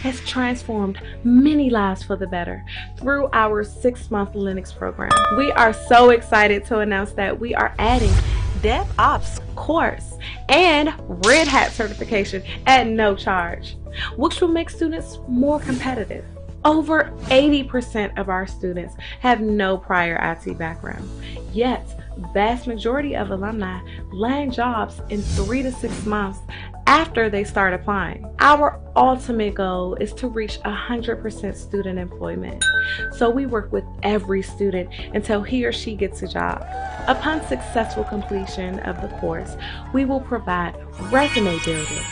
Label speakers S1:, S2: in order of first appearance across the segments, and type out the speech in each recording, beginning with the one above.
S1: has transformed many lives for the better through our 6-month Linux program. We are so excited to announce that we are adding DevOps course and Red Hat certification at no charge, which will make students more competitive. Over 80% of our students have no prior IT background, yet vast majority of alumni land jobs in 3 to 6 months after they start applying. Our ultimate goal is to reach 100% student employment, so we work with every student until he or she gets a job. Upon successful completion of the course, we will provide resume building,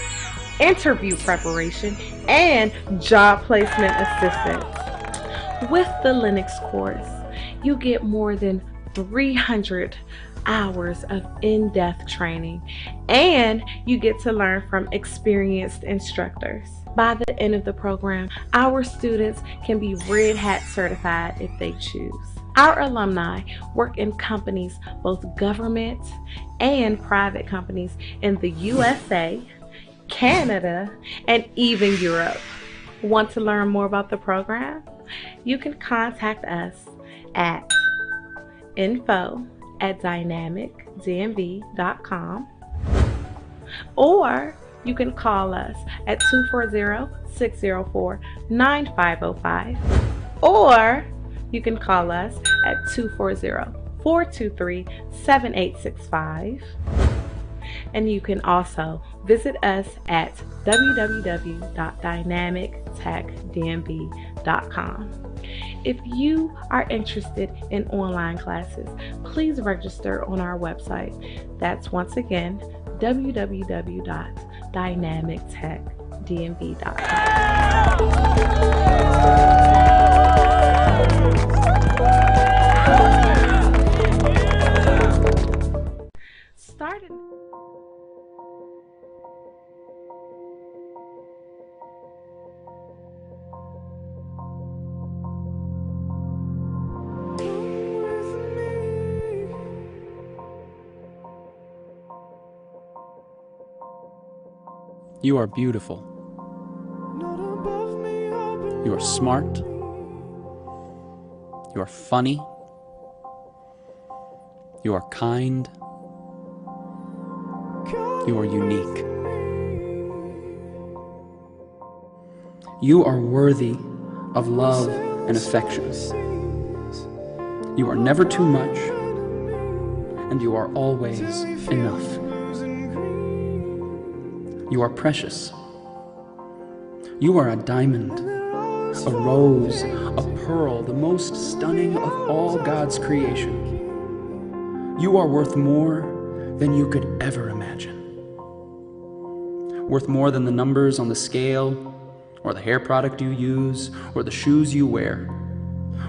S1: interview preparation, and job placement assistance. With the Linux course, you get more than 300 hours of in-depth training, and you get to learn from experienced instructors. By the end of the program, our students can be Red Hat certified if they choose. Our alumni work in companies, both government and private companies in the USA, Canada, and even Europe. Want to learn more about the program? You can contact us at info@dynamicdmv.com, or you can call us at 240-604-9505, or you can call us at 240-423-7865. And you can also visit us at www.dynamictechdmv.com. If you are interested in online classes, please register on our website. That's once again www.dynamictechdmv.com. Started.
S2: You are beautiful. You are smart. You are funny. You are kind. You are unique. You are worthy of love and affection. You are never too much, and you are always enough. You are precious. You are a diamond, a rose, a pearl, the most stunning of all God's creation. You are worth more than you could ever imagine. Worth more than the numbers on the scale, or the hair product you use, or the shoes you wear.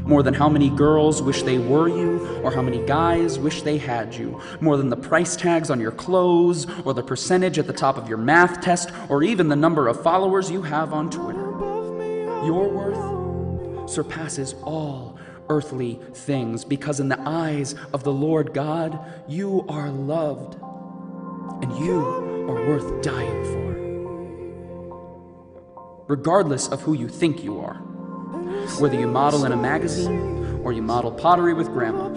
S2: More than how many girls wish they were you, or how many guys wish they had you. More than the price tags on your clothes, or the percentage at the top of your math test, or even the number of followers you have on Twitter. Your worth surpasses all earthly things, because in the eyes of the Lord God, you are loved, and you are worth dying for. Regardless of who you think you are. Whether you model in a magazine, or you model pottery with grandma.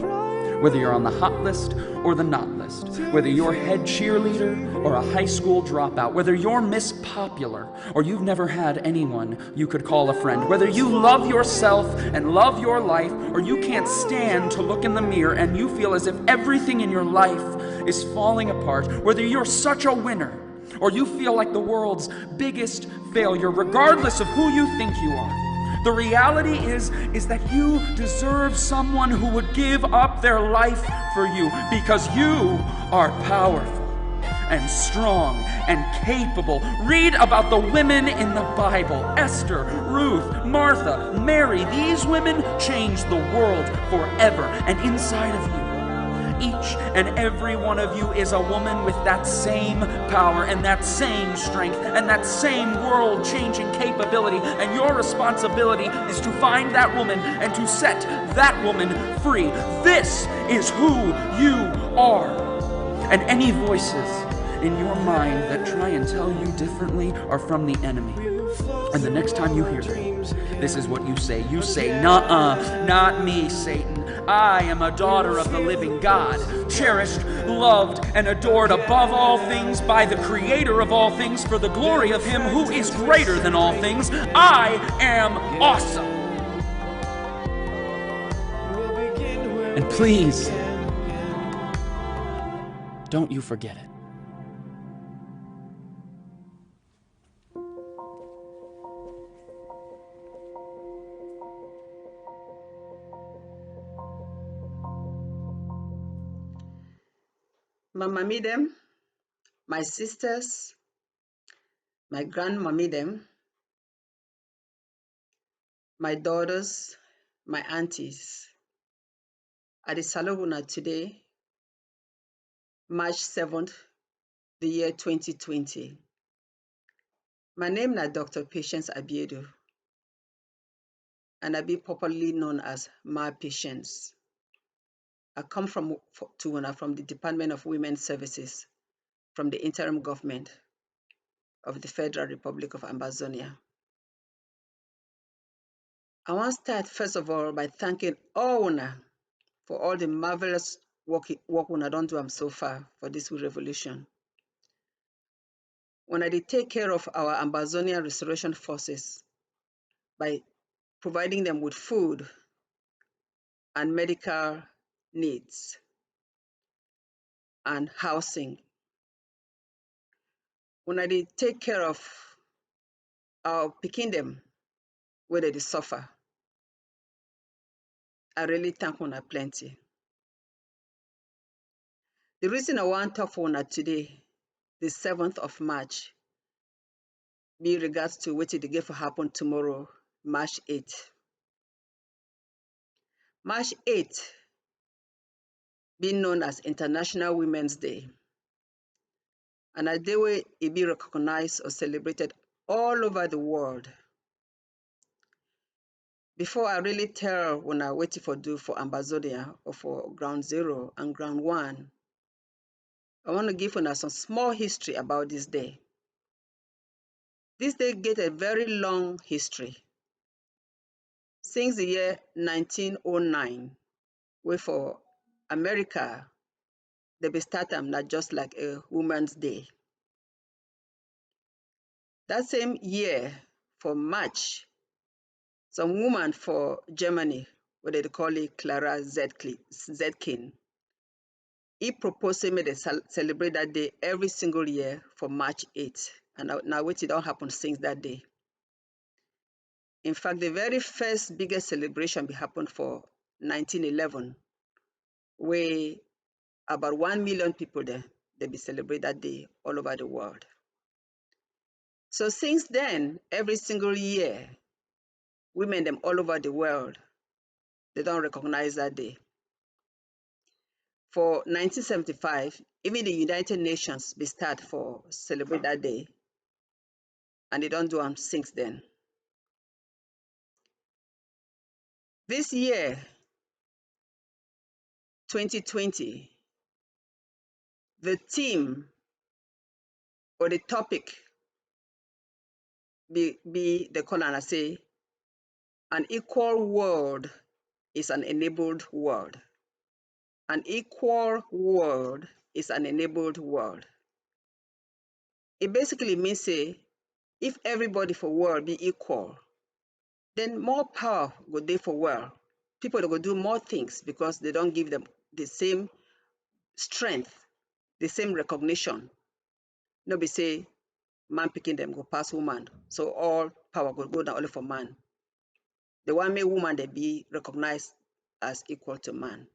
S2: Whether you're on the hot list or the not list. Whether you're head cheerleader or a high school dropout. Whether you're Miss Popular or you've never had anyone you could call a friend. Whether you love yourself and love your life, or you can't stand to look in the mirror and you feel as if everything in your life is falling apart. Whether you're such a winner or you feel like the world's biggest failure, regardless of who you think you are. The reality is that you deserve someone who would give up their life for you, because you are powerful and strong and capable. Read about the women in the Bible: Esther, Ruth, Martha, Mary. These women changed the world forever. And inside of you, each and every one of you is a woman with that same power and that same strength and that same world-changing capability. And your responsibility is to find that woman and to set that woman free. This is who you are. And any voices in your mind that try and tell you differently are from the enemy. And the next time you hear that, this is what you say. You say, "Nuh-uh, not me, Satan. I am a daughter of the living God, cherished, loved, and adored above all things by the Creator of all things for the glory of Him who is greater than all things. I am awesome." And please, don't you forget it.
S3: My mommy them, my sisters, my grandmommy them, my daughters, my aunties. At the Salona today, March 7th, the year 2020. My name is Dr. Patience Abiedu, and I be popularly known as Ma Patience. I come from the Department of Women's Services from the interim government of the Federal Republic of Ambazonia. I want to start first of all by thanking all una for all the marvelous work una don do so far for this revolution. When I did take care of our Ambazonian restoration forces by providing them with food and medical needs and housing. When I did take care of our picking them where they suffer, I really thank una plenty. The reason I want to talk for una today, the 7th of March, be regards to what is going to happen tomorrow, March 8th. March 8th, being known as International Women's Day, and a day where it be recognized or celebrated all over the world. Before I really tell when I wait for do for Ambazonia or for Ground Zero and Ground One, I want to give you some small history about this day. This day get a very long history. Since the year 1909, where for America, they be start them not just like a Women's Day. That same year, for March, some woman for Germany, what they call it Clara Zetkin, he proposed me they celebrate that day every single year for March 8th. And now it don't happen since that day. In fact, the very first biggest celebration be happened for 1911, where about 1 million people there, they be celebrate that day all over the world. So since then, every single year, women them all over the world, they don't recognize that day. For 1975, even the United Nations be start for celebrate that day, and they don't do them since then. This year, 2020, the theme or the topic be the call and say, an equal world is an enabled world. An equal world is an enabled world. It basically means say, if everybody for world be equal, then more power go there for world. People go do more things because they don't give them the same strength, the same recognition. No be say man picking them go pass woman, so all power go down only for man. The one make woman they be recognized as equal to man.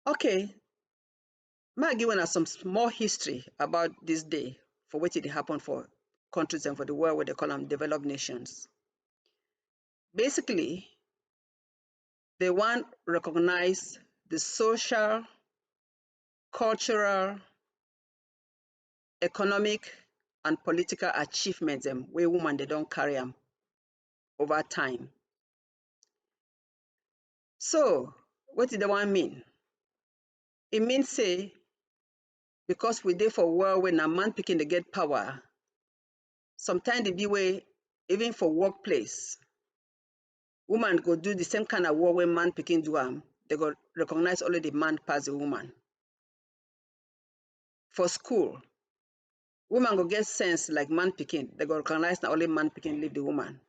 S3: Okay, may I give us some small history about this day for what it happened for countries and for the world, what they call them developed nations. Basically, they want recognize the social, cultural, economic, and political achievements where women they don't carry them over time. So, what did the one mean? It means say, because we there for a world when a man picking to get power, Sometimes the be way, even for workplace, woman go do the same kind of work when man picking do they go recognize only the man pass the woman. For school, woman go get sense like man picking, they go recognize that only man picking leave the woman.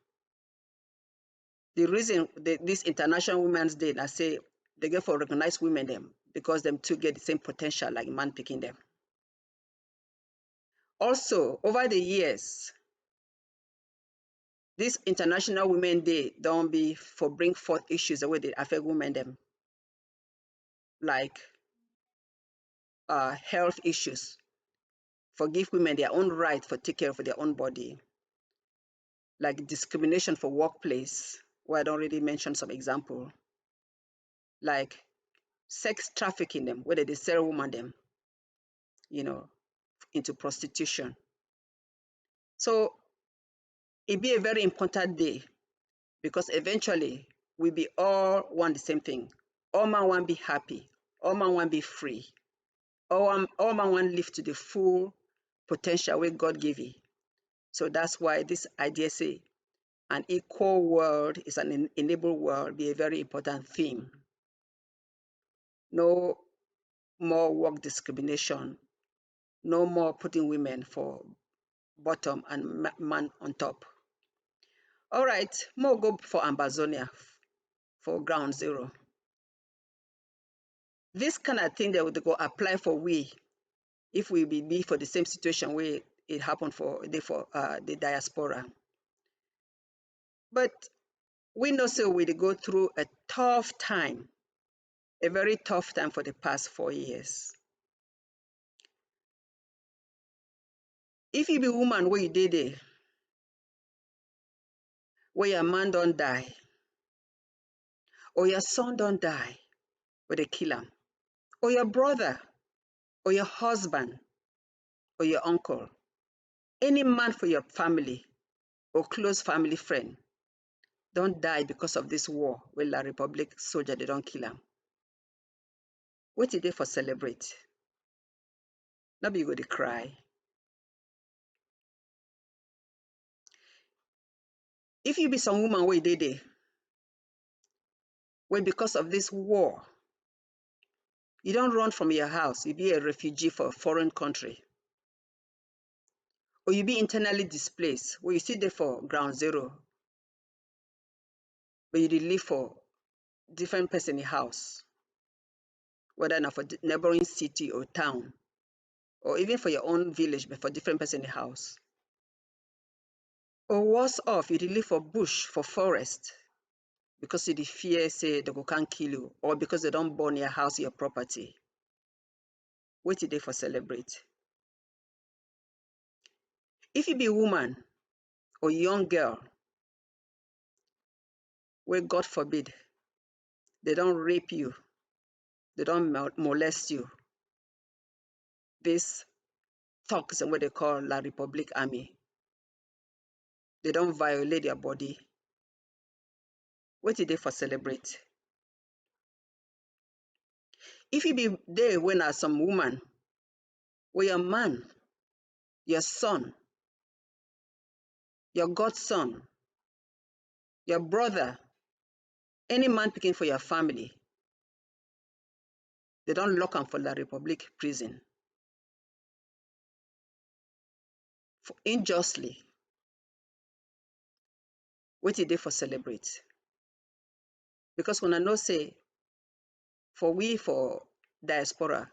S3: The reason this International Women's Day, I say they get for recognize women them because them too get the same potential like man picking them. Also, over the years, this International Women's Day don't be for bring forth issues the way they affect women them, like health issues, for give women their own right for take care of their own body, like discrimination for workplace, where I don't already mention some example, like sex trafficking them, where they sell women them, into prostitution. So it be a very important day because eventually we be all want the same thing. All man want be happy. All man want be free. All man want live to the full potential where God give you. So that's why this idea say an equal world is an enabled world be a very important theme. No more work discrimination. No more putting women for bottom and man on top. All right, more go for Ambazonia for ground zero. This kind of thing they would go apply for we if we be for the same situation where it happened for the diaspora. But we know so we go through a tough time, a very tough time for the past 4 years. If you be woman where you did it, where your man don't die, or your son don't die, where they kill him, or your brother, or your husband, or your uncle, any man for your family or close family friend don't die because of this war where La Republic soldier they don't kill him. What did they for celebrate? Now you go to cry. If you be some woman where they did, where because of this war, you don't run from your house, you be a refugee for a foreign country, or you be internally displaced, where you sit there for ground zero, where you live for different person in house, whether not for neighboring city or town, or even for your own village, but for different person in house. Or worse off, you live for bush, for forest, because you fear say they can't kill you, or because they don't burn your house, your property. What did they for celebrate? If you be a woman or young girl, where God forbid, they don't rape you, they don't molest you, this thugs and what they call La Republic Army, they don't violate your body, what did they for celebrate? If you be there when are some woman, where your man, your son, your godson, your brother, any man picking for your family, they don't lock him for La Republic prison for unjustly. What did they for celebrate? Because when I know say for diaspora,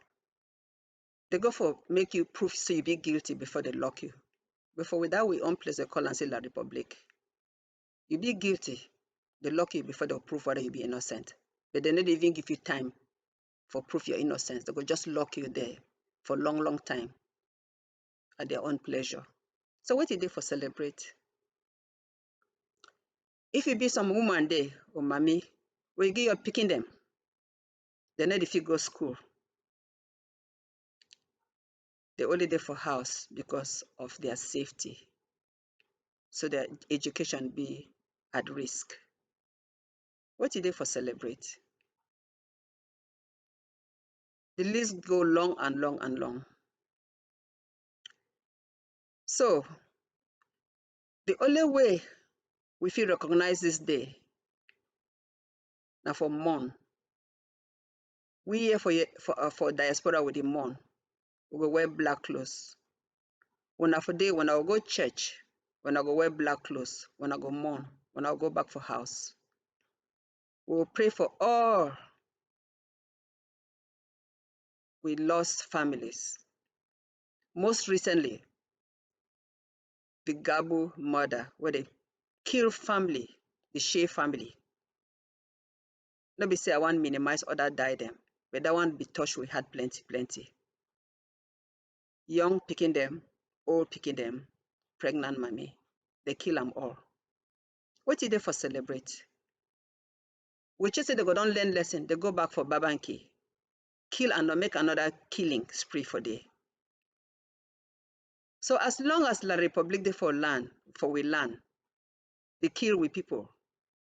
S3: they go for make you prove so you be guilty before they lock you. Before with that we own place they call and say La Republic. You be guilty, they lock you before they'll prove whether you be innocent. But they not even give you time for proof your innocence. They will just lock you there for a long, long time at their own pleasure. So what did they for celebrate? If you be some woman there or mommy, where you get your picking them, they not if you go school. They only there for house because of their safety. So their education be at risk. What did they for celebrate? The list go long and long and long. So The only way we feel recognize this day now for mourn. We here for diaspora with the mourn. We go wear black clothes. When I for day, when I go church, when I go wear black clothes, when I go mourn, when I go back for house. We will pray for all we lost families. Most recently, the Gabu murder, where they kill family, the Shea family. Nobody say I want minimize other die them, but that one be touched we had plenty. Young picking them, old picking them, pregnant mommy. They kill them all. What did they for celebrate? We just say they go don't learn lesson, they go back for Babanki. Kill and not make another killing spree for day. So as long as La Republique de for land, for we land, they kill we people,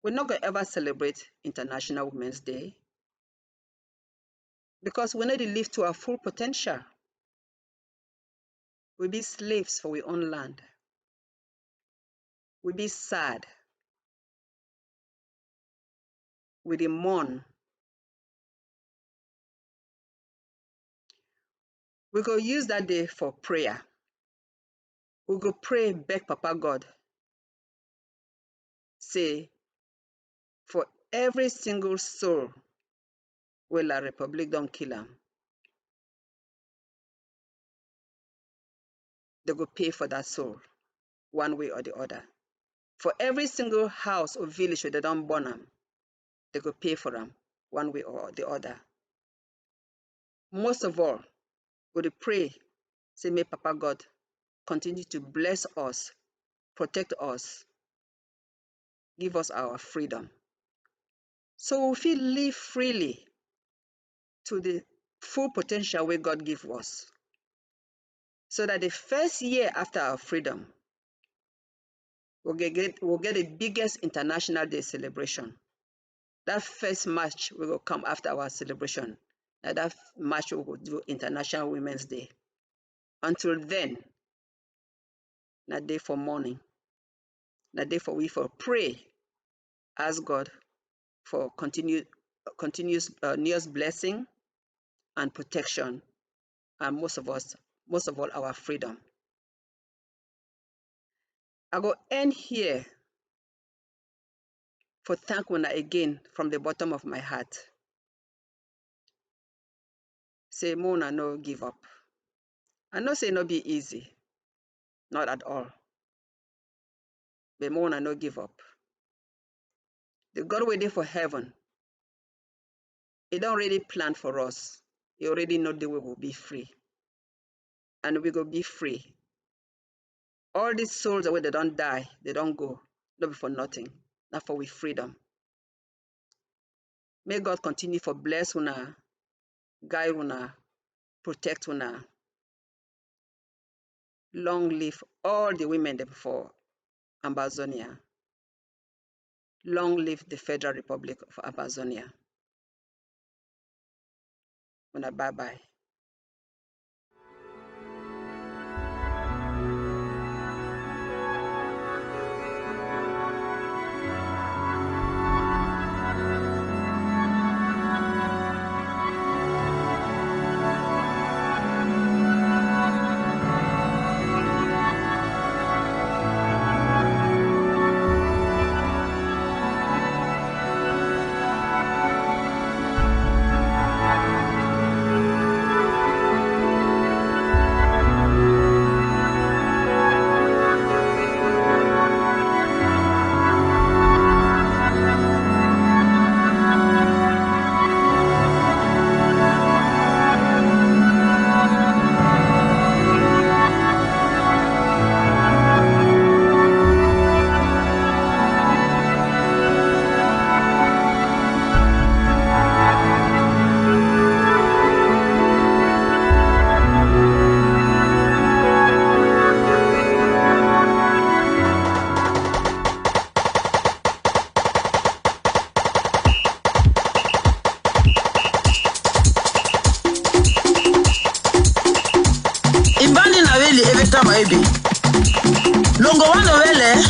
S3: we're not going to ever celebrate International Women's Day because we need to live to our full potential. We be slaves for our own land. We be sad. We dey mourn. We go use that day for prayer. We go pray, beg Papa God, say, for every single soul where La Republique don't kill them, they go pay for that soul, one way or the other. For every single house or village where they don't burn them, they go pay for them, one way or the other. Most of all, we dey pray, say, may Papa God continue to bless us, protect us, give us our freedom. So we feel live freely to the full potential where God give us. So that the first year after our freedom, we'll get the biggest International Day celebration. That first March will come after our celebration. Now that March we will do International Women's Day. Until then, na day for mourning, na day for we for pray, ask God for continuous nearest blessing and protection, and most of all, our freedom. I go end here for thank una again from the bottom of my heart. Say, Mona, no give up. I know say no be easy, not at all. But Mona, no give up. The God waiting for heaven, He don't already plan for us. He already know the way we'll be free. And we go be free. All these souls where they don't die, they don't go, not for nothing, not for we freedom. May God continue for bless una, guide una, protect una. Long live all the women for Ambazonia. Long live the Federal Republic of Ambazonia. Una bye-bye.
S4: Longo wano wele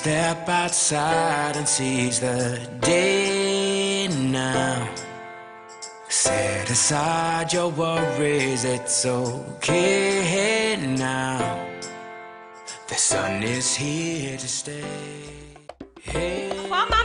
S4: Step outside and seize the day now. Set aside your worries, it's okay now. The sun is here to stay. Hey.
S5: I'm a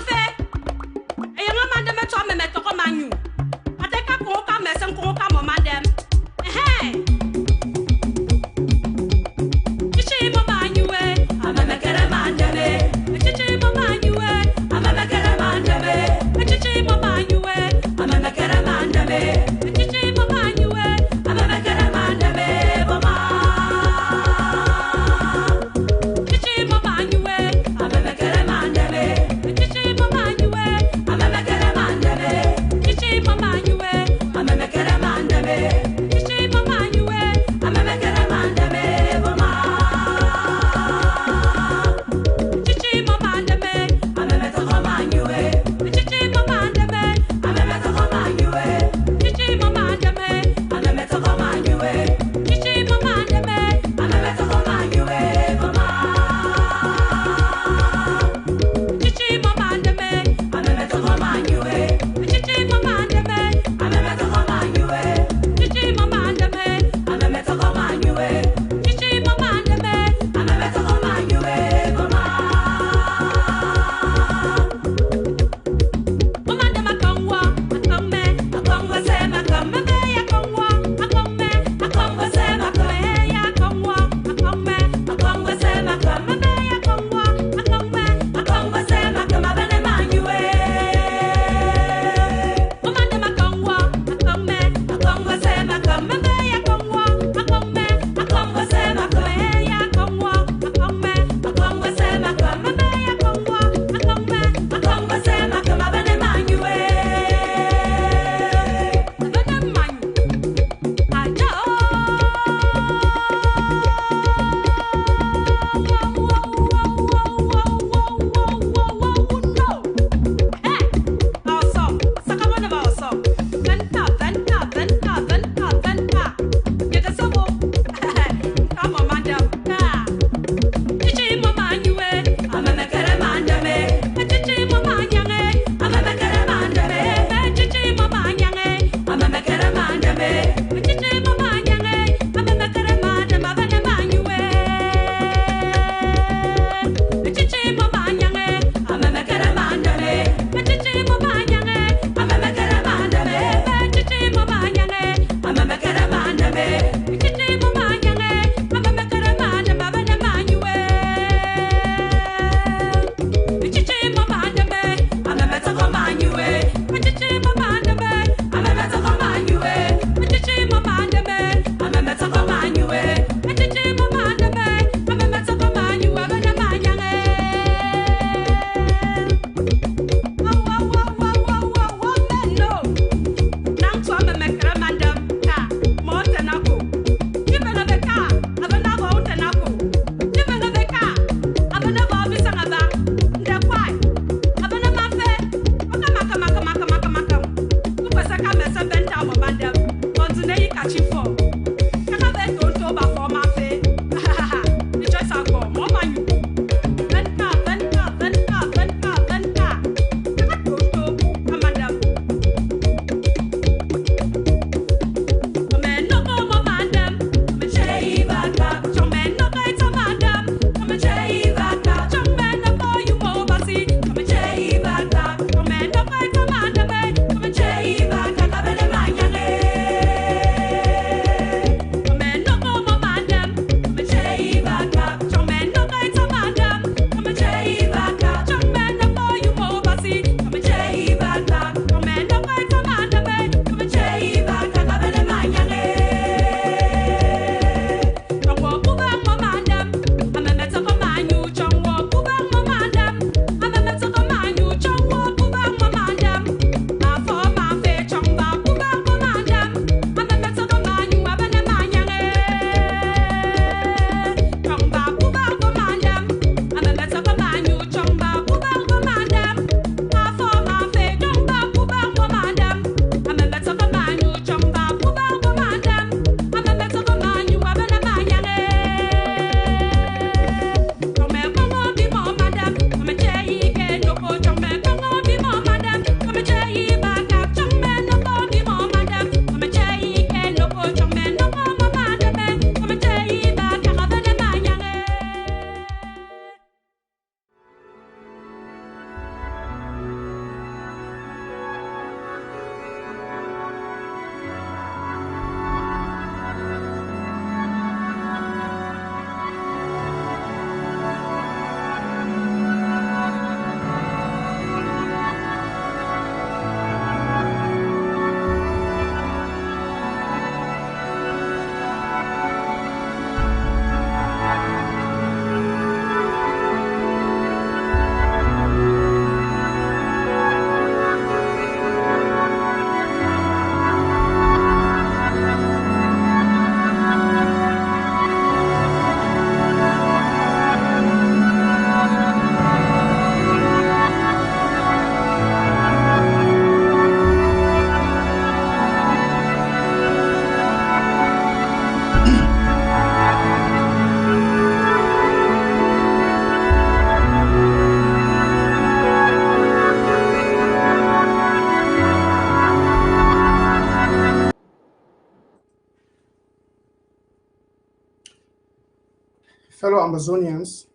S5: fellow Ambazonians,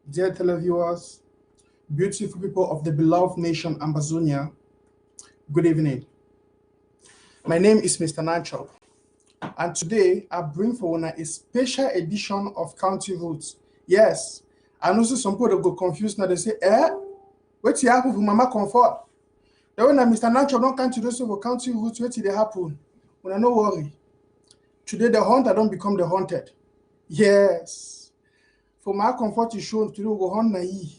S5: dear televiewers, beautiful people of the beloved nation Ambazonia, good evening. My name is Mr. Nanchop, and today I bring for una a special edition of County Roots. Yes, I know some people go confused now, they say, wait you happen for Mama Comfort? Then when Mr. Nanchop don't come to those for County Roots, wait till they happen. Una no worry. Today the hunter don't become the hunted. Yes. For my comfort is shown today we go hunt na ye.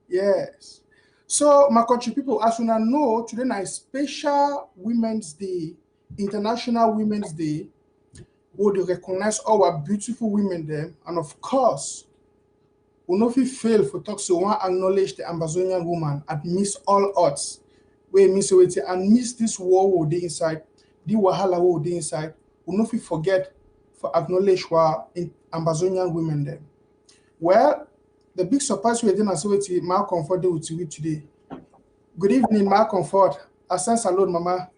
S5: Yes. So my country people, as you know, today is special Women's Day, International Women's Day, where they recognize our beautiful women there. And of course, we no fit fail for talk so one acknowledge the Ambazonian woman amidst all odds. We mean so it amidst this war we dey inside, the wahala we dey inside, we no fit forget for acknowledge our Ambazonian women there. Well, the big surprise we didn't say with my comfort with you today. Good evening, my comfort. I sense alone, Mama.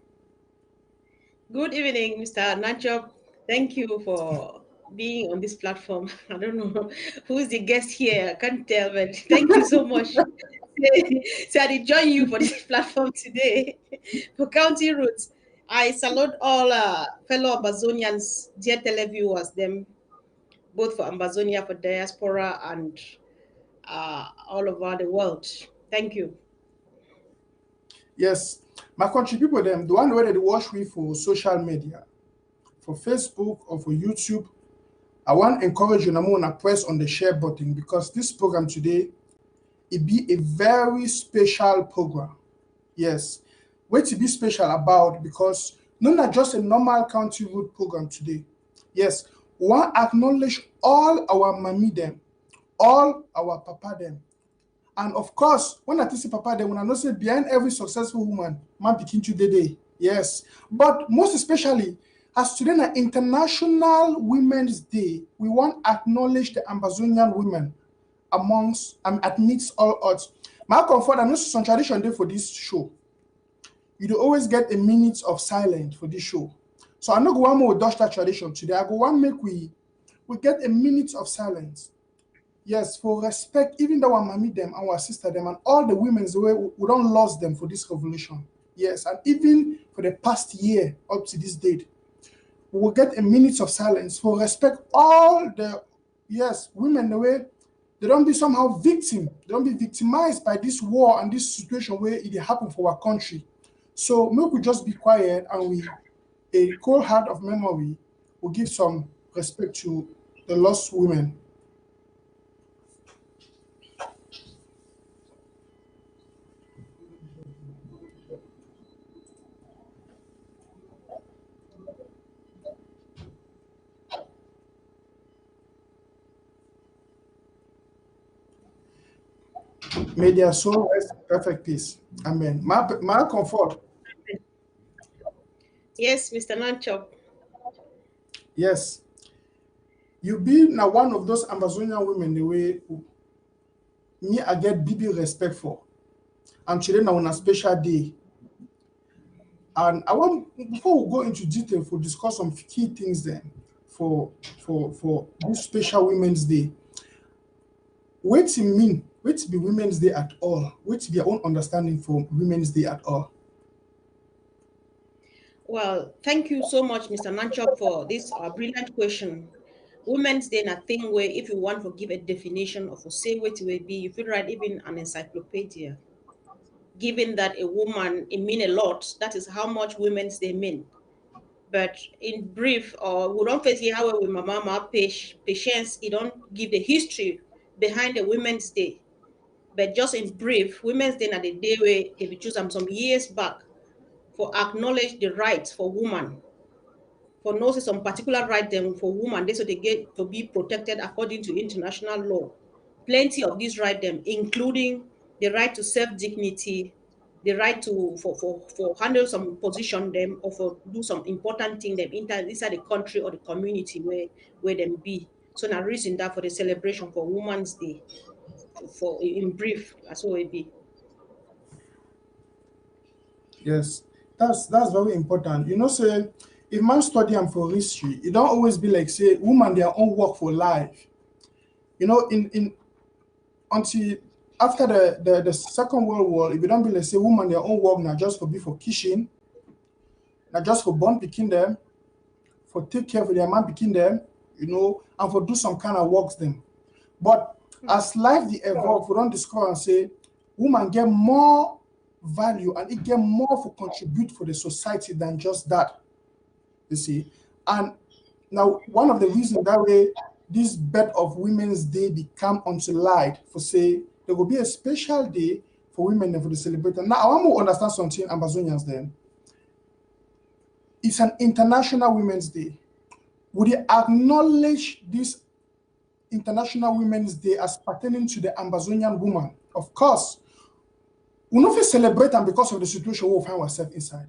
S6: Good evening, Mr. Nachop. Thank you for being on this platform. I don't know who's the guest here. I can't tell, but thank you so much. So I did join you for this platform today for County Roots. I salute all fellow Ambazonians, dear televiewers, them both for Ambazonia, for diaspora, and all over the world. Thank you.
S5: Yes, my country people, them the one where they watch me for social media, for Facebook or for YouTube. I want to encourage you to press on the share button because this program today it be a very special program. Yes, what to be special about because not just a normal County Road program today. Yes, we want to acknowledge all our mommy them, all our papa them. And of course, when I say papa them, when I know say behind every successful woman, man begin to the day. Yes. But most especially, as today na International Women's Day, we want to acknowledge the Ambazonian women amidst all odds. My comfort, I know some tradition day for this show. You do always get a minute of silence for this show. So I know go one more dodge that tradition today. I go one make we get a minute of silence. Yes, for respect, even though our mommy them, our sister them, and all the women the way we don't lose them for this revolution. Yes, and even for the past year up to this date, we will get a minute of silence for respect all the women the way they don't be somehow victim, they don't be victimized by this war and this situation where it happened for our country. So maybe we just be quiet and we a cold heart of memory will give some respect to the lost women. May their soul rest in perfect peace. Amen. My comfort.
S6: Yes, Mr. Nanchop.
S5: Yes. You be now one of those Amazonian women the way me I get big respect for. And today now on a special day. And I want before we go into detail for discuss some key things then for this special Women's Day. What to mean? What to be Women's Day at all? What to be your own understanding for Women's Day at all?
S6: Well, thank you so much, Mr. Nanchop, for this brilliant question. Women's Day na thing where if you want to give a definition of say what it will be, you feel right even an encyclopedia. Given that a woman it mean a lot, that is how much Women's Day mean. But in brief, or we don't face how with my mama patience, it don't give the history behind the Women's Day. But just in brief, Women's Day na the day where they be choose some years back for acknowledge the rights for women, for know some particular right them for women, they so they get to be protected according to international law. Plenty of these right them, including the right to self-dignity, the right to for handle some position them or for do some important thing them inside the country or the community where them be. So now reason that for the celebration for Women's Day, for in brief, that's what it be.
S5: Yes, that's very important. You know, say if man study and for history, it don't always be like say woman their own work for life. In until after the Second World War, if you don't believe, say woman their own work now just for be for kitchen, not just for born picking them, for take care of their man picking them, and for do some kind of works them. But as life the evolve, we don't discover and say woman get more value and it get more for contribute for the society than just that. You see, and now one of the reasons that way this birth of Women's Day become unto light for say there will be a special day for women and for the celebrate. Now I want to understand something, Ambazonians. Then it's an International Women's Day. Would you acknowledge this International Women's Day as pertaining to the Ambazonian woman? Of course, we not celebrate them because of the situation we find ourselves inside.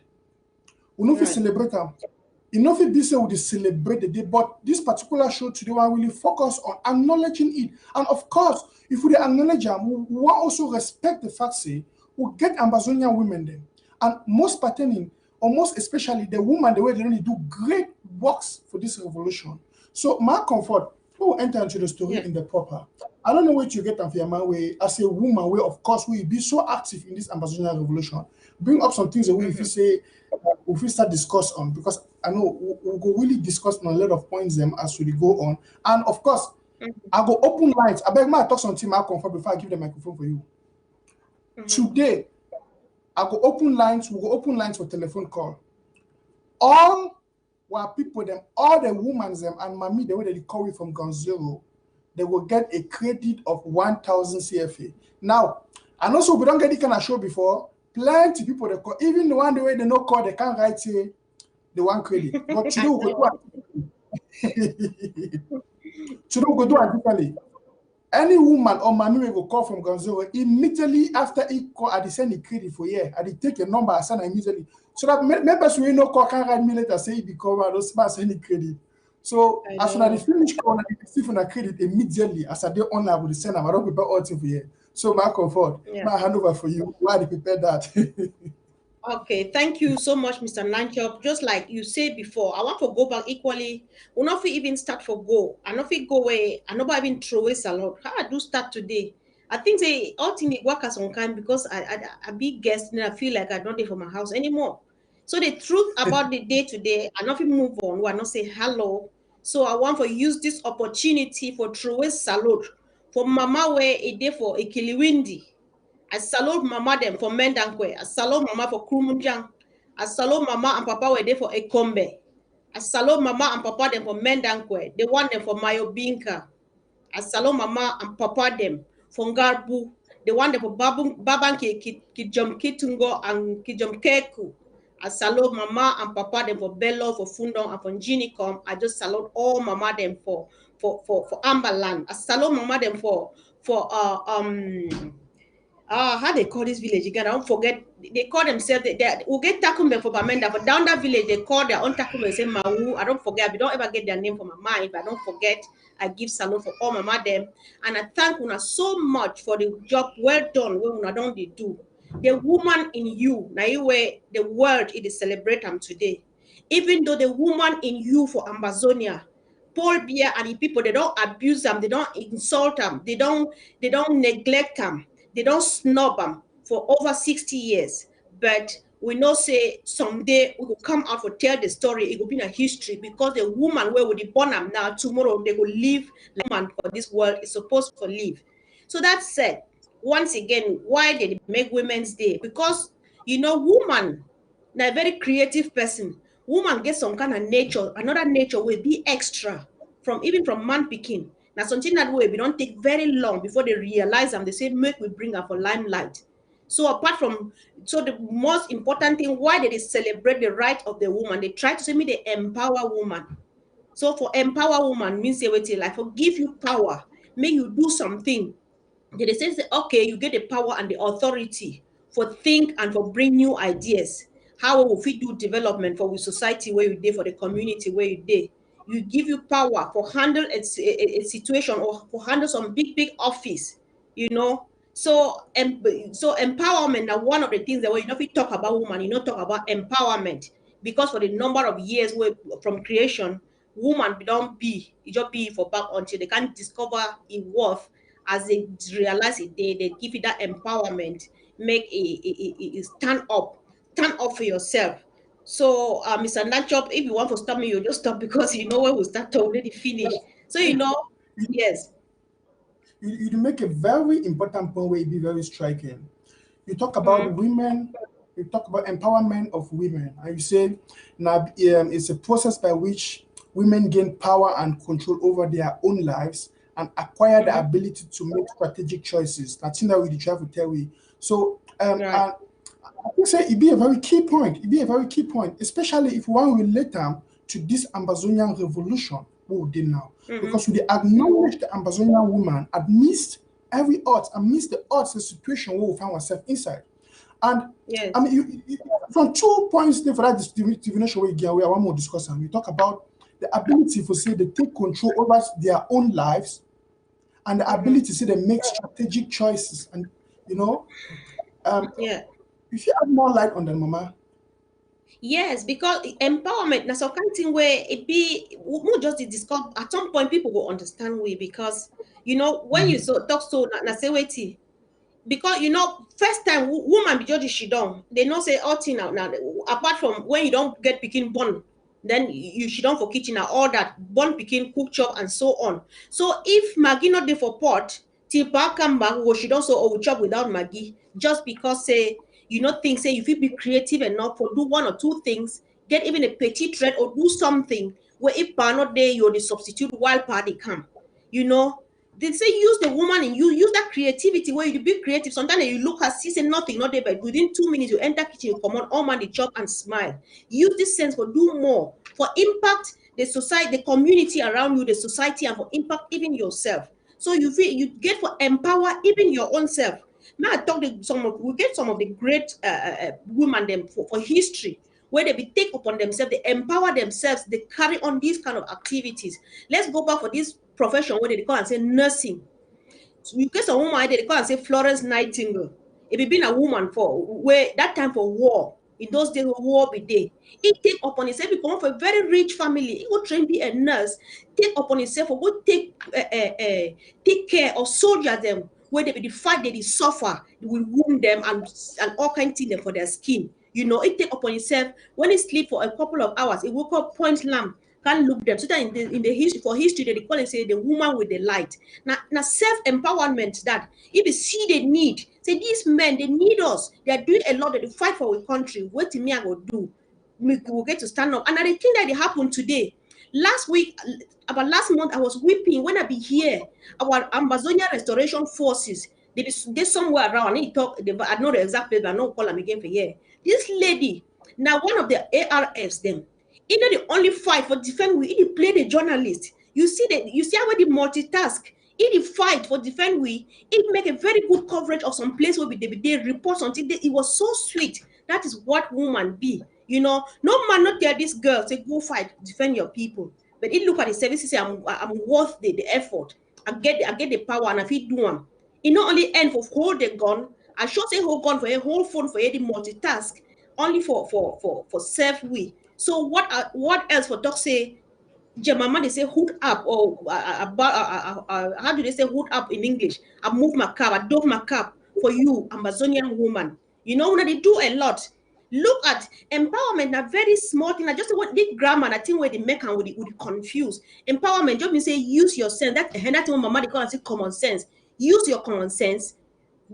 S5: We not celebrate them. Enough be say we celebrate the day, but this particular show today will really focus on acknowledging it. And of course, if we acknowledge them, we will also respect the fact say we get Ambazonian women then. And most pertaining, or most especially the woman, the way they really do great works for this revolution. So my comfort, we will enter into the story in the proper. I don't know where you get them for your man way as a woman way, of course, we be so active in this Ambazonian revolution. Bring up some things that we if you say if we start discuss on, because I know we'll go really discuss on a lot of points them as we go on. And of course, I go open lines. I beg my talk something I'll confirm before I give the microphone for you. Today, I go open lines, we'll go open lines for telephone call. All while people them, all the women them and mommy, the way they call it from ground zero, they will get a credit of 1,000 CFA. Now, and also we don't get this kind of show before. Plenty people they call, even the one the way they no call, they can't write say the one credit. But today we go do today we go do it differently. Any woman or mommy will call from ground zero immediately after he call, I send the credit for year. I take a number, I send immediately. So that members we no call can write me later say it because those smart send the credit. So as soon as they finish call, I receive on a credit immediately. As I do on, I will send them. I don't prepare all thing for you. So my comfort, my hand over for you. Why they prepare that?
S6: Okay, thank you so much, Mr. Nanchop. Just like you said before, I want to go back equally. We not even start for go. I not go away. I not even throw away salon. How I do start today? I think they all think it work as on kind because I be guest and I feel like I don't live for my house anymore. So the truth about the day today, I not move on. We are not say hello. So I want to use this opportunity for throw away salute for Mama where a day for a kiliwindi. I salute mama them for Mendankwe. I salute mama for Krumunjang. I salute mama and papa were there for Ekombe. I salute mama and papa them for Mendankwe. They want them for Mayobinka. I salute mama and papa them for Ngarbu. They want them for Babanki Kijom Kitungo and Kijom Keku. I salute mama and papa them for Bello, for Fundong, and for Ginicom. I just salute all mama them for Amberland. I salute mama them for how they call this village again? I don't forget. They call themselves. They will get Takumbe for Bamenda. But down that village, they call their own Takumbe and say Mawu. I don't forget. I don't ever get their name from my mind, but I don't forget. I give salute for all mama them, and I thank Una so much for the job well done. When Una don't they do the woman in you. Now you way the world it is celebrate them today. Even though the woman in you for Ambazonia, Paul Biya and the people they don't abuse them, they don't insult them, they don't neglect them. They don't snub them for over 60 years. But we know say someday we will come out for tell the story. It will be a history because the woman where we born them now, tomorrow they will live the woman for this world is supposed to live. So that said, once again, why did they make Women's Day? Because woman, na a very creative person. Woman gets some kind of nature, another nature will be extra even from man picking. Now, something that way we don't take very long before they realize them. They say, make we bring her for limelight. So apart from, the most important thing, why did they celebrate the right of the woman? They try to say me they empower woman. So for empower woman means say like for give you power, make you do something. They say, okay, you get the power and the authority for think and for bring new ideas. How will we do development for the society where you did, for the community where you did? You give you power for handle a situation or for handle some big office, So empowerment are one of the things that when you talk about woman, talk about empowerment because for the number of years from creation, woman don't be, it just be for back until they can discover it worth as they realize it, they give it that empowerment, make it stand up for yourself. So, Mr. Nachop, if you want to stop me, you just stop because you know when we start to already finish. So, you know,
S5: You,
S6: yes.
S5: you make a very important point where it be very striking. You talk about
S6: Mm-hmm.
S5: women, you talk about empowerment of women, and you say now it's a process by which women gain power and control over their own lives and acquire the
S6: Mm-hmm.
S5: ability to make strategic choices. That's in that we try to tell you. So
S6: Right.
S5: and I think say it be a very key point. It be a very key point, especially if one relate them to this Ambazonian revolution we did now.
S6: Mm-hmm.
S5: Because we dey acknowledge the Ambazonian woman amidst every odds, amidst the odds, the situation where we find ourselves inside. And I
S6: Yes.
S5: mean, from 2 points there for that divination we get, we are one more discussing. We talk about the ability for say they take control over their own lives and the
S6: Mm-hmm.
S5: ability to say they make strategic choices. And you know, um,
S6: Yeah.
S5: if you add more light on them, Mama.
S6: Yes, because empowerment na some kind thing where it be we just dey discuss at some point people will understand we because you know when you so talk so na say wetin because you know first time woman be just she don they know say all thing now apart from when you don't get pikin born then you she don for kitchen and all that born pikin cook chop and so on. So if Maggie not dey for pot till pa come back we go she don so or we chop without Maggie just because say you not think say you fit be creative enough for do one or two things, get even a petty thread or do something where if pa not there you're the substitute while pa dey come, you know. They say use the woman in you, use that creativity where you be creative. Sometimes you look at see say nothing, not there, but within 2 minutes you enter kitchen, you come on, all man the chop and smile. Use this sense for do more, for impact the society, the community around you, the society, and for impact even yourself. So you feel you get for empower even your own self. Now I talk to some of we get some of the great women them for history where they be take upon themselves, they empower themselves, they carry on these kind of activities. Let's go back for this profession where they call and say nursing. So you get some woman they call and say Florence Nightingale. If you been a woman for where that time for war, in those days war be day, he take upon himself, he come from a very rich family, he go train be a nurse, take upon himself for go take care of soldiers them where they be the fight, they dey suffer, they will wound them and all kind of things them for their skin. You know, he take upon himself when he sleep for a couple of hours, he woke up point lamp, can look them. So that in the history for history, they call it say the woman with the light. Now self-empowerment that if you see the need, say these men they need us, they are doing a lot, they fight for our country. What to me I go do? We will get to stand up. And I think that it happened today. Last week, about last month, I was weeping when I be here. Our Ambazonian Restoration Forces, they somewhere around. I need to talk. I know the exact place, but I don't call them again for here. This lady, now one of the ARFs, them, you know, the only fight for defend we, he play the journalist. You see how they multitask. He fight for defend we, he make a very good coverage of some place where they report something. It was so sweet. That is what woman be. You know, no man not tell this girl say go fight, defend your people. But he look at the services, say I'm worth the effort. I get the power and I fit do them. It not only end for hold the gun, I sure say hold gun for a whole phone for the multitask, only for self we. So what else for talk say Jemama they say hood up or how do they say hood up in English? I move my cap, I dove my cap for you, Amazonian woman. You know, when they do a lot. Look at empowerment, a very small thing. I just want the grammar, and I think where they make and would confuse. Empowerment, just mean say use your sense. That thing mama they call and say common sense. Use your common sense.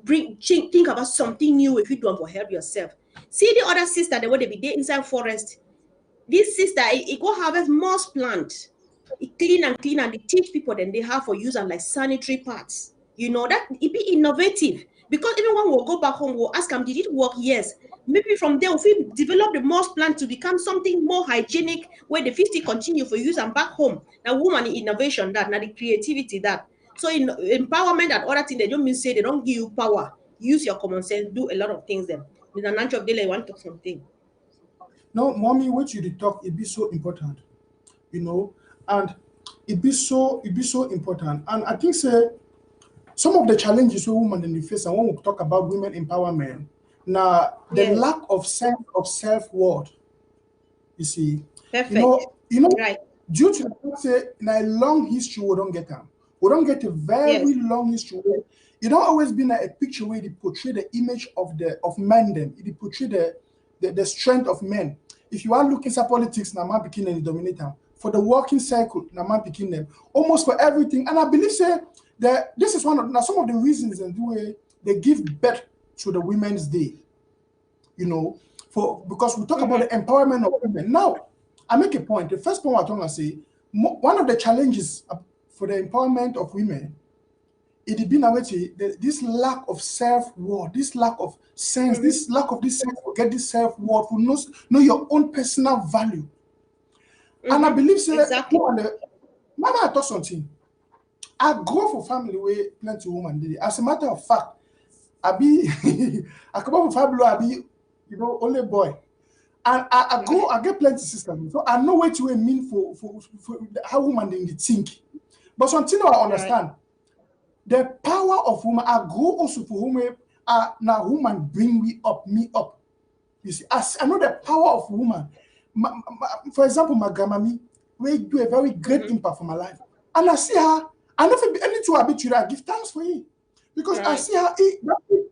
S6: Think about something new if you do want to help yourself. See the other sister, the way they be there inside forest, this sister he go harvest moss plant, he clean and they teach people then they have for use and like sanitary parts, you know, that it be innovative because even when we'll go back home we'll ask them did it work, yes, maybe from there we we'll develop the moss plant to become something more hygienic where the 50 continue for use and back home. Now woman innovation that now the creativity that so in empowerment and other things they don't mean say they don't give you power, use your common sense, do a lot of things them. With an of daily want to talk something.
S5: No, mommy, what you dey talk, it be so important, you know, and it be so important. And I think say some of the challenges we women in the face, and when we talk about women empowerment, now the
S6: Yes,
S5: lack of sense of self-worth, you see,
S6: perfect.
S5: you know,
S6: Right.
S5: due to the fact say in a long history we don't get them. We don't get a
S6: Yes.
S5: very long history. It don't always be like a picture where they portray the image of men them. It portray the strength of men. If you are looking at politics, na man begin and dominate them. For the working cycle, na man begin them. Almost for everything. And I believe say that this is one of now some of the reasons and the way they give birth to the Women's Day. You know, for because we talk about the empowerment of women. Now, I make a point. The first point I want to say, one of the challenges for the empowerment of women, it has been a way to this lack of self-worth, this lack of sense, this lack of this sense to get this self-worth, to know your own personal value. And I believe say,
S6: Exactly.
S5: Mama, I thought something. I grow for family where plenty women did it. As a matter of fact, I be I come up from family where I be, only boy. And I get plenty systems. So I know what you mean for how women they think. But something I understand. The power of woman, I go also for women, now woman bring me up. You see, I know the power of woman. For example, my grandma, we do a very great impact for my life. And I see her, I never be anything I bet you, I give thanks for it. Because I see her, it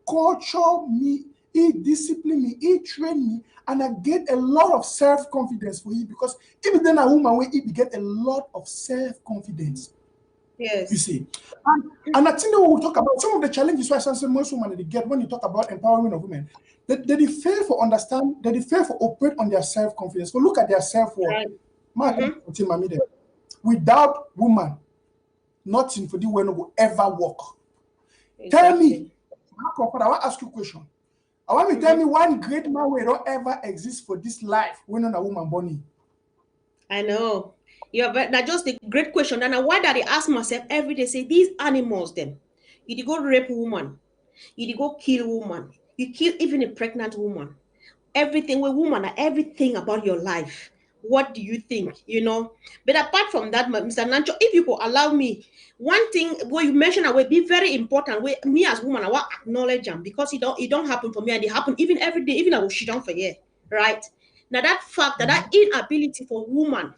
S5: culture me, it discipline me, it train me, and I get a lot of self-confidence for it. Because even then a woman will get a lot of self-confidence.
S6: Yes.
S5: You see, and I think that we'll talk about some of the challenges why most women they get when you talk about empowerment of women. They fail for understand, they fail for operate on their self-confidence, for look at their self-worth.
S6: Right.
S5: Without woman, nothing for the women will ever work. Tell me,
S6: Exactly.
S5: I want to ask you a question. I want you to tell me one great man will not ever exist for this life when on a woman born.
S6: I know. Yeah, but that's just a great question. And why that I ask myself every day, say these animals then. You go rape woman, you go kill woman, you kill even a pregnant woman. Everything with woman, everything about your life. What do you think? But apart from that, Mr. Nancho, if you could allow me, one thing where you mentioned I will be very important. Where me as woman, I want acknowledge them because it don't happen for me, and it happen even every day, even I will shit down for you, right? Now that fact that inability for woman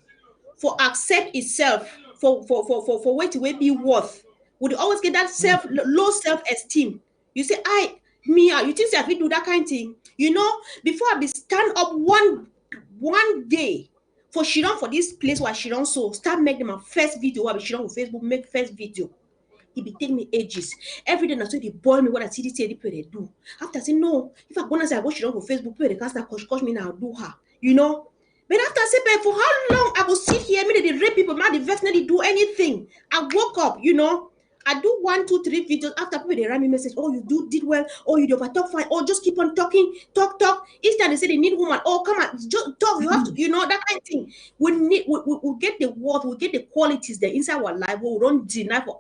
S6: for accept itself for what it will be worth would always get that low self-esteem. You say you think say I fit do that kind of thing, before I be stand up one day for she don for this place where she don so start make them a first video where she don on Facebook make first video. It be take me ages. Every day na so dey boil me when I see this people they do. After I say no, if I go say I go she don for Facebook, people they cast that coach me now I'll do her. But after I say, but for how long I will sit here, me they rape people, man, the vex not do anything. I woke up. I do 1, 2, 3 videos after people they write me message. Oh, you did well. Oh, you over talk fine. Oh, just keep on talking, talk. Each time they say they need woman. Oh, come on, just talk. You have to, that kind of thing. We get the worth, we get the qualities there inside our life. We don't deny for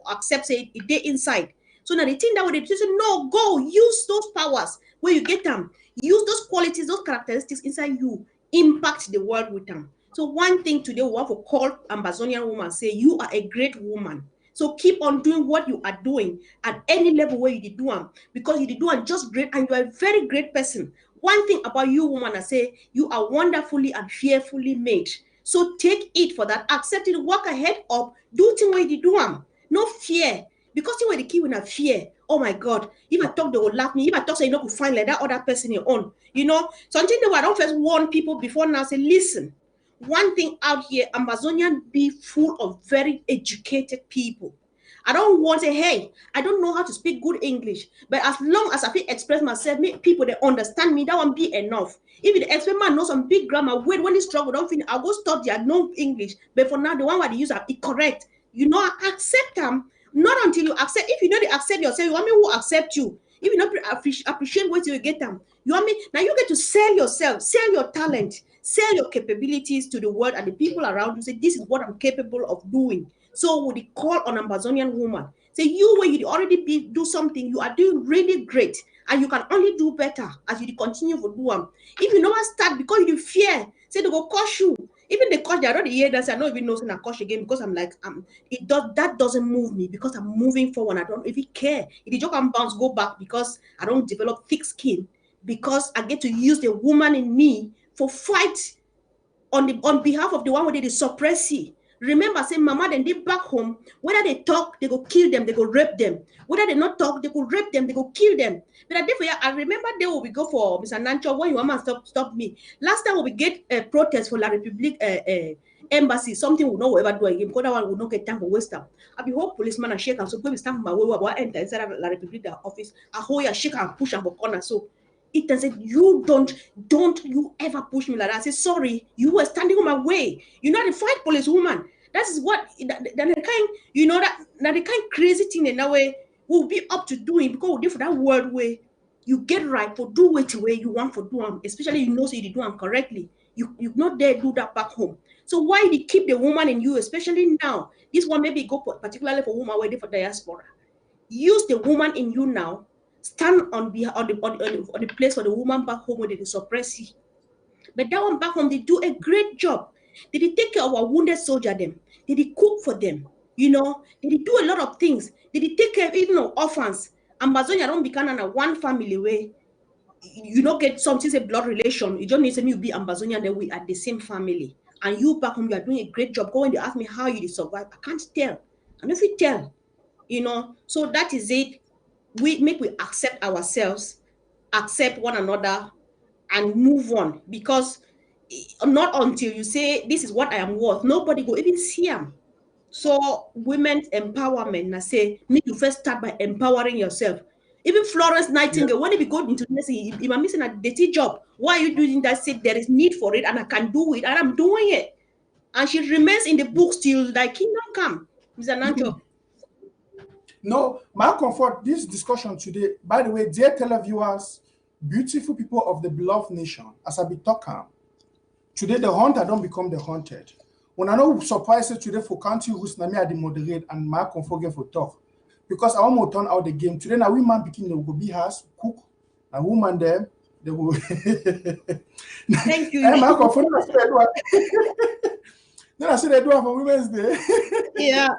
S6: accept say it they inside. So now the thing that they say, no, go use those powers where you get them. Use those qualities, those characteristics inside you. Impact the world with them. So one thing today we want to call Ambazonian woman, say you are a great woman. So keep on doing what you are doing at any level where you did do them, because you did do them just great and you are a very great person. One thing about you, woman, I say you are wonderfully and fearfully made. So take it for that, accept it, work ahead up, do things where you did do them. No fear. Because you were the key when I fear. Oh my God. If I talk, they will laugh me. If I talk, say you could find like that other person your own. Something that I don't first warn people before now. Say, listen, one thing out here, Amazonian be full of very educated people. I don't want to say, hey, I don't know how to speak good English, but as long as I feel express myself, make people they understand me, that won't be enough. If the expert man knows some big grammar, wait when he struggle, don't finish, I'll go stop there, no English. But for now, the one where they use are correct. I accept them. Not until you accept. If you know they accept yourself, you want me who accept you. If you not appreciate what you get them, you want me now. You get to sell yourself, sell your talent, sell your capabilities to the world and the people around you. Say this is what I'm capable of doing. So would they call on Ambazonian woman? Say you when you already do something, you are doing really great, and you can only do better as you continue to do them. If you never start because you fear, say they go crush you. Even the coach, I don't hear that. I don't even know I coach again because I'm like, that doesn't move me because I'm moving forward. I don't even care. If the joke and bounce, go back because I don't develop thick skin, because I get to use the woman in me for fight on behalf of the one where they suppress you. Remember, say mama, then they back home. Whether they talk, they go kill them, they go rape them. Whether they not talk, they go rape them, they go kill them. But I remember they will be go for Mr. Nancho when you want to stop me. Last time we get a protest for La Republique embassy, something we know we ever do again because that one will not get time for waste time. I be whole policeman and shake and so we stand my way about enter inside La Republique their office. I hold ya shake and push and for corner so. It and said, you don't you ever push me like that. I said, sorry, you were standing on my way. You're not a fight police woman. That is what that the kind, you know, that the kind crazy thing in that way will be up to doing because we do for that word way. You get right for do it the way you want for do them, especially you know so you do them correctly. You not there do that back home. So why they keep the woman in you, especially now? This one maybe go particularly for woman waiting for diaspora. Use the woman in you now. Stand on the place for the woman back home where they suppress you. But that one back home, they do a great job. They take care of our wounded soldier them. They cook for them. You know, they do a lot of things. They take care of even of orphans. Ambazonia don't become a one family way. You don't get something say blood relation. You don't need to you be Ambazonian, then we are the same family. And you back home, you are doing a great job. Go when they ask me how you survive, I can't tell. And if you tell, you know, so that is it. We accept ourselves, accept one another, and move on. Because not until you say this is what I am worth, nobody go even see them. So women's empowerment, I say, need to first start by empowering yourself. Even Florence Nightingale, when we go into nursing, if I'm missing a dirty job, why are you doing that? Say there is need for it and I can do it, and I'm doing it. And she remains in the books till thy kingdom come. Mr. Nancho.
S5: No, my comfort, this discussion today, by the way, dear televiewers, beautiful people of the beloved nation, as I be talking, today the hunter don't become the hunted. When I know surprised today for country who's na me at the moderate and my comfort get for talk. Because I want to turn out the game. Today now women begin to go be house, cook, a woman there, they will
S6: Thank you.
S5: and my comfort then I said they do have for Women's Day.
S6: Yeah.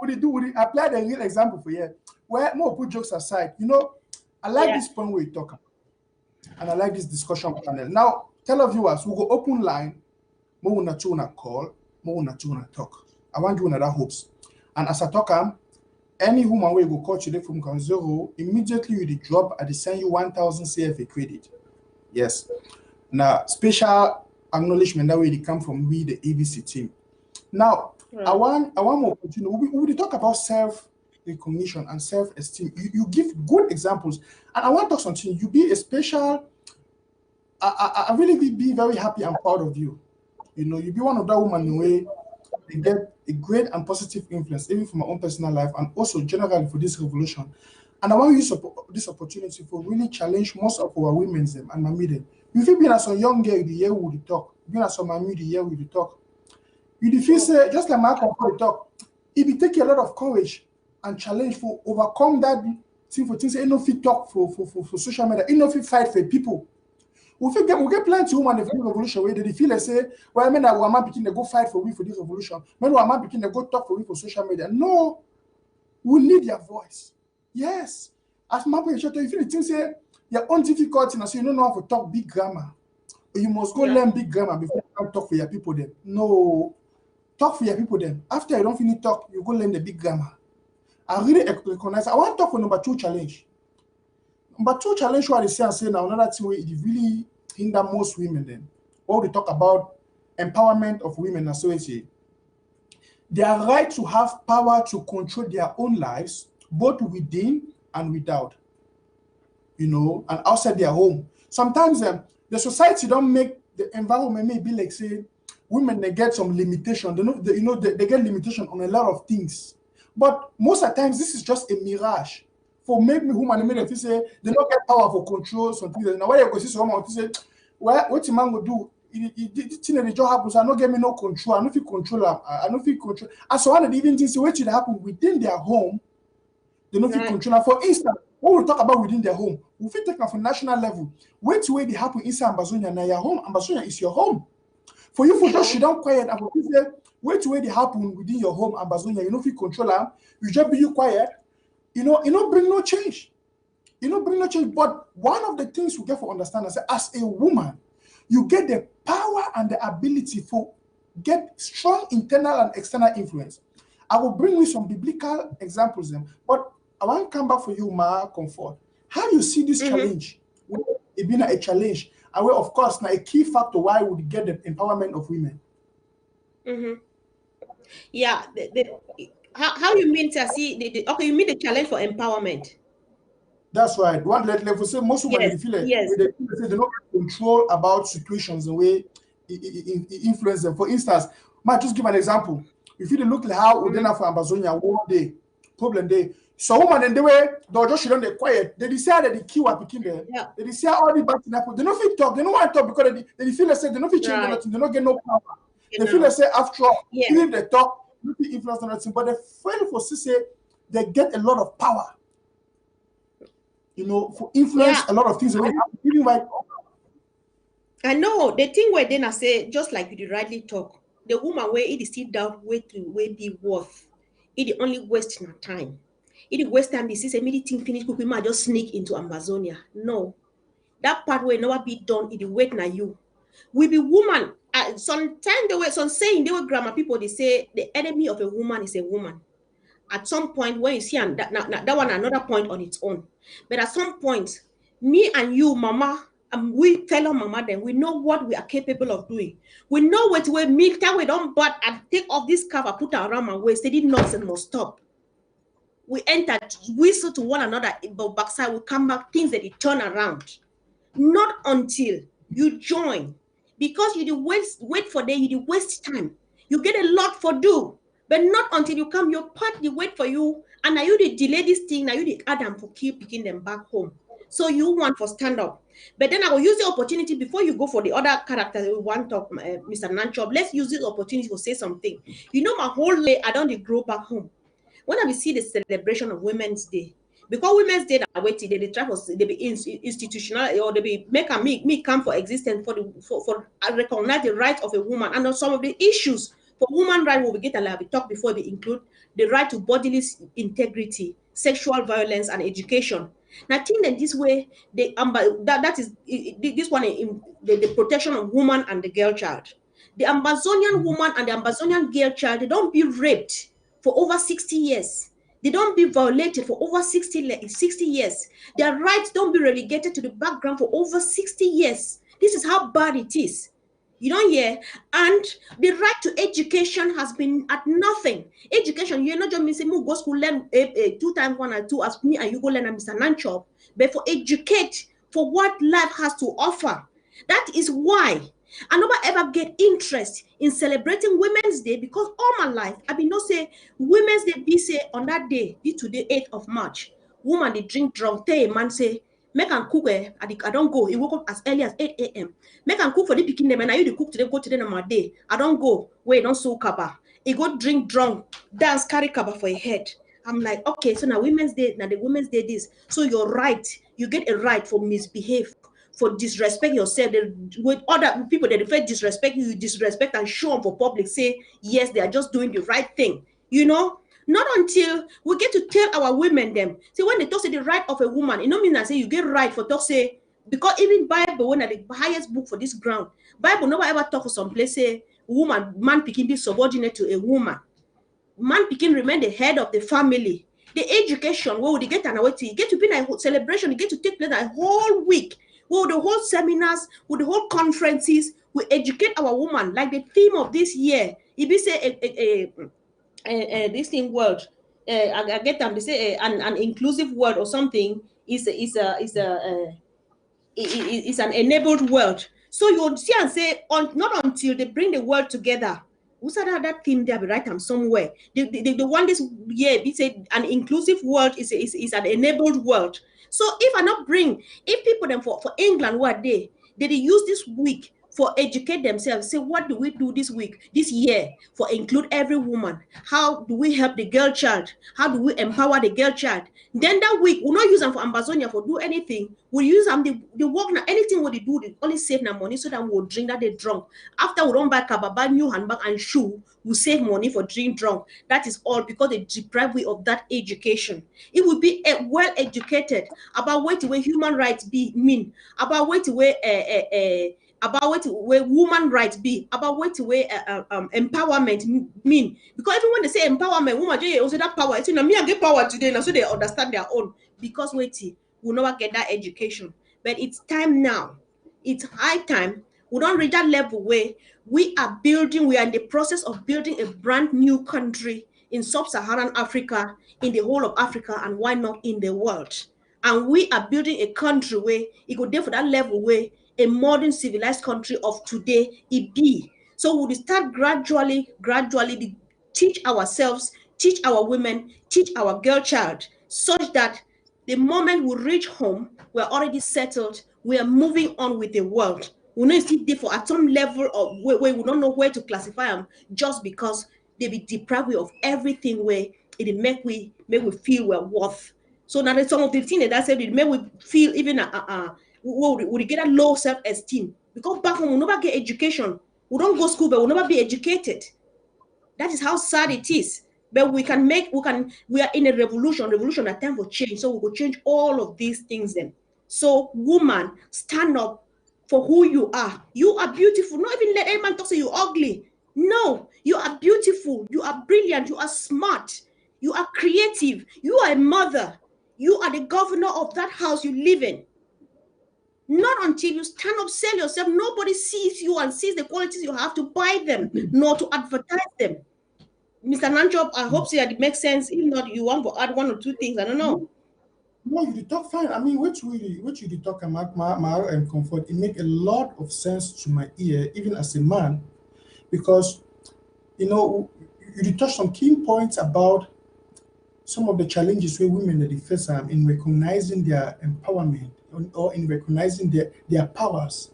S5: Would it apply the real example for you? Where more put jokes aside, you know, I like this point where you talk, and I like this discussion panel. Now, televiewers, we'll go open line, more na call, more na talk. I want you another hopes. And as I talk, any woman will go call today from ground zero, immediately you drop at the send you 1,000 CFA credit. Yes. Now, special acknowledgement that way they come from we, the ABC team. Now, I want more continue. We talk about self-recognition and self-esteem. You give good examples. And I want to talk something. You be a special, I really be very happy and proud of you. You know, you be one of that woman in a way they get a great and positive influence, even for my own personal life and also generally for this revolution. And I want to use this opportunity for really challenge most of our women and my them. If you be as a young girl, the year we talk, being as a mammy, the year we talk. You feel say, just like Mark talk, it will take a lot of courage and challenge for overcome that thing for things. Ain't no fit talk for social media. Ain't no fit fight for people. We get plenty of women in the revolution where they feel like say, well, I mean, that woman begin to go fight for we for this revolution. When woman begin to go talk for we for social media. No, we need their voice. Yes. As my point, if you think say your own difficulty, and so you don't know how to talk big grammar, or you must go learn big grammar before you can talk for your people then. No. Talk for your people then. After you don't finish talk, you go learn the big grammar. I really recognize. I want to talk for number 2 challenge. Number 2 challenge what I say now, another thing where it really hinder most women then. What we talk about empowerment of women as well. Their right to have power to control their own lives, both within and without. You know, and outside their home. Sometimes the society don't make the environment maybe like say women they get some limitation. They get limitation on a lot of things. But most of the times this is just a mirage. For maybe women they say they don't get power for control something. Now why you go see someone to say, well, what your man will do? The job happens. I don't get me no control. I don't feel control. I don't feel control. And so on, even things what should happen within their home, they don't feel control. For instance, when we talk about within their home, we feel take from national level. Which way they happen inside Ambazonia? Now your home, Ambazonia is your home. For you, for just sit down quiet and say, which way they happen within your home, Ambazonia, you don't feel control them. You just be you quiet. You know, bring no change. You know, bring no change. But one of the things we get for understanding is as a woman, you get the power and the ability for get strong internal and external influence. I will bring you some biblical examples, but I want to come back for you, Ma Comfort. How you see this challenge? It being a challenge, and where, of course, now a key factor why we get the empowerment of women.
S6: Yeah. How you mean to see okay, you mean the challenge for empowerment?
S5: That's right. One level say most women
S6: Yes,
S5: they feel like
S6: yes.
S5: they don't have control about situations the way influence them. For instance, might just give an example. If you look like how Udena for Ambazonia one day, problem day. So woman and the way they just shouldn't be quiet. They decide that the key was picking there.
S6: Yeah.
S5: They decide all the bad things happen. They don't feel talk. They don't want to talk because they feel like say they don't feel change
S6: Right.
S5: nothing. They don't get no power. They
S6: You
S5: feel
S6: know.
S5: like say after all,
S6: Yeah.
S5: even if they talk, they don't feel influence on nothing. But they feel for say they get a lot of power. You know, for influence
S6: Yeah.
S5: a lot of things. Even like
S6: I know the thing where then I say, just like you did rightly talk, the woman where it is still doubt way to way be worth. It only wasting her time. It waste time. This is a meeting finish. We might just sneak into Ambazonia. No, that part will never be done. It wait na you. We be woman. Sometimes the way some saying they were grammar people they say the enemy of a woman is a woman. At some point when you see and that one another point on its own, but at some point, me and you, mama, we fellow mama, then we know what we are capable of doing. We know what we make that we don't but and take off this cover, put it around my waist. They did nonsense must stop. We enter, whistle to one another, but backside we come back, things that it turn around. Not until you join, because you do wait for them, you do waste time. You get a lot for do, but not until you come. Your part they wait for you, and now you dey delay this thing. Now you dey add them for keep picking them back home. So you want for stand up, but then I will use the opportunity before you go for the other character we want to talk, Mr. Nanchop. Let's use this opportunity to say something. You know, my whole day I don't dey grow back home. When I see the celebration of Women's Day, because Women's Day that waiting, they try for they be institutional or they be make a me come for existence for recognize the right of a woman and some of the issues for woman right will be get alive. We talk before we include the right to bodily integrity, sexual violence, and education. Now, I think that this way, that is this one in the protection of woman and the girl child. The Ambazonian woman and the Ambazonian girl child, they don't be raped for over 60 years. They don't be violated for over 60 years. Their rights don't be relegated to the background for over 60 years. This is how bad it is. You don't hear? And the right to education has been at nothing. Education, you're not just missing go school, learn 2 times 1 or 2 as me and you go learn Mr. Nanchop, but for educate for what life has to offer. That is why I never ever get interest in celebrating Women's Day, because all my life I've been not say Women's Day be say on that day, be today 8th of March. Woman they drink drunk, tell a man say, make and cook I don't go. He woke up as early as 8 a.m. Make and cook for the picking them and I you the cook today, go today on my day. I don't go. Wait, don't so kaba. He go drink drunk, dance, carry kaba for a head. I'm like, okay, so now Women's Day, now the Women's Day this. So you're right. You get a right for misbehave, for disrespect yourself. With other people that refer disrespect you disrespect and show them for public, say yes, they are just doing the right thing, you know. Not until we get to tell our women them. See, when they talk say the right of a woman, it don't mean that say you get right for talk say, because even Bible, one of the highest book for this ground, Bible never ever talk for some place say woman, man picking be subordinate to a woman. Man picking remain the head of the family. The education, where would you get an away? You get to be in a celebration, you get to take place a whole week. Well, the whole seminars, with the whole conferences, we educate our woman. Like the theme of this year, if you say this thing word, I get them. They say an inclusive word or something is an enabled world. So you see and say not until they bring the world together. Who said that theme there? Be right them somewhere. The one this year we say an inclusive world is an enabled world. So if I not bring, if people them for England what they use this week for educate themselves, say what do we do this week, this year for include every woman? How do we help the girl child? How do we empower the girl child? Then that week we'll not use them for Ambazonia for do anything. We'll use them the work now anything what they do, they only save now money so that we'll drink that they drunk. After we don't buy kababa, new handbag and shoe, we save money for drink drunk. That is all because they deprive we of that education. It would be well educated about what the way human rights be mean, about what the way about what where woman rights be, about what way empowerment mean. Because even when they say empowerment, woman just also that power. It's me I get power today, now so they understand their own. Because wait, we never get that education. But it's time now. It's high time. We don't reach that level where we are building. We are in the process of building a brand new country in sub-Saharan Africa, in the whole of Africa, and why not in the world? And we are building a country where it could there for that level where a modern civilized country of today it be. So we will start gradually teach ourselves, teach our women, teach our girl child, such that the moment we reach home, we're already settled, we are moving on with the world. We know still there for at some level of where we don't know where to classify them just because they be deprived of everything where it make we feel we're worth. So now some of the things that said it make we feel even we get a low self-esteem because back home we never get education. We don't go school, but we'll never be educated. That is how sad it is. But we are in a revolution, a time for change. So we will change all of these things then. So, woman, stand up for who you are. You are beautiful. Not even let any man talk say you ugly. No, you are beautiful. You are brilliant. You are smart. You are creative. You are a mother. You are the governor of that house you live in. Not until you stand up, sell yourself, nobody sees you and sees the qualities you have to buy them, nor to advertise them. Mr. Nanchop, I hope so that it makes sense. If not, you want to add one or two things. I don't know.
S5: No, you did talk fine. I mean, which you did talk about my comfort. It make a lot of sense to my ear, even as a man, because you know you did touch some key points about some of the challenges where women that they face in recognizing their empowerment or in recognizing their powers.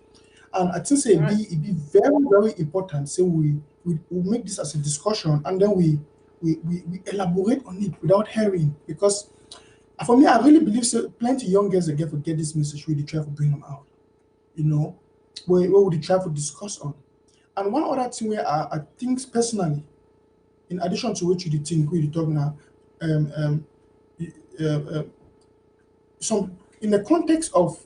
S5: And I think say
S6: All right.
S5: it be very, very important. So we make this as a discussion and then we elaborate on it without hearing. Because for me, I really believe so plenty young girls that get this message really try to bring them out. You know, where would they try to discuss on? And one other thing where I think personally, in addition to what you did think we did talk now, um, um, uh, uh, some in the context of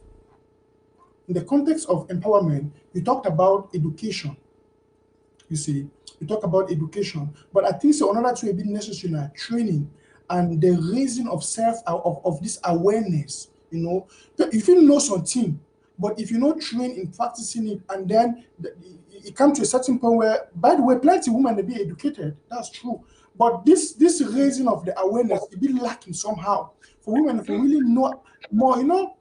S5: empowerment, you talked about education. You see, you talk about education, but I think so another two a bit necessary now training and the raising of of this awareness. You know, if you know something, but if you not train in practicing it, and then it comes to a certain point where, by the way, plenty of women they be educated. That's true, but this raising of the awareness it be lacking somehow for women if you really know more. You know,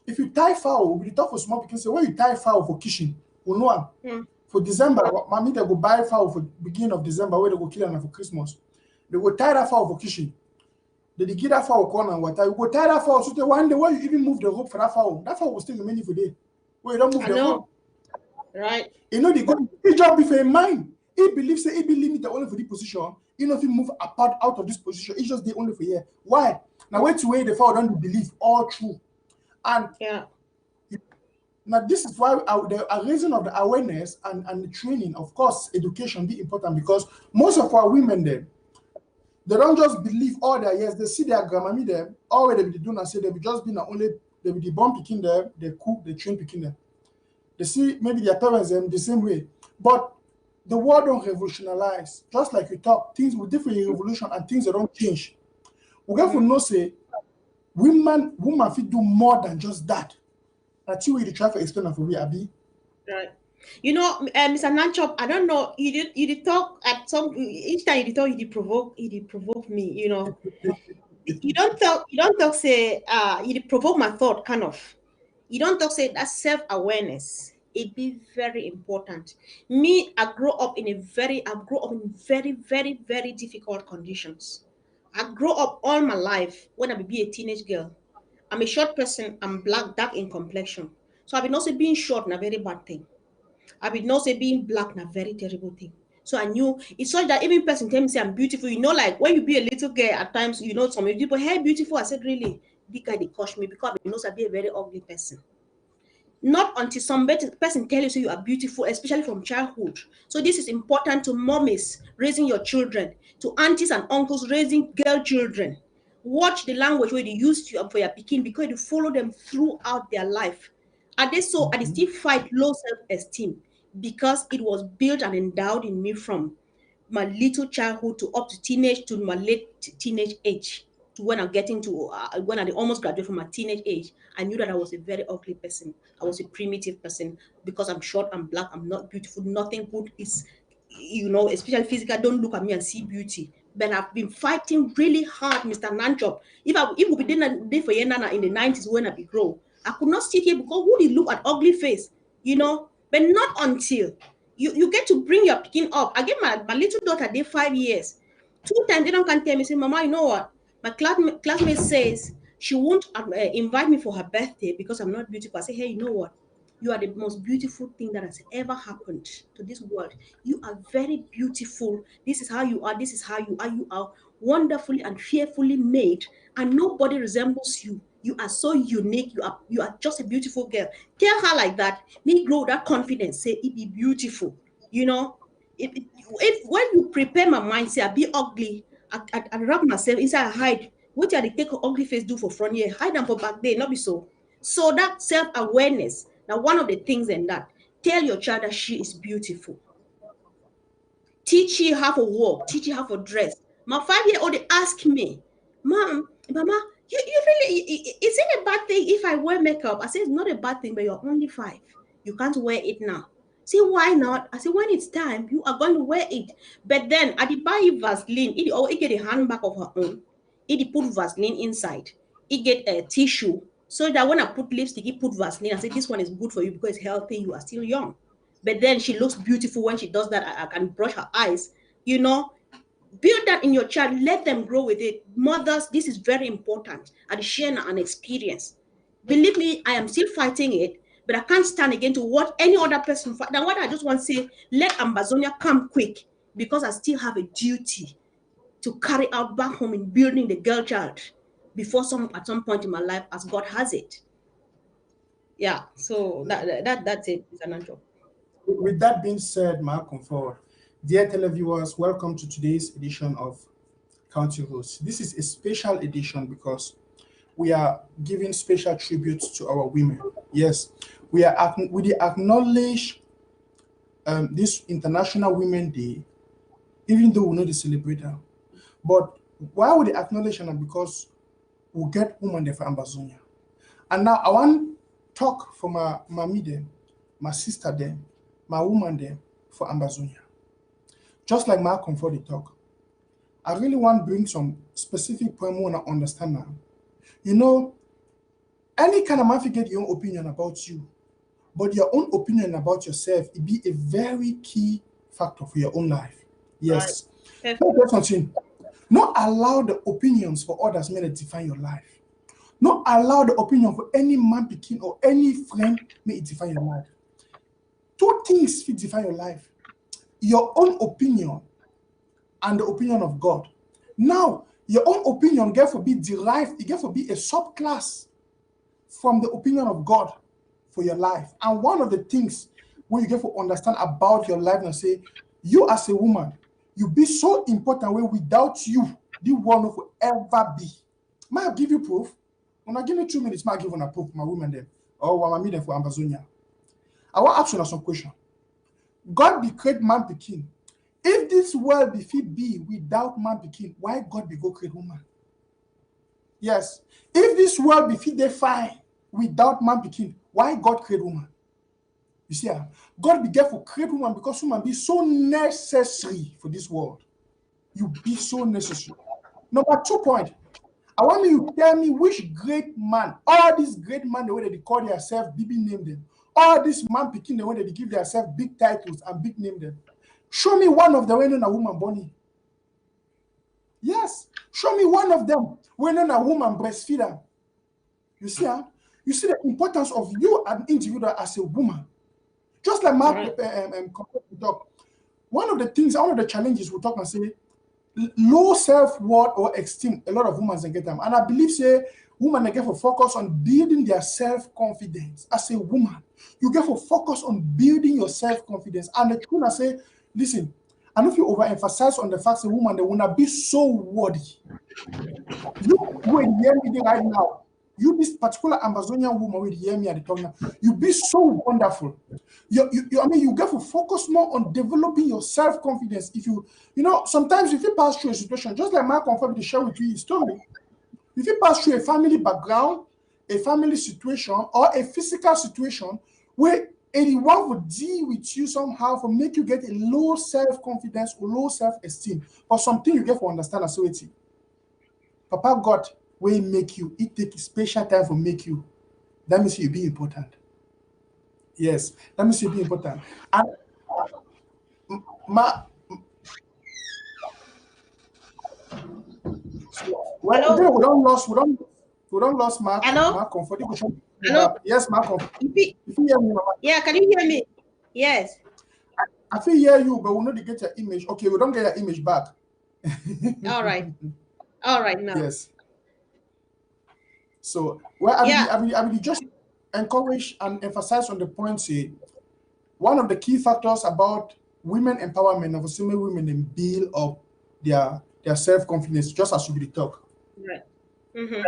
S5: if you tie fowl, we dey talk for small pikin say when you tie fowl for kitchen, we know am.
S6: Hmm.
S5: For December, mommy they go buy fowl for beginning of December where they go kill am for Christmas. They go tie that fowl for kitchen. They dey give that fowl corn and water. You go tie that fowl so that one day when you even move the rope for that fowl will still remain for day. When you don't move
S6: I
S5: the rope,
S6: know, right?
S5: you know they go. He just be for a mind. He believes say he be limited only for this position. He know if he move apart out of this position, he just dey only for here. Why? Now wait to where the fowl don't believe all true. And
S6: Yeah.
S5: now, this is why the raising of the awareness and the training, of course, education be important because most of our women they don't just believe all their years. They see their grandma them, all they be doing and say they be just being only they be the born picking them, they cook, they train picking them. They see maybe their parents them the same way. But the world don't revolutionize. Just like we talk, things will different in revolution and things that don't change. We have to know say women fit do more than just that. That's what you try to explain for we Abi.
S6: Right. You know, Mr. Nanchop, I don't know. You did talk at some each time you did talk, you did provoke me. You know, you don't talk. Say, you did provoke my thought, kind of. You don't talk. Say that self awareness. It be very important. Me, I grew up in very, very, very difficult conditions. I grew up all my life when I be a teenage girl. I'm a short person. I'm black, dark in complexion. So I've been also being short, na very bad thing. I will not say being black na very terrible thing. So I knew it's such that even person tell me say I'm beautiful. You know, like when you be a little girl at times, you know some people, hey, beautiful. I said, really? Big guy they cost me because I know I be a very ugly person. Not until some person tell you so you are beautiful, especially from childhood. So this is important to mommies raising your children, to aunties and uncles raising girl children. Watch the language where they use you for your picking because you follow them throughout their life. Are they so? I still fight low self-esteem because it was built and endowed in me from my little childhood to up to teenage to my late teenage age to when I'm getting to when I almost graduated from my teenage age. I knew that I was a very ugly person. I was a primitive person because I'm short, I'm black, I'm not beautiful. Nothing good is, especially physical. Don't look at me and see beauty. But I've been fighting really hard, Mr. Nanchop. If we didn't for Yenana in the 90s when I be grow, I could not sit here because who did look at ugly face, But not until you get to bring your picking up. I get my little daughter, they 5 years. 2 times they don't can tell me, say, Mama, you know what? My classmate says she won't invite me for her birthday because I'm not beautiful. I say, hey, you know what? You are the most beautiful thing that has ever happened to this world. You are very beautiful. This is how you are. This is how you are. You are wonderfully and fearfully made, and nobody resembles you. You are so unique. You are just a beautiful girl. Tell her like that. Me grow that confidence. Say it be beautiful. You know, if when you prepare my mind, say I be ugly, I wrap myself inside, I hide. What are they take ugly face do for front here? Hide them for back there, not be so. So that self-awareness, now one of the things in that, tell your child that she is beautiful. Teach her how to walk, teach her how to dress. My 5-year-old they ask me, Mama, you really, is it a bad thing if I wear makeup? I said, it's not a bad thing, but you're only 5. You can't wear it now. See, why not? I said, when it's time, you are going to wear it. But then I did buy Vaseline. It get a handbag of her own. It put Vaseline inside. It get a tissue. So that when I put lipstick, it put Vaseline. I said, this one is good for you because it's healthy. You are still young. But then she looks beautiful when she does that. I can brush her eyes. Build that in your child. Let them grow with it. Mothers, this is very important. And share an experience. Believe me, I am still fighting it, but I can't stand again to what any other person fight. Now, what I just want to say, let Ambazonia come quick because I still have a duty to carry out back home in building the girl child before at some point in my life, as God has it. Yeah, so that's it, Mr. Nancho.
S5: With that being said, Malcolm Ford, dear televiewers, welcome to today's edition of County Roads. This is a special edition because we are giving special tributes to our women. Yes, we acknowledge this International Women Day, even though we know the celebrator. But why would they acknowledge them? Because we get women there for Ambazonia. And now I want to talk for my mommy them, my sister them, my woman there for Ambazonia. Just like Malcolm for the talk, I really want to bring some specific point we want to understand now. Any kind of man get your own opinion about you, but your own opinion about yourself, it be a very key factor for your own life. Yes.
S6: Right.
S5: Something. Not allow the opinions for others may define your life. Not allow the opinion for any man picking or any friend may define your life. 2 things fit define your life: your own opinion and the opinion of God. Now, your own opinion get to be derived, it get to be a subclass from the opinion of God for your life. And one of the things when you get to understand about your life and say, you as a woman, you be so important where without you, the world will ever be. Might I give you proof? When I give you 2 minutes, might I give you a proof, my woman them, or when I meet them for Ambazonia. I want to ask you some question. God be create man pikin. If this world be fit be without man pikin, why God be go create woman? Yes. If this world be fit they fine without man pikin, why God create woman? You see, God be careful create woman because woman be so necessary for this world. You be so necessary. Number 2 point. I want you to tell me which great man, all these great men, the way they call themselves, Bibi name them. All these man picking the way they give themselves big titles and big name them. Show me one of them when a woman born. Yes. Show me one of them when a woman breastfeed them. You see, you see the importance of you an individual as a woman. Just like Mark talk. One of the challenges we talk and say, low self-worth or esteem, a lot of women can get them. And I believe say women they get to focus on building their self-confidence. As a woman, you get to focus on building your self-confidence. And the truth I say, listen, and if you overemphasize on the fact that woman they will not be so worthy. You hear me right now. You, this particular Ambazonian woman with hear me at the talk now, you be so wonderful. I mean, you get to focus more on developing your self-confidence. If you know, sometimes if you pass through a situation, just like Mark confirmed to share with you his story, if you pass through a family background, a family situation, or a physical situation where anyone would deal with you somehow for make you get a low self-confidence or low self-esteem, or something you get to understand as well. Papa God will make you, it take special time for make you. That means you be important. Yes, that means you be important. And ma, well,
S6: Hello,
S5: we don't lost
S6: hello,
S5: Mark Comfort.
S6: hello.
S5: Yes, Mark Comfort.
S6: You feel-
S5: If you hear me, Mama,
S6: Yeah, can you hear me? Yes.
S5: I feel hear you, but we not get your image. Okay, we don't get your image back.
S6: All right. All right now.
S5: Yes. So, well,
S6: Yeah.
S5: I will just encourage and emphasize on the point. Say, one of the key factors about women empowerment of female women and build up their self confidence, just as we talk.
S6: Right. Mm-hmm.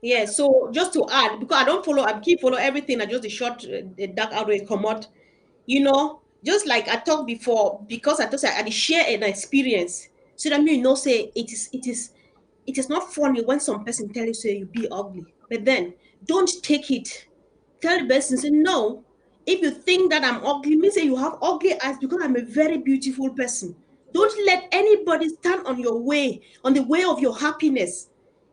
S6: Yeah. So just to add, because I don't follow, I keep follow everything. I just the short, the dark outward come out. Just like I talked before, because I just I share an experience, so that me say it is not funny when some person tell you say you be ugly, but then don't take it. Tell the person say no. If you think that I'm ugly, means say you have ugly eyes because I'm a very beautiful person. Don't let anybody stand on your way, on the way of your happiness.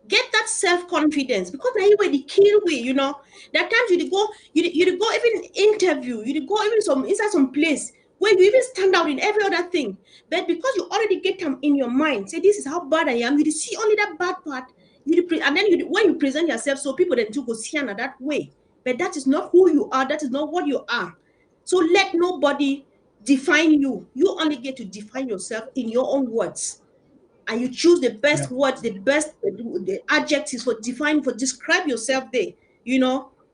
S6: Get that self-confidence, because now you were the kill way. That times you dey go, you dey go even interview, you dey go even some inside some place where you even stand out in every other thing. But because you already get them in your mind, say this is how bad I am, you dey see only that bad part. And then when you present yourself, so people then too go see you that way. But that is not who you are, that is not what you are. So let nobody define you. You only get to define yourself in your own words, and you choose the
S5: Yeah.
S6: best words, the adjectives for describe yourself there.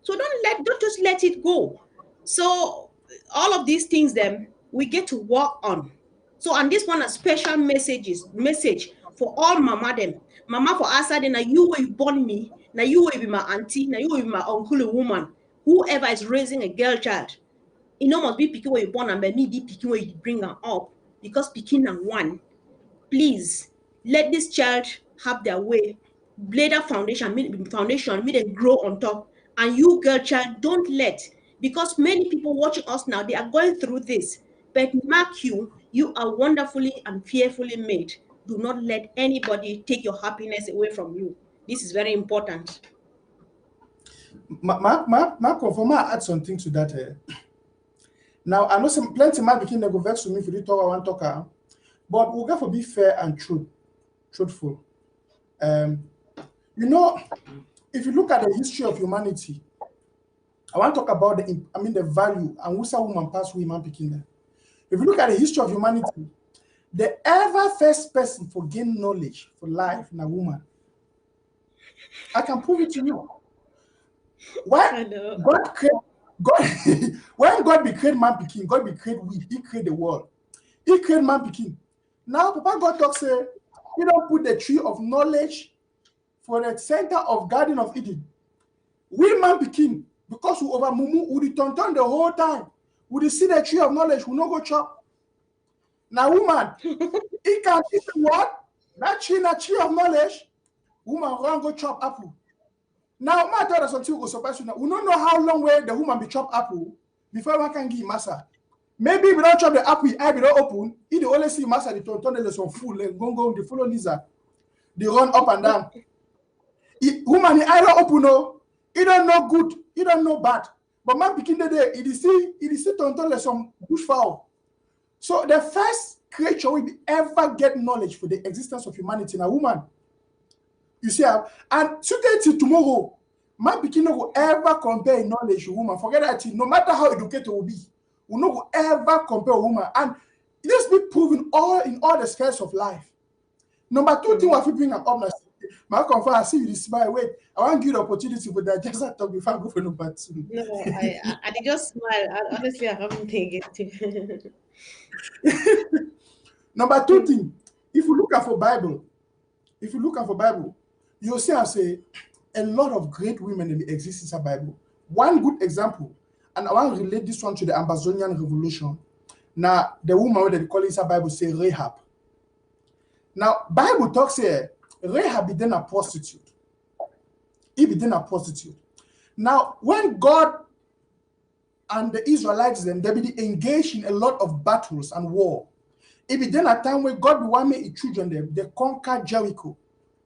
S6: So don't just let it go. So all of these things then we get to work on. So, and this one a special message for all mama them. Mama for us, then now you will born me, now you will be my auntie, now you will be my uncle, a woman, whoever is raising a girl child. Must be picking where you born, and me be picking where you bring her up, because picking and one. Please let this child have their way. Lay that foundation, make them grow on top. And you, girl child, don't let, because many people watching us now, they are going through this. But mark you, you are wonderfully and fearfully made. Do not let anybody take your happiness away from you. This is very important.
S5: Mark Comfort, I add something to that. Now I know some plenty man begin to go vex with me for the talk I want to talk. But we'll have to be fair and truthful. If you look at the history of humanity, I want to talk about the value and who's a woman pass women picking there. If you look at the history of humanity, the ever first person for gain knowledge for life in a woman. I can prove it to you. Why God create God when God be create man picking, God be create we, he create the world. He create man picking. Now, Papa God talks say, he don't put the tree of knowledge for the center of Garden of Eden. We man begin because we over mumu, we turn the whole time. We see the tree of knowledge, we no go chop. Now, woman, he can eat what? That tree of knowledge, woman run go chop apple. Now, my daughter something go surprise you now. We don't know how long where the woman be chop apple before one can give massa. Maybe we don't chop the apple, eye be don't open. He the only see master the turn some full and go the follow lizard. They run up and down. Woman, the eye don't open no. He don't know good, he don't know bad. But man picking the day, it is turn some bush fowl. So the first creature we ever get knowledge for the existence of humanity in a woman. You see, and today tomorrow, man picking no go ever compare knowledge to woman. Forget that, no matter how educated will be. We no go ever compare a woman, and this be proven in all the spheres of life. Number two thing, what we bring up now, my confirm, I see you this smile. Wait, I want to give you the opportunity for that. Just talk before I go for number two.
S6: No, I did just smile. Honestly, I haven't taken it.
S5: Number two thing, if you look at for Bible, you'll see and say a lot of great women in exist in the Bible. One good example, and I want to relate this one to the Ambazonian Revolution. Now, the woman that they call in the Bible say Rahab. Now, Bible talks here, Rahab be then a prostitute. He be then a prostitute. Now, when God and the Israelites then they be engaged in a lot of battles and war, it be then a time where God will make his children them, they conquer Jericho.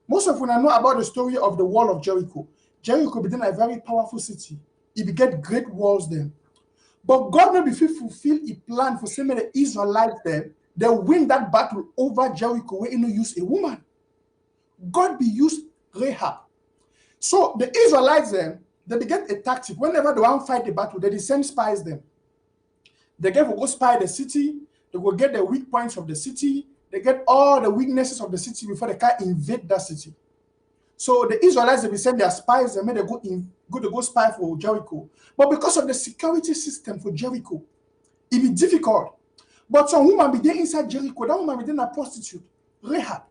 S5: Most of you know about the story of the wall of Jericho. Jericho be then a very powerful city. It be get great walls then. But God may be fulfill a plan for some of the Israelites then, they win that battle over Jericho where he no use a woman. God be used Rahab. So the Israelites then, they get a tactic. Whenever they want to fight the battle, they send spies them. They go spy the city, they will get the weak points of the city, they get all the weaknesses of the city before they can invade that city. So the Israelites, they will send their spies, they may go spy for Jericho. But because of the security system for Jericho, it be difficult. But some woman be there inside Jericho, that woman be there a prostitute, Rahab.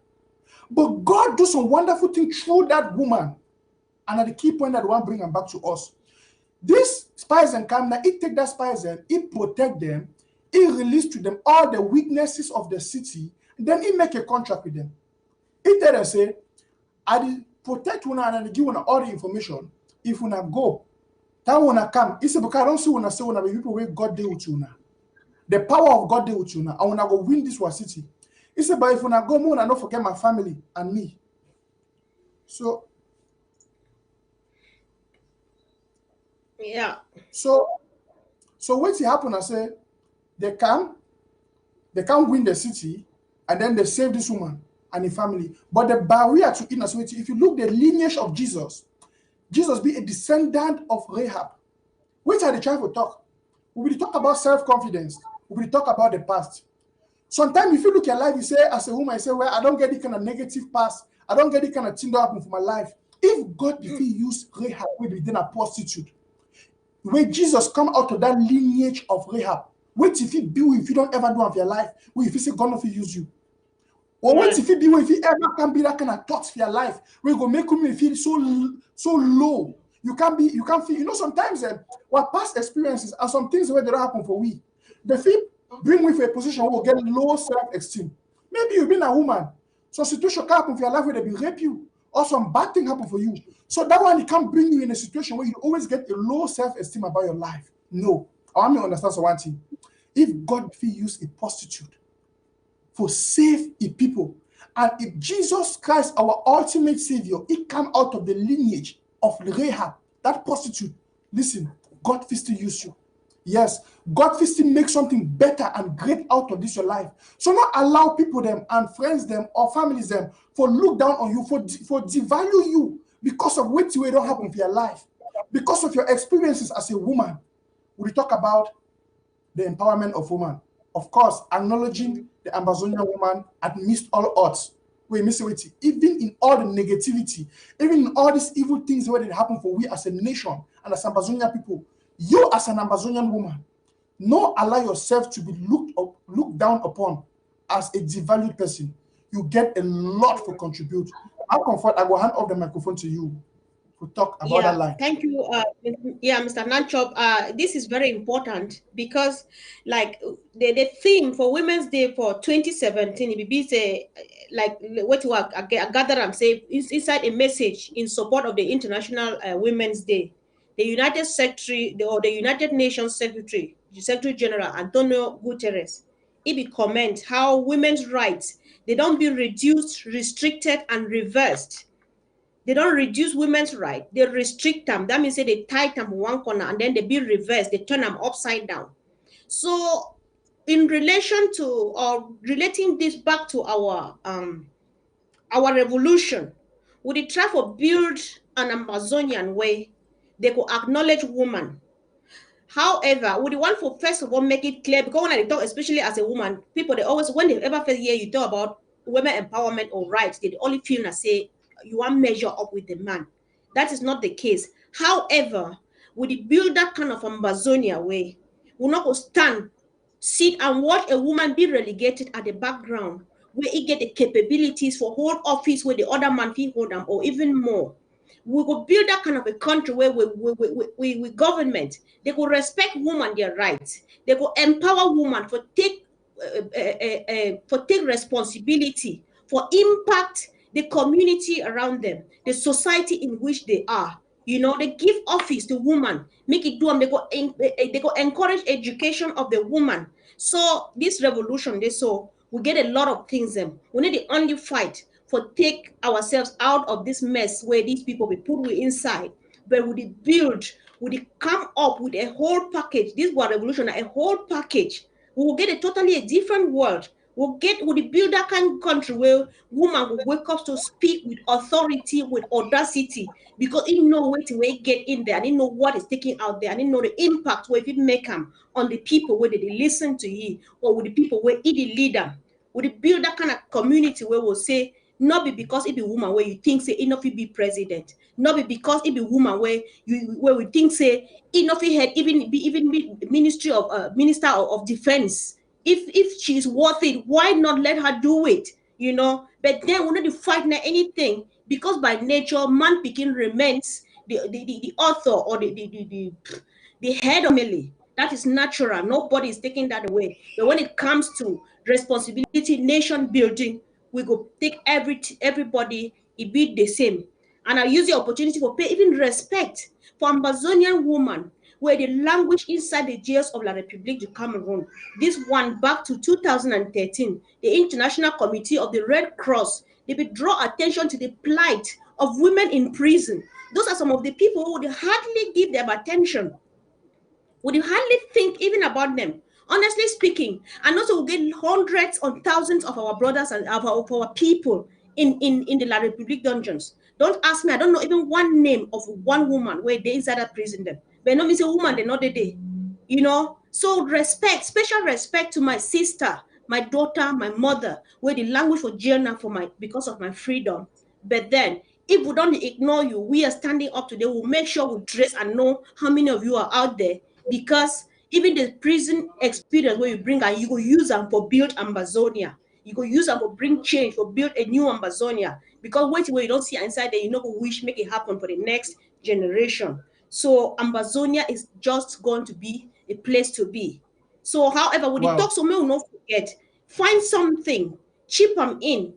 S5: But God do some wonderful thing through that woman. And at the key point that I want to bring them back to us. These spies and come now, he take that spies and he protect them, he release to them all the weaknesses of the city, then he make a contract with them. He tell them, say, I will protect una and give una all the information. If una go, that una come. He said, because I don't see una say una be people where God deal with una. The power of God deal with una. I wanna go win this one city. He said, but if una go, more, I don't forget my family and me. So
S6: Yeah.
S5: So what happen? I say they can win the city and then they save this woman and the family. But the barrier to innocence, if you look the lineage of Jesus be a descendant of Rahab. Which are the trying to talk? We will talk about self-confidence. We will talk about the past. Sometimes if you look at life, you say, as a woman, you say, well, I don't get this kind of negative past. I don't get this kind of thing that happen for my life. If God, if he use Rahab, we be then a prostitute. When Jesus come out of that lineage of Rahab, wait if he be if you don't ever do of your life, wait if he say God not use you. Or wait if he be if he ever can be that kind of thoughts for your life, we go make you feel so low. You can't feel, sometimes what past experiences are some things where they don't happen for we. The feel bring with a position where we'll get low self-esteem. Maybe you've been a woman, so situation can happen for your life where they be rape you, or some bad thing happen for you. So that one, it can't bring you in a situation where you always get a low self-esteem about your life. No. I want me to understand one thing. If God will use a prostitute for save a people, and if Jesus Christ, our ultimate savior, he come out of the lineage of Rahab, that prostitute, listen, God will still use you. Yes, God will still make something better and great out of this your life. So not allow people them and friends them or families them for look down on you, for devalue you because of what don't happen for your life, because of your experiences as a woman. We talk about the empowerment of women. Of course, acknowledging the Ambazonian woman amidst all odds. We miss it. Even in all the negativity, even in all these evil things that happen for we as a nation and as Ambazonian people, you as an Ambazonian woman, not allow yourself to be looked down upon as a devalued person. You get a lot to contribute. I will hand off the microphone to you to talk about that line.
S6: Thank you. Mr. Nanchop. This is very important because, like, the theme for Women's Day for 2017, it will be say, like, what you are gather and say inside a message in support of the International Women's Day. The United Secretary or the United Nations Secretary General Antonio Guterres, he will comment how women's rights they don't be reduced, restricted, and reversed. They don't reduce women's rights, they restrict them. That means they tie them one corner and then they be reversed, they turn them upside down. So in relation to or relating this back to our revolution, we try to build an Amazonian way they could acknowledge women. However, we want to first of all make it clear, because when I talk, especially as a woman, people they always, when they ever first hear you talk about women empowerment or rights, they only feel and say you want to measure up with the man. That is not the case. However, we build that kind of Amazonia way, we're not going to stand, sit and watch a woman be relegated at the background, where he get the capabilities for hold office where the other man feel hold them or even more. We go build that kind of a country where we government, they go respect women their rights. They go empower women for take responsibility, for impact the community around them, the society in which they are. They give office to women, make it do them. They go encourage education of the woman. So this revolution, they saw we get a lot of things. Them we need to only fight for take ourselves out of this mess where these people we put we inside. But we come up with a whole package. This was revolution, a whole package. We will get a different world. We'll build that kind of country where woman will wake up to speak with authority, with audacity, because he know where to get in there, and he know what is taking out there, and he know the impact where if it make them on the people where they listen to you, or with the people where he the leader. We'll build that kind of community where we'll say, not be because it be woman where you think say enough it be president, not be because it be woman where we think say enough it had even be ministry of minister of defense. If she's worth it, why not let her do it? But then we're not fighting anything, because by nature man begin remains the author or the head of family. That is natural. Nobody is taking that away. But when it comes to responsibility, nation building, we go take everybody, it be the same. And I use the opportunity for pay even respect for Ambazonian woman, where the language inside the jails of La République du Cameroon. This one back to 2013, the International Committee of the Red Cross, they will draw attention to the plight of women in prison. Those are some of the people who would hardly give them attention. Would you hardly think even about them? Honestly speaking, and also we get hundreds or thousands of our brothers and of our people in the La République dungeons. Don't ask me, I don't know even one name of one woman where they inside a prison them. But no means a woman, they're not the day. So respect, special respect to my sister, my daughter, my mother, where the language for journal because of my freedom. But then if we don't ignore you, we are standing up today. We'll make sure we trace and know how many of you are out there, because even the prison experience where you bring and you go use them for build Ambazonia. You go use them for bring change, for build a new Ambazonia. Because where you don't see inside there, you know, wish make it happen for the next generation. So Ambazonia is just going to be a place to be. So, however, when you talk, so may not forget, find something, chip them in.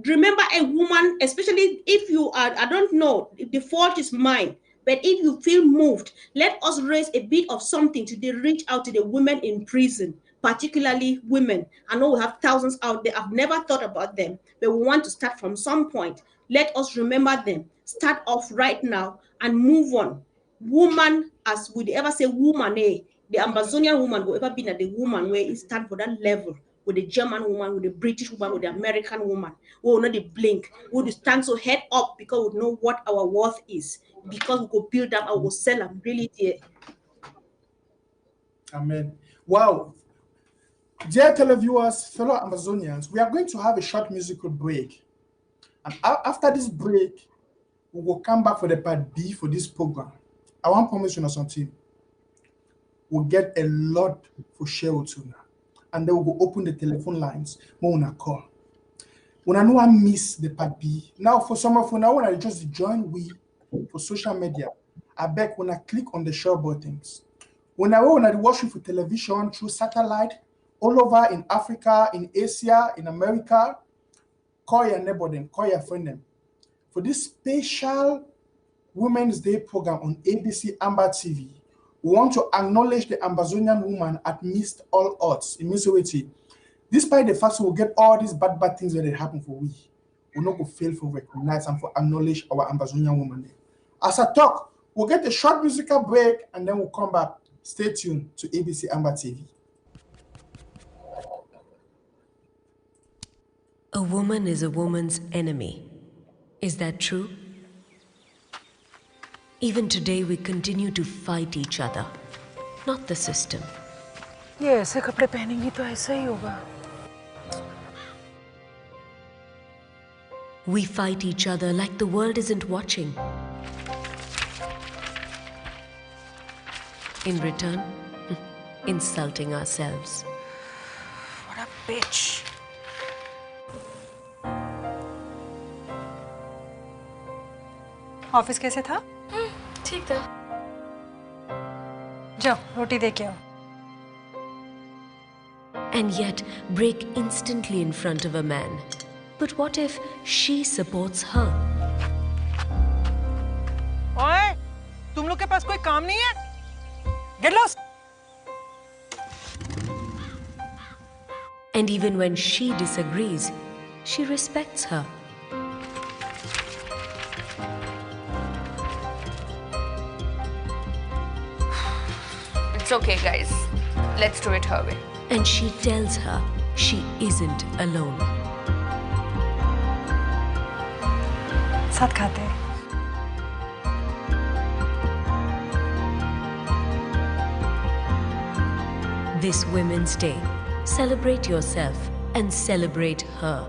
S6: Remember a woman, especially if you are, I don't know, if the fault is mine, but if you feel moved, let us raise a bit of something to reach out to the women in prison, particularly women. I know we have thousands out there. I've never thought about them, but we want to start from some point. Let us remember them. Start off right now and move on. Woman, as we ever say woman, the Ambazonian woman will ever be at the woman where it stand for that level, with the German woman, with the British woman, with the American woman. We will not blink. We will stand so head up because we know what our worth is. Because we go build up, I will sell them really dear.
S5: Amen. Wow. Dear televiewers, fellow Amazonians, we are going to have a short musical break. And after this break, we will come back for the part B for this program. I want to promise you something. We'll get a lot for share with you now. And then we'll open the telephone lines when we call. When I know I miss the part B. Now, for some of you now, when I just join for social media, I beg when I click on the share buttons. When I watch you for television through satellite, all over in Africa, in Asia, in America, call your neighbor them, call your friend them. For this special Women's Day program on ABC Amber TV, we want to acknowledge the Ambazonian woman amidst all odds. In Minnesota, despite the fact we'll get all these bad things that happen for we'll not go fail for recognize and for acknowledge our Ambazonian woman. As I talk, we'll get a short musical break and then we'll come back. Stay tuned to ABC Amber TV.
S7: A woman is a woman's enemy. Is that true? Even today, we continue to fight each other, not the system.
S8: ये ऐसे कपड़े पहनेंगी तो ऐसा ही होगा.
S7: We fight each other like the world isn't watching. In return, insulting ourselves.
S8: What a bitch. Office कैसे था?
S7: ठीक था।
S8: जाओ रोटी दे के आओ।
S7: And yet break instantly in front of a man. But what if she supports her?
S8: ओए, तुम लोग के पास कोई काम नहीं है? Get lost!
S7: And even when she disagrees, she respects her.
S9: It's okay, guys. Let's do it her way.
S7: And she tells her she isn't alone.
S8: साथ खाते हैं।
S7: This Women's Day, celebrate yourself and celebrate her.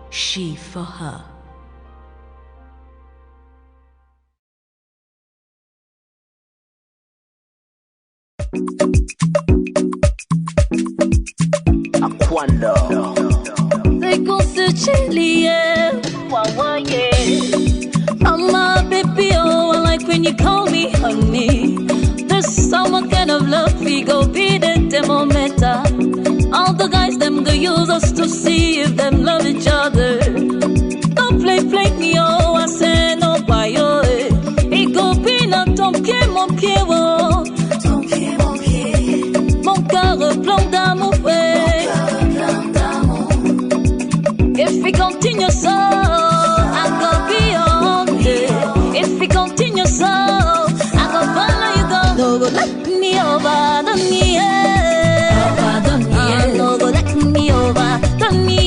S7: She for her.
S10: They go to Chile, Mama, baby, oh, I like when you call me honey. There's some kind of love we go be the thermometer. All the guys them go use us to see if them love each other. Don't play me, oh, I say no, why, oh, it go be not ton pied, oh. Ton pied. Mon cœur plein d'amour, ouais. If we continue so, I go beyond it. If we continue so, I go follow you go. No go let me over the me, no go let me over the me,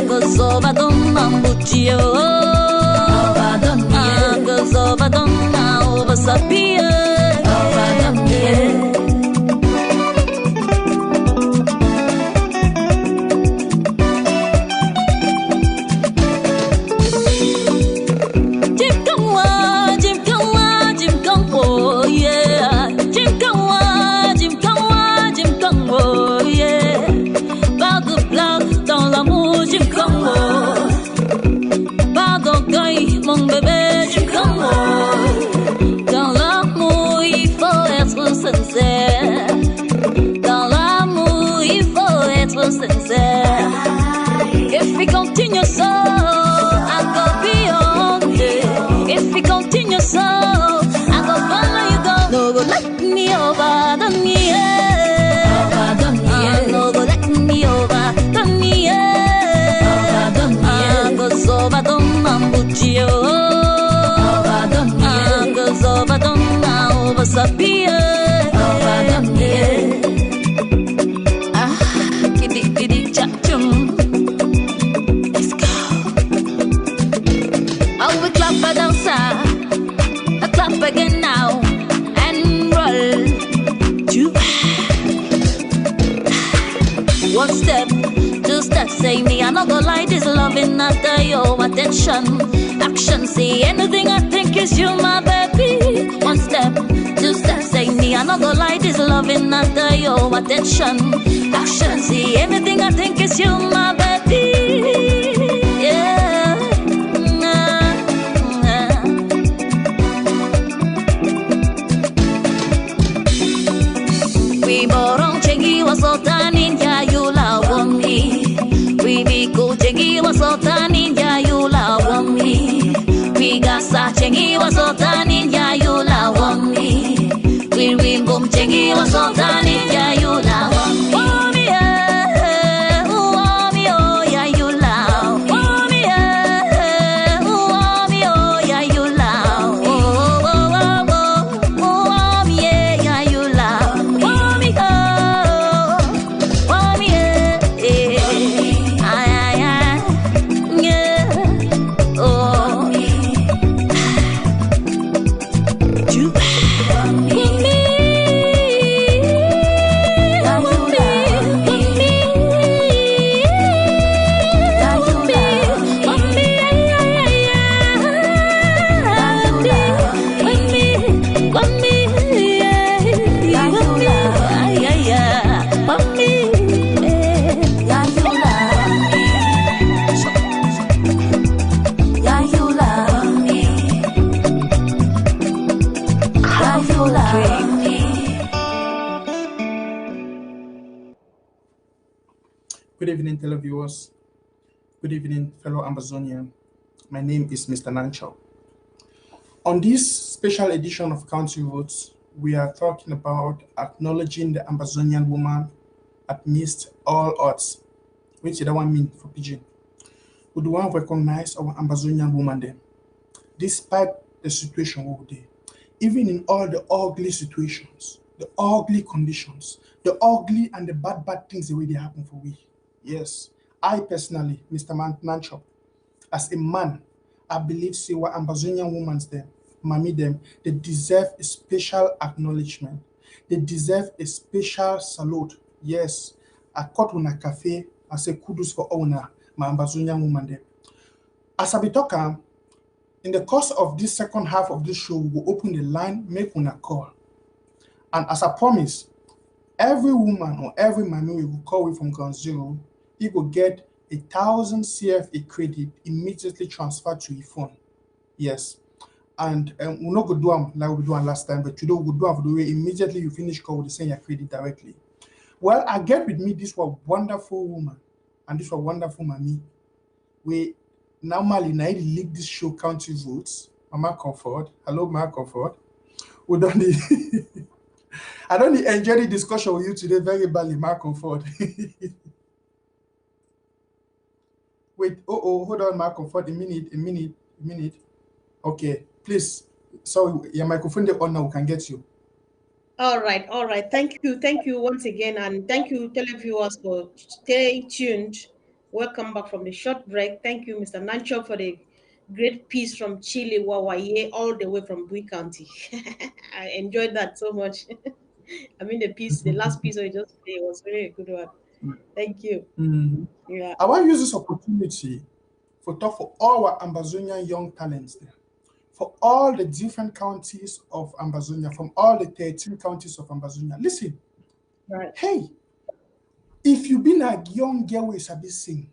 S10: cause over the mambuchio, cause over the now over sapia, mon bébé, tu comme moi. Dans l'amour, il faut être sincère. Dans l'amour, il faut être sincère. If we continue so, I go beyond it. If we continue so, I go follow you go. No go let me over the me, no go let me over the me, cause over the mambuchio, cause over the now over sapia, kitty chachum. Let's go. Oh, we clap for dancer, clap again now and roll. One step, two steps, say me, I'm not gonna lie, this loving after your attention. Action, see anything I think is you, my baby. One step, two steps, say me, I'm not gonna lie, this loving after your attention. Action, see anything I think is you, my baby. Yeah. We borong chengi wasotanin ya you love me. We be go chengi wasotanin ya you love me. We gasa chengi wasotanin ya you love me. We boom chengi wasotanin ya you love me. Oh me oh me oh ya you love. Oh me oh me oh ya you love. Oh me ya you love. Oh me
S5: Good evening, televiewers. Good evening, fellow Ambazonian. My name is Mr. Nancho. On this special edition of County Roots, we are talking about acknowledging the Ambazonian woman amidst all odds. Which that one mean for Pidgin? We do want to recognize our Ambazonian woman then, despite the situation we're in. Even in all the ugly situations, the ugly conditions, the ugly and the bad things the way they happen for we. Yes, I personally, Mr. Nancho, as a man, I believe see what Ambazonian women them, mommy them, they deserve a special acknowledgement. They deserve a special salute. Yes, I caught on a cafe, I say kudos for owner, my Ambazonian woman them. As I be talking, in the course of this second half of this show, we will open the line, make una call. And as I promise, every woman or every man we will call from ground zero, he will get 1,000 CFA credit immediately transferred to your phone. Yes. And we're not going to do them like we did last time, but today we'll do them the way immediately you finish call, we'll send your credit directly. Well, I get with me this was wonderful woman and this was wonderful mommy. We normally lead this show County Roots. Mama Comfort. Hello, Mama Comfort. We don't need I don't enjoy the discussion with you today very badly, Mama Comfort. Wait, hold on, Mama Comfort. A minute. Okay, please. So your microphone is on now, we can get you.
S6: All right. Thank you once again, and thank you, televiewers, for staying tuned. Welcome back from the short break. Thank you, Mr. Nancho, for the great piece from Chile, Wawaye, all the way from Bui County. I enjoyed that so much. I mean, the last piece I just played was very good one. Thank you.
S5: Mm-hmm.
S6: Yeah.
S5: I want to use this opportunity to talk for all our Ambazonian young talents there. For all the different counties of Ambazonia, from all the 13 counties of Ambazonia. Listen,
S6: right.
S5: Hey, if you been a young girl who sabi sing,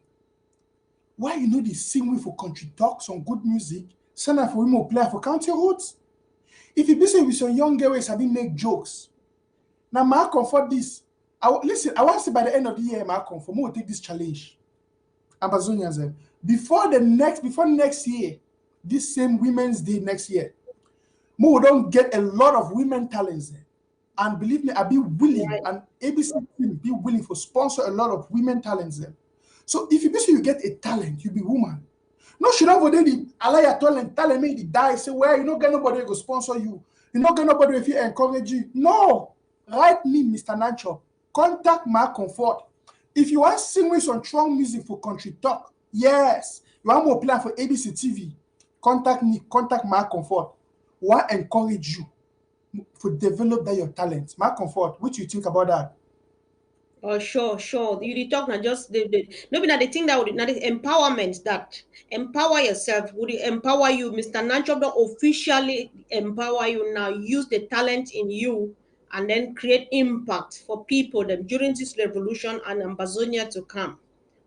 S5: why you know they sing with for country talk, some good music, send her for women play for county roots? If you be saying with some young girl who sabi make jokes, now my comfort this. I want to say by the end of the year, my comfort, will take this challenge. Ambazonians, before next year, this same Women's Day next year, we don't get a lot of women talents there. And believe me, I'll be willing, right. And ABC will be willing to sponsor a lot of women talents there. So if you get a talent, you be woman. No, she don't go there, allow your talent me to die, say, well, you don't get nobody who go sponsor you. You don't get nobody if you encourage you. No, write me, Mr. Nancho. Contact my comfort. If you want to sing with some strong music for country talk, yes, you want more plan for ABC TV, contact me, contact my comfort. Want to encourage you to develop that your talent. My comfort, what you think about that?
S6: Oh, sure. You talk now just maybe not the thing that would not the empowerment that empower yourself would empower you. Mr. Nancho officially empower you now. Use the talent in you and then create impact for people that during this revolution and Ambazonia to come.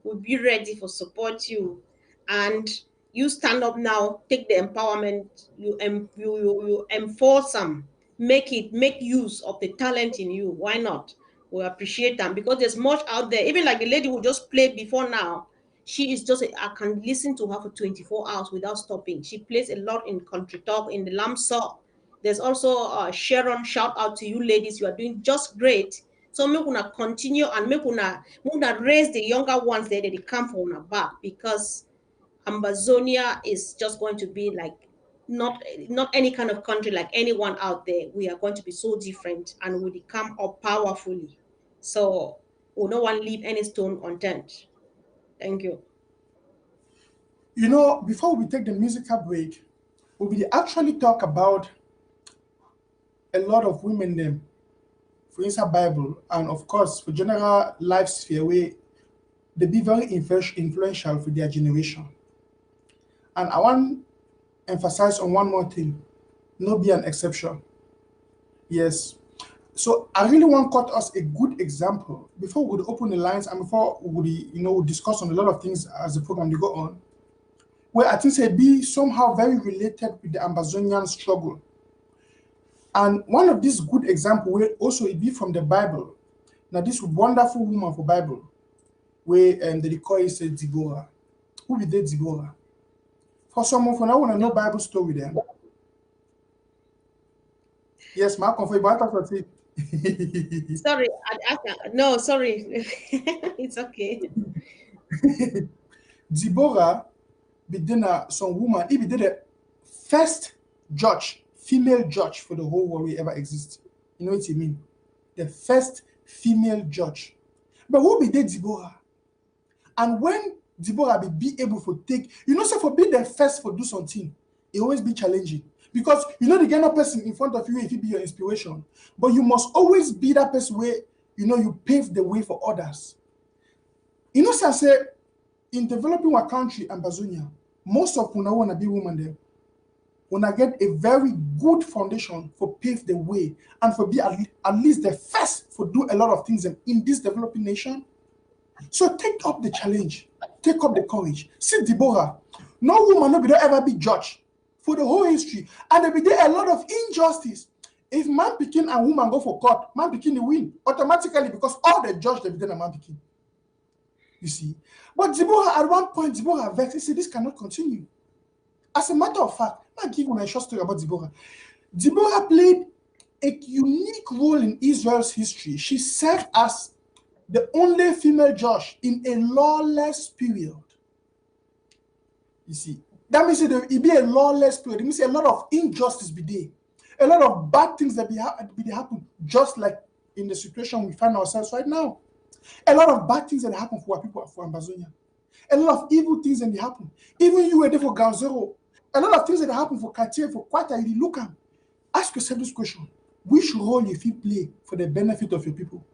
S6: We'll be ready for support you. And you stand up now, take the empowerment, you enforce them, make use of the talent in you. Why not? We appreciate them because there's much out there. Even like the lady who just played before now, she is just, I can listen to her for 24 hours without stopping. She plays a lot in country talk, in the Lamsaw. There's also Sharon, shout out to you ladies. You are doing just great. So make una continue and make una raise the younger ones there that they come from una back because Ambazonia is just going to be like not any kind of country like anyone out there. We are going to be so different and we come up powerfully. So we don't want to leave any stone unturned. Thank you.
S5: You know, before we take the musical break, we will actually talk about a lot of women them for inside Bible and of course for general life sphere where they be very influential for their generation. And I want to emphasize on one more thing, not be an exception. Yes. So I really want to cut us a good example before we would open the lines and before we would discuss on a lot of things as the program will go on, where I think say be somehow very related with the Ambazonian struggle. And one of these good example will also be from the Bible. Now, this wonderful woman for Bible, where they call it Deborah. Who be that Deborah? For some of you, I want to know Bible story then. Yes, ma confirm, but I thought
S6: Sorry, no, sorry. It's okay.
S5: Deborah be some woman, he be the first judge, female judge for the whole world we ever exist. You know what I mean? The first female judge. But who be that Deborah? And when Deborah be able to take, so for being the first for do something, it always be challenging. Because the kind of person in front of you, if it be your inspiration, but you must always be that person where you pave the way for others. So I say in developing our country, Ambazonia, most of una wanna be women there. Wanna get a very good foundation for pave the way and for be at least the first for do a lot of things in this developing nation. So take up the challenge, take up the courage. See Deborah, no woman no be there ever be judged for the whole history, and there be there a lot of injustice. If man picking and woman go for court, man picking the win automatically because all the judge they be there a man picking. You see, but Deborah at one point Deborah vexed. He said this cannot continue. As a matter of fact, I'll give you a short story about Deborah. Deborah played a unique role in Israel's history. She served as the only female judge in a lawless period. You see, that means it be a lawless period. It means a lot of injustice be there. A lot of bad things that be happen, just like in the situation we find ourselves right now. A lot of bad things that happen for our people for Ambazonia. A lot of evil things that happen. Even you were there for Ground Zero. A lot of things that happen for Cartier, for Quata, you look at. Ask yourself this question. Which role you feel play for the benefit of your people?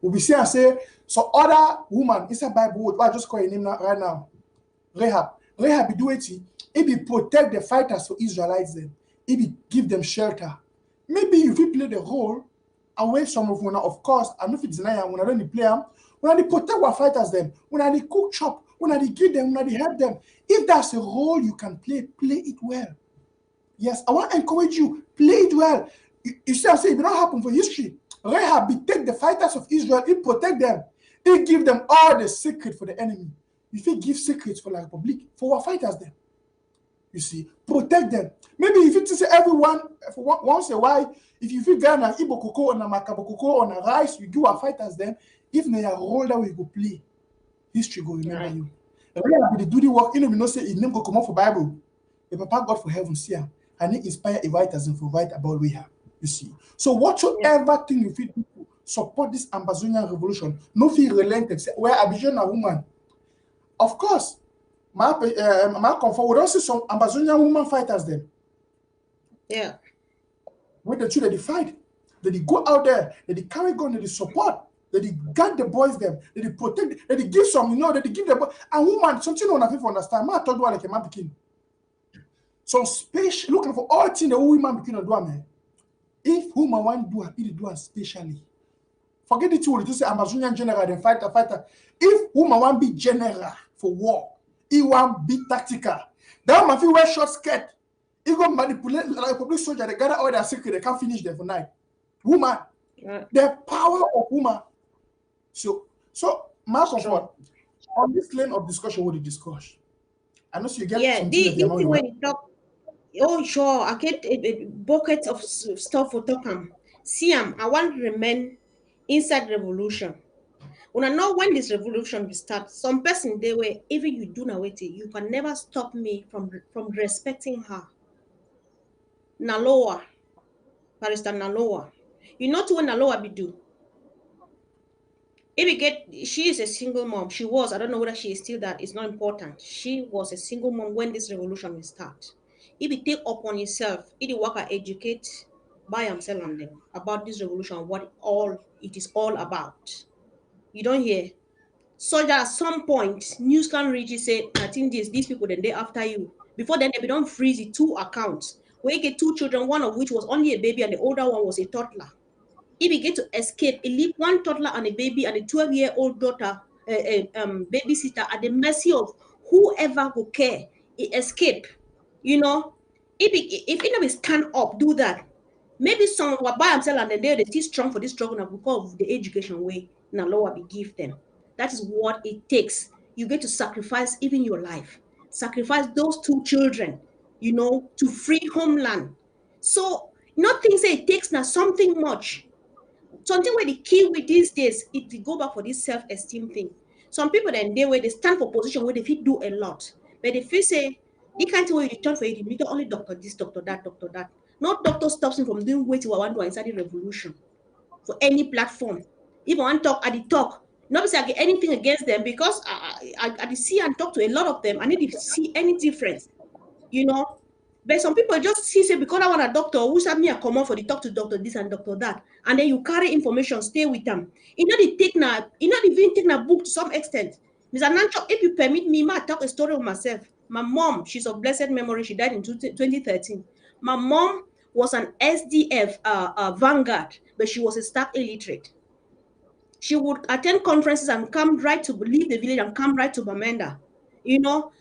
S5: We see and say, so other woman, it's a Bible word, I just call your name right now. Rahab. Rahab be do it. It be protect the fighters for Israelites then. It be give them shelter. Maybe if you play the role, away some of when of course, I know if it's deny when I don't play them, when I protect our fighters them, when I cook chop, when I give them, when I help them. If that's a role you can play it well. Yes, I want to encourage you, play it well. You see, I say it don't happen for history. Rahab be take the fighters of Israel, he protect them. He give them all the secret for the enemy. If he give secrets for the Republic, for our fighters then. You see, protect them. Maybe if you say everyone, for once a while, if you feel Ghana, Igbo Koko, on a Makabo Koko, on a rice, you give our fighters them, if they are role that we go play, history go remember you. Rahab be do the work, you know, say his name go come out for Bible. The Papa God for heaven, see him, and he inspire a writers and for write about Rahab. You see. So whatsoever thing you feel people support this Ambazonian revolution, no feel relented. Say, where Abidjan a woman. Of course, my comfort, we don't see some Ambazonian woman fighters then.
S6: Yeah.
S5: With the children, they fight. They go out there, they carry gun, they support, they guard the boys them, they protect, they give some, they give the boy. And woman, something on people understand. Man, I told you like a man begin. Some space looking for all things the woman begin to do, man. If woman want to do it, do it specially. Forget it to say Amazonian general, then fighter. If woman want be general for war, he want be tactical. That man feel wear short skirt. He go manipulate like public soldier. They gather all their secret. They can't finish them for night. Woman, the power of woman. So my comfort on this lane of discussion, what you discuss. I know you get something
S6: when you talk. Oh, sure. I get a bucket of stuff for talk. See, I want to remain inside revolution. When I know when this revolution will start, some person they were even you do now you can never stop me from respecting her. Naloa, Barrister Naloa. You know what Naloa be do? She is a single mom. She was. I don't know whether she is still that. It's not important. She was a single mom when this revolution will start. If you take upon yourself, if you work and educate by himself and them about this revolution, what it is all about. You don't hear? So that at some point, news can reach you say, I think these people then they after you. Before then, they don't freeze it 2 accounts. Where you get 2 children, one of which was only a baby and the older one was a toddler. If you get to escape, he leave 1 toddler and a baby and a 12-year-old daughter, babysitter at the mercy of whoever will care. He escape. If he never stand up, do that. Maybe some were by themselves and then they still strong for this struggle now because of the education way now Lord will give them. That is what it takes. You get to sacrifice even your life, sacrifice those two children, to free homeland. So nothing say it takes now something much. Something where the key with these days, it go back for this self-esteem thing. Some people then they where they stand for position where they feel do a lot, but they feel say they can't where you turn for it, you need only doctor this, doctor that, doctor that. No doctor stops him from doing what you want to inside the revolution for any platform. If I want to talk, I did talk. Not say I get anything against them because I did see and talk to a lot of them. I need to see any difference, you know. But some people just see say because I want a doctor who said me a come on for the talk to doctor this and doctor that, and then you carry information, stay with them. You know they take now, even take a book to some extent. Mr. Nancho, if you permit me, I talk a story of myself. My mom, she's of blessed memory. She died in 2013. My mom was an SDF vanguard, but she was a stark illiterate. She would attend conferences and come right to leave the village and come right to Bamenda,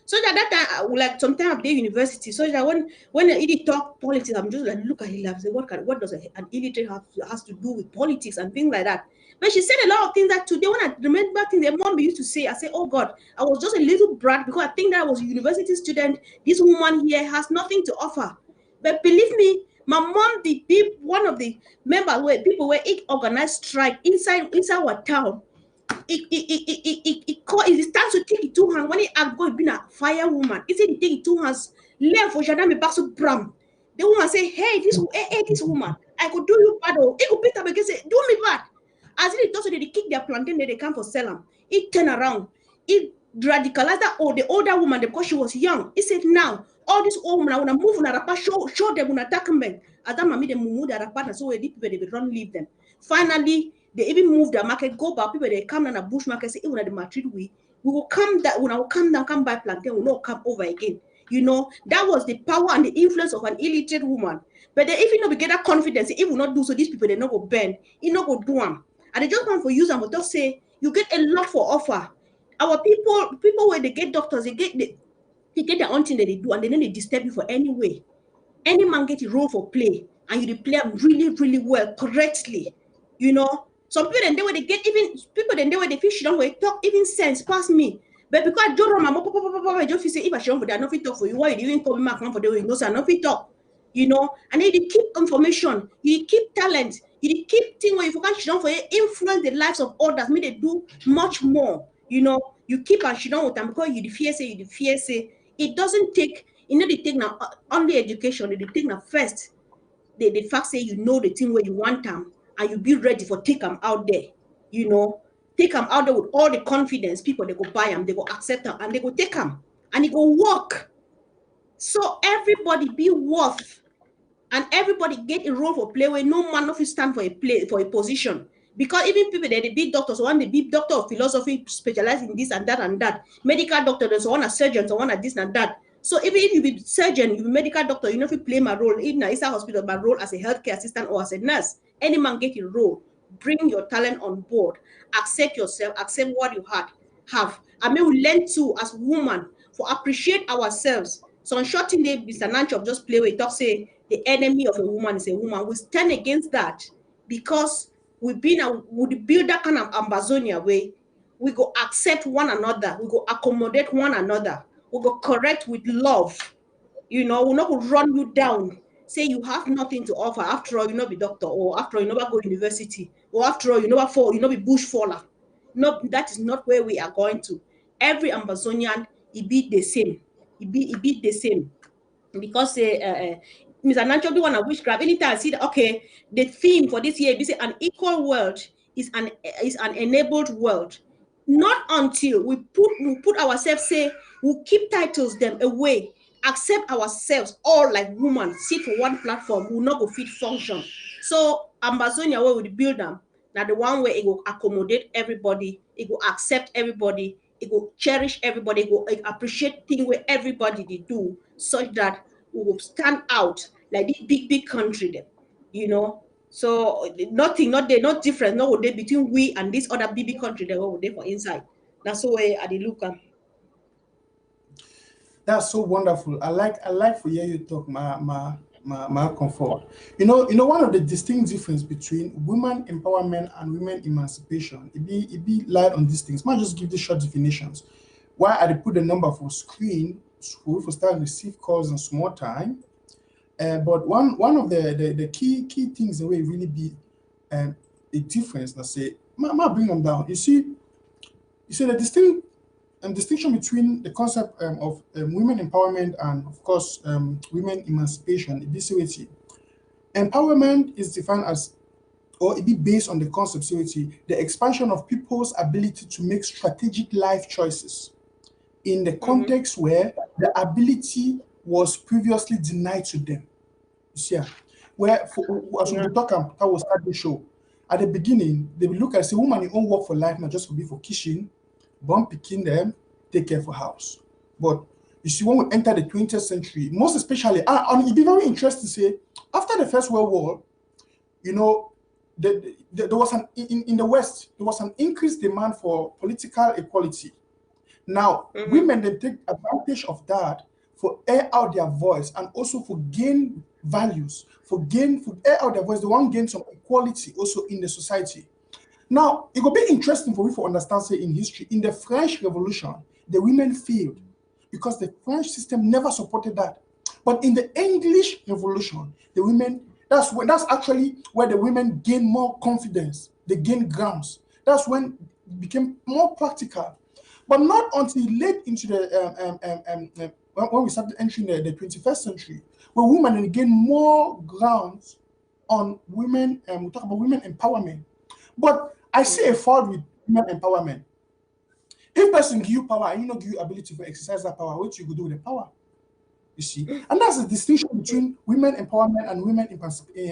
S6: So that time, like sometimes at the university, so that when an idiot talk politics, I'm just like look at him and say, what does an illiterate has to do with politics and things like that? But she said a lot of things that today when I remember things the mom used to say, I say, oh God, I was just a little brat because I think that I was a university student. This woman here has nothing to offer. But believe me, my mom did be one of the members where people were organized strike inside our town. It starts to take it two hands when it go being a fire woman. It said it take it two hands left for Jadam back to Bram. The woman say, hey, this woman, I could do you bad. It could beat up against it, do me bad. As it does, they kick their plantain, they come for sell them. It turn around. It radicalized that the older woman because she was young. It said now all these old women I wanna move on a rapa, show them on attack them. As that made them move their partner, so people they run leave them. Finally, they even move their market, go back. People they come down a bush market, say, even at the Madrid we will come down. When I will come down, come by plantain, will not come over again. That was the power and the influence of an illiterate woman. But they, if you not get that confidence, it will not do so. These people they not go bend, it not go do them, and they just want for use and will just say you get a lot for offer. Our people where they get doctors, they get their own thing that they do, and then they disturb you for any way. Any man get a role for play, and you play really, really well, correctly. Some people then they where they get even people then they where they feel she don't wait talk even sense past me. But because I don't run my mom, I just feel say if I show for that, I not talk for you. Why you even call me back for the way you know, so I not talk. And then you keep information, you keep talent, you keep thing where you forget she don't for influence the lives of others, may they do much more. You keep and she don't with them because you the fear say it doesn't take they take now only education, they take now first. The fact say the thing where you want them and you be ready for take them out there, take them out there with all the confidence. People they go buy them, they go accept them, and they go take them, and it go work. So everybody be worth, and everybody get a role for play where no man of you stand for a position. Because even people that they big doctors, one the big doctor of philosophy specialize in this and that, medical doctor, there's one a surgeon, so one a this and that. So even if you be surgeon, you be medical doctor, you know if you play my role in a hospital, my role as a healthcare assistant or as a nurse, any man get a role. Bring your talent on board, accept yourself, accept what you have. I mean, we learn to as women for appreciate ourselves. So on short thing, Mr. Nanchop just play with talk say the enemy of a woman is a woman. We stand against that because we build that kind of Ambazonia way. We go accept one another. We go accommodate one another. We go correct with love. We're not going to run you down. Say you have nothing to offer. After all, you not be doctor, or after all, you never go to university, or after all, you never fall, you not be bush faller. No, that is not where we are going to. Every Ambazonian, it be the same. It be the same. Because Mr. Nancho do want to witchcraft. Anytime I see that, okay, the theme for this year, this an equal world is an enabled world. Not until we put ourselves, say, we'll keep titles them away, accept ourselves all like women, sit for one platform, will not go fit function. So Ambazonia, where we build them, now the one where it will accommodate everybody, it will accept everybody, it will cherish everybody, it will appreciate things where everybody they do, such that we will stand out like this big country there, So nothing, not different, no would they between we and this other big country that were there for inside. That's the way I look at.
S5: That's so wonderful. I like for hear you talk, ma. my comfort. One of the distinct difference between women empowerment and women emancipation, it be light on these things. Might just give these short definitions. Why I put the number for screen for we for start receive calls in small time. But one of the key things the way it really be a difference. Let's say, might bring them down. You see the distinction between the concept of women empowerment and, of course, women emancipation. This way, empowerment is defined as, or it be based on the concept, the expansion of people's ability to make strategic life choices in the context where the ability was previously denied to them. You see, where as we talk about how we start the show, at the beginning, they will look and say, woman, you own work for life, not just for be for kitchen, born picking them, take care for house. But you see, when we enter the 20th century, most especially, and it'd be very interesting to say, after the First World War, there was in the West, there was an increased demand for political equality. Now, women, they take advantage of that for air out their voice and also for gain values, for air out their voice. They want to gain some equality also in the society. Now, it will be interesting for you to understand, say, in history, in the French Revolution, the women failed because the French system never supported that. But in the English Revolution, the women, that's actually where the women gain more confidence. They gain grounds. That's when it became more practical. But not until late into the when we started entering the 21st century, where women gain more grounds on women, we talk about women empowerment. But I see a fault with women empowerment. If person give you power and you not give you ability to exercise that power, what you go do with the power? You see, and that's the distinction between women empowerment and women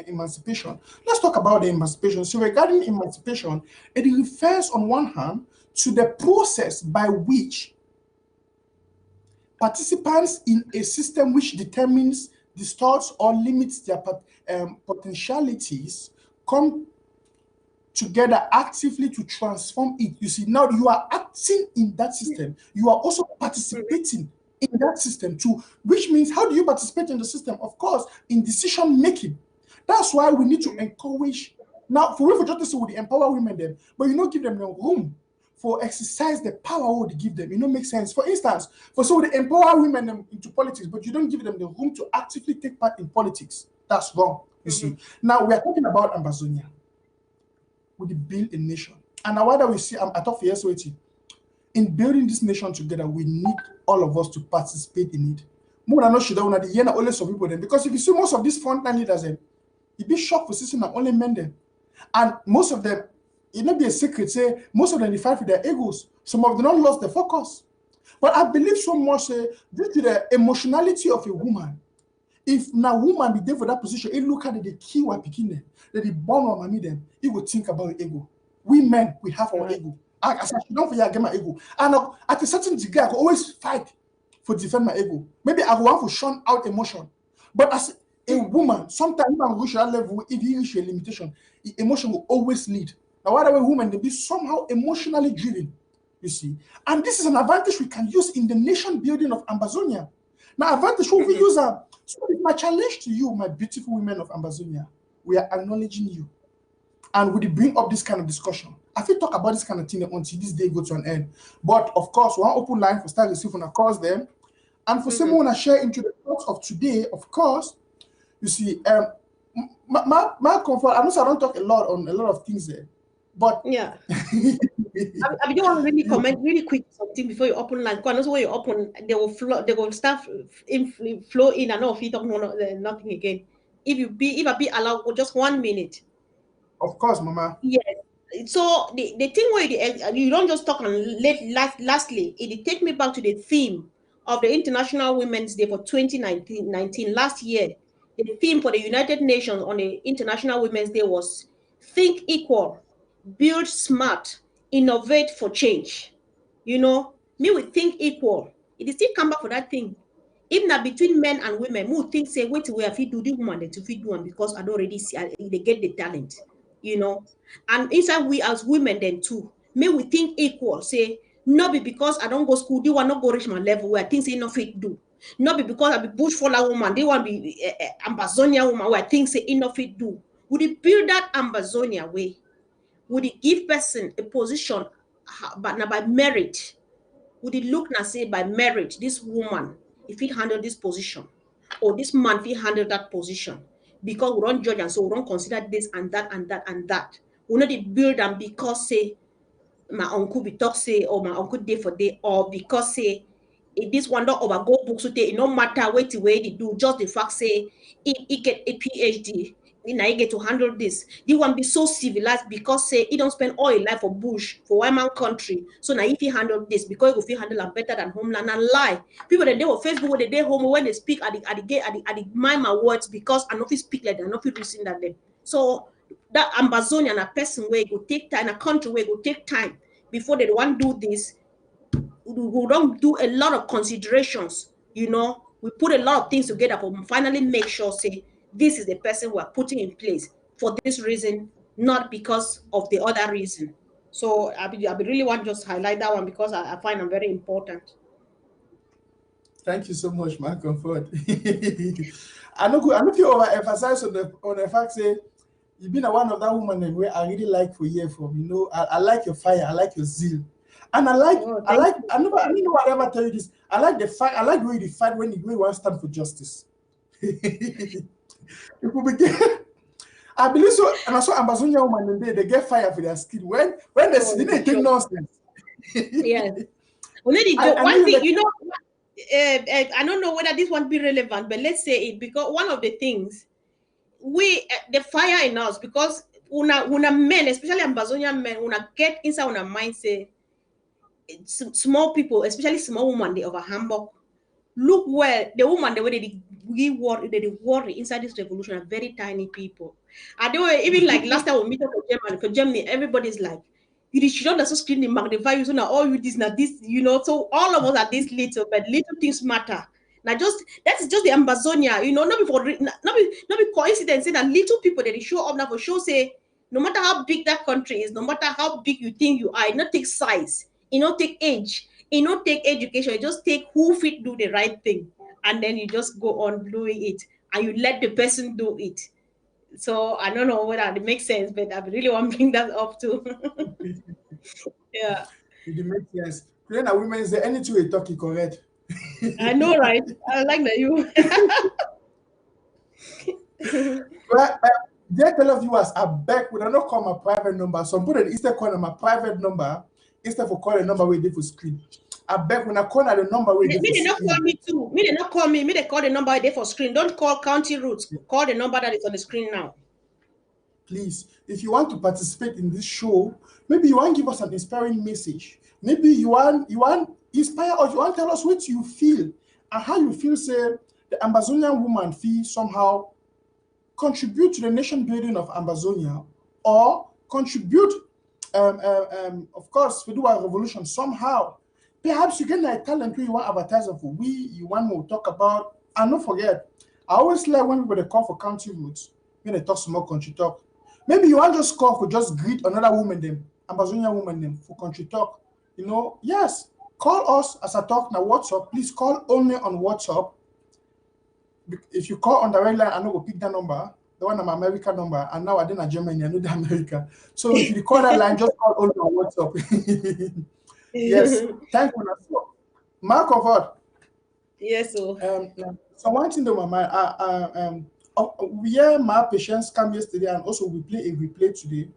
S5: emancipation. Let's talk about the emancipation. So regarding emancipation, it refers on one hand to the process by which participants in a system which determines, distorts, or limits their potentialities come together actively to transform it. You see, now you are acting in that system. You are also participating in that system too, which means how do you participate in the system? Of course, in decision making. That's why we need to encourage. Now, for just with the empower women them, but give them the room for exercise the power what they give them. Make sense. For instance, so they empower women them into politics, but you don't give them the room to actively take part in politics. That's wrong. You see. Now we are talking about Ambazonia. We build a nation, and now what we see, I talk for yesterday. In building this nation together, we need all of us to participate in it. More than not, should have the year only some people then, because if you see most of these frontline leaders, it'd be shocked for seeing that only men them, and most of them, it not be a secret. Say most of them they fight with their egos. Some of them not lost their focus. But I believe so much due to the emotionality of a woman. If now woman be there for that position, it look at the key while picking them, that the born or mommy them, it will think about ego. We men, we have our ego. As I don't for get my ego. And at a certain degree, I can always fight for defend my ego. Maybe I want to shun out emotion. But as a woman, sometimes when reach that level, if you reach a limitation, emotion will always lead. Now, why the women they be somehow emotionally driven, you see. And this is an advantage we can use in the nation building of Ambazonia. Now, advantage we use are. So my challenge to you, my beautiful women of Ambazonia, we are acknowledging you. And we bring up this kind of discussion. I feel talk about this kind of thing until this day go to an end. But of course, one open line for start receiving calls them. And for someone to share into the thoughts of today, of course, you see, my comfort, I know I don't talk a lot on a lot of things there. But
S6: yeah. I don't want to really comment really quick something before you open line. Because when you open, they will start flow in and off. You talk nothing again. If I be allowed for just 1 minute.
S5: Of course, Mama.
S6: Yes. So the thing where you don't just talk on lastly, it take me back to the theme of the International Women's Day for 2019 last year. The theme for the United Nations on the International Women's Day was think equal, build smart, innovate for change. Me we think equal. It is still come back for that thing. Even that between men and women, who think say, wait till we have to do the woman to feed one because I don't already see they get the talent, And inside we as women then too, may we think equal, say, not be because I don't go school, do I not go reach my level where things ain't not fit do. Not be because I be bush faller woman, they want be Ambazonian woman where things say enough it do. Would it build that Ambazonia way? Would it give person a position but now by merit? Would it look now say by merit, this woman, if he handle this position, or this man if he handle that position? Because we don't judge and so we don't consider this and that and that and that. We not build them because say my uncle be talk say or my uncle day for day, or because say this one don't overgo books so it no matter what the way they do, just the fact say he get a PhD, now he get to handle this. They want be so civilized because say he don't spend all his life for bush for one man country. So now if he handle this because he will handle them better than homeland and lie. People that they on Facebook when they home when they speak at the mind my words because I know if speak like that, I know if listen that them. So that Ambazonian a person where it will take time, a country where it will take time before they want do this. We don't do a lot of considerations, we put a lot of things together for finally make sure say this is the person we're putting in place for this reason, not because of the other reason. So I really want to just highlight that one because I find them very important.
S5: Thank you so much, my comfort. I know you overemphasize on the fact say you've been one of that woman where I really like for year from. I like your fire, I like your zeal. And I don't know what I ever tell you this. I like the fight, I like the way you fight when you want to stand for justice. People begin. I believe so, and I saw Ambazonian Woman they get fire for their skin. When they take nonsense.
S6: Yes. One thing, I don't know whether this one be relevant, but let's say it because one of the things the fire in us, because una men, especially Ambazonian men, una get inside una mind say small people, especially small women, they over Hamburg. Look where the woman the way they worry inside this revolution are very tiny people. And they were even like last time we meet up for Germany, everybody's like, you should not also screen the magnify you so now all you this now this, so all of us are this little, but little things matter. Now that's just the Ambazonia, not be coincidence that little people that they show up now for show say no matter how big that country is, no matter how big you think you are, it not take size, it not take age, it not take education, it just take who fit do the right thing, and then you just go on doing it and you let the person do it. So I don't know whether it makes sense, but I really want to bring that up too. Yeah.
S5: It makes sense. Then a woman is there anything we talk correct.
S6: I know, right? I like that you.
S5: Well, dear televiewers, I beg we don't call my private number. Some people instead call my private number instead for calling number where they for screen. I beg when I call the number where they
S6: for not call me too. Me they not call me. Me they call the number there for screen. Don't call county routes. Call the number that is on the screen now.
S5: Please, if you want to participate in this show, maybe you want to give us an inspiring message. Maybe you want inspire us. You want to tell us what you feel and how you feel. Say the Ambazonian woman feel somehow contribute to the nation building of Ambazonia, or contribute, of course, we do a revolution somehow. Perhaps you get like talent who you want advertising for. You want to talk about, and don't forget, I always like when people they call for county roots, when they talk small country talk. Maybe you want just call for just greet another woman them, Ambazonian woman them for country talk. Yes, call us as I talk now WhatsApp. Please call only on WhatsApp. If you call on the red line, I know we'll pick that number, the one on my American number, and now I didn't Germany, I know the America. So if you call that line, just call only on WhatsApp. Yes, thank you. My comfort.
S6: Yes, so.
S5: So one thing to my mind, my patients come yesterday, and also we play a replay today.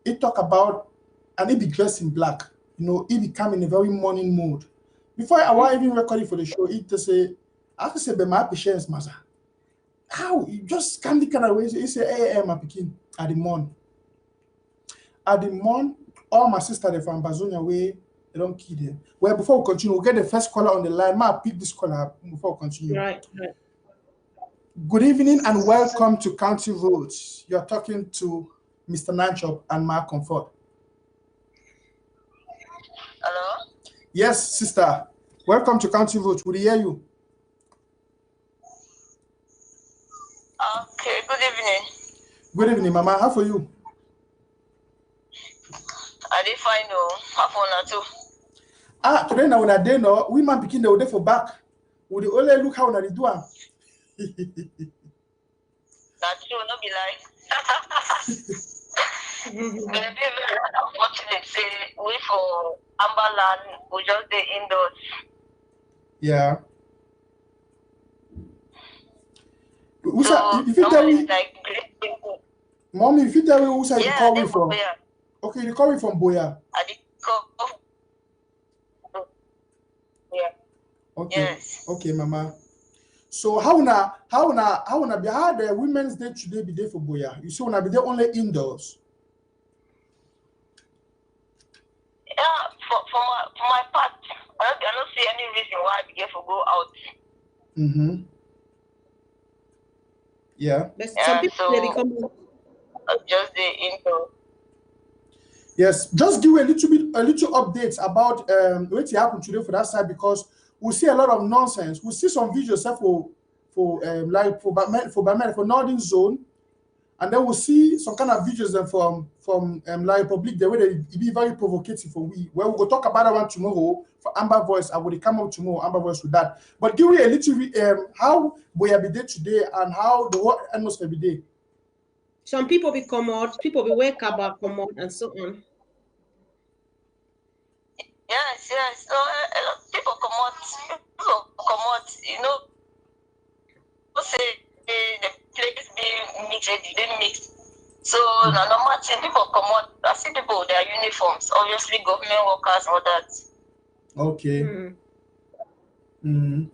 S5: It talk about, and it be dressed in black. It become in a very morning mood. Before I was even recording for the show, it to say, I have to say, but my patients, master. How you just can't be kind of way. You say, hey, my picking at the morning. At the morning, all my sisters they from Ambazonia way, they don't kill them. Well, before we continue, we'll get the first caller on the line. Ma pick this caller before we continue.
S6: Right.
S5: Good evening and welcome to County Roads. You're talking to Mr. Nanchop and Mark Comfort.
S11: Hello?
S5: Yes, sister. Welcome to County Roads. We hear you.
S11: Okay, good evening.
S5: Good evening, Mama. How are you?
S11: I did find you. Half one or two.
S5: Today now when I did no, women begin the day for back. would the only look how they do am.
S11: That's true, no be like. But the people are unfortunate say we for Amberland we just stay indoors.
S5: Yeah.
S11: So
S5: if you tell
S11: normally
S5: me,
S11: it's like great people.
S5: mommy, if you tell me who side you
S11: Yeah,
S5: call
S11: they
S5: me from,
S11: Boya.
S5: okay, you call me from Boya.
S11: I did call. Yeah.
S5: Okay,
S11: Yes.
S5: okay, mama. So how the Women's Day today be there for Boya? You see, wanna be there only indoors.
S11: Yeah, for my part, I don't see any reason why I begin to go out.
S5: Mm-hmm. Yeah.
S6: But
S11: Yeah,
S6: some people
S11: so
S6: they become
S11: just the indoor.
S5: Yes, just give a little updates about what happened today for that side, because we see a lot of nonsense. We see some videos like for Northern Zone, and then we'll see some kind of videos then from like Republic, the way they be very provocative for we. Well, we'll talk about that one tomorrow for Amber Voice. I will come up tomorrow, Amber Voice, with that. But give me a little how we be there today and how the whole atmosphere be there.
S6: some people be come out, people be wake up, come out, and so on.
S11: Yes. So a lot of people come out, you know, say the place being mixed, they mix. So now normal thing, people come out. I see people with their uniforms, obviously government workers, all that.
S5: Okay. Mm-hmm.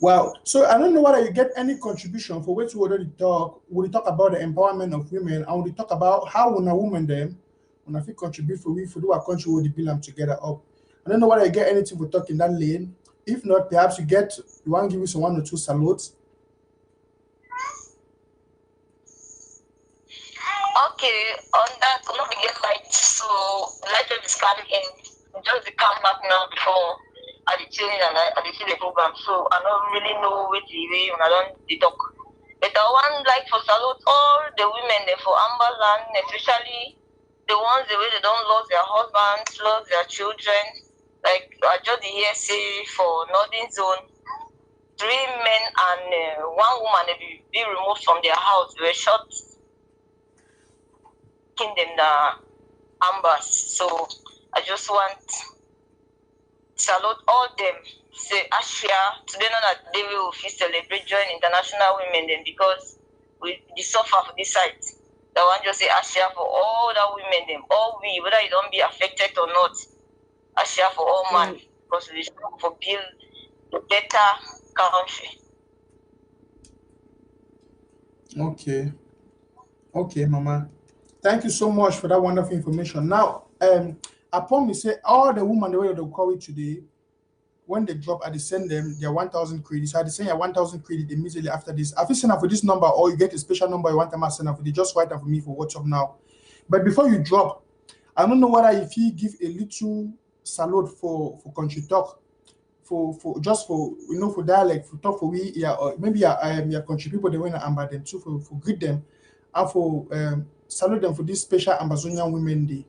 S5: Wow. So I don't know whether you get any contribution for what we already talk. We talk about the empowerment of women, and we talk about how when a woman them when I feel contribute for we for do our country will build them together up. I don't know whether you get anything for talk in that lane. If not, perhaps you want to give us one or two salutes.
S11: Okay, on that, we not get light, so light will be scanning in. Just the come back now before I did change and I did see the program. So I don't really know which way when I don't talk. But I want like for salute all the women there for Amberland, especially the ones the way they don't lose their husbands, lose their children. Like I just hear say for Northern Zone, 3 men and 1 woman they be removed from their house. They were shot in them the ambers. So I just want salute all them. Say Ashia today know that they will celebrate join international women then because we suffer for this side. The one just say Ashia for all the women them, all we whether you don't be affected or not. Ashia for all man because we for build a better country.
S5: Okay, Mama. Thank you so much for that wonderful information. Now, upon me say all the women the way they call it today, when they drop, I send them their 1,000 credits. I send you 1,000 credit immediately after this. If you send up for this number or you get a special number you want them to send up for, they just write up for me for WhatsApp now. But before you drop, I don't know whether if you give a little salute for country talk, for just for for dialect, for talk for we or maybe your country people they want to amber them too for greet them and for salute them for this special Ambazonian Women Day.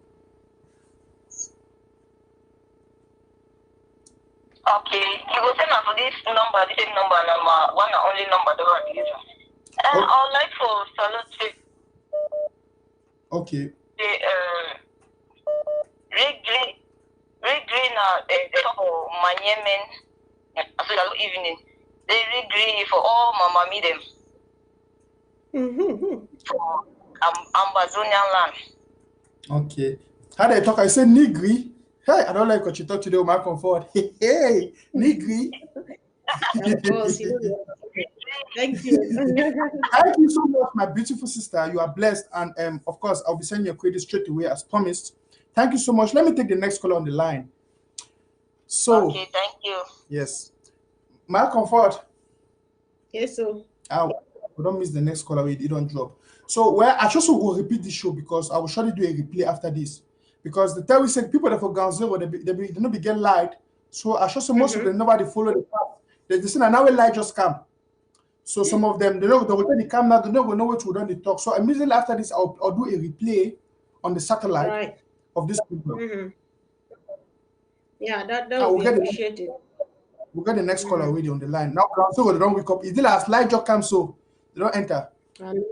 S11: Okay, you go send for this number, the same number, one and only number that I use. I would like for salute.
S5: Okay.
S11: Regree now for my men. So evening. They regree for all mama me them. For Ambazonian land.
S5: Okay. How they talk? I say Nigri. Hey, I don't like what you talk today, my comfort. Hey, Nigri.
S6: Of course, thank you.
S5: Thank you so much, my beautiful sister. You are blessed, and of course, I'll be sending your credit straight away as promised. Thank you so much. Let me take the next caller on the line. So,
S11: okay, thank you.
S5: Yes, my comfort.
S6: Yes, sir.
S5: We don't miss the next caller. We don't drop. So, I just will repeat this show because I will surely do a replay after this. Because the time we said people that for ground zero, they not be get light. So I show most of them nobody follow the path. They say now a light just come. So some of them they will take the camera, they don't know what to do. Talk. So immediately after this, I'll do a replay on the satellite of this program.
S6: Yeah, that would be appreciated.
S5: We got the next caller already on the line. Now, so they don't wake up. Is the last light just come so they don't enter.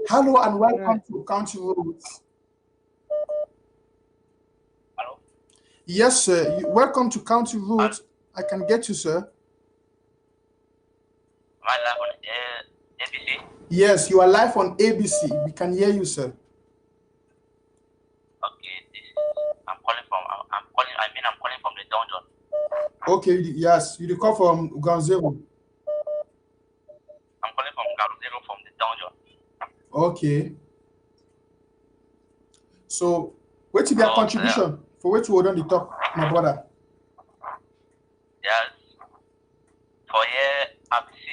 S5: Hello and welcome to County Roads.
S12: Hello?
S5: Yes, sir. Welcome to County Roads. I can get you, sir.
S12: Am I live on ABC?
S5: Yes, you are live on ABC. We can hear you, sir.
S12: Okay, I'm calling from the dungeon.
S5: Okay, yes, you call from Uganzero.
S12: I'm calling from Uganzero from the dungeon.
S5: Okay. So, what is your contribution for which we hold on the talk, my brother?
S12: Yes. For here, ABC,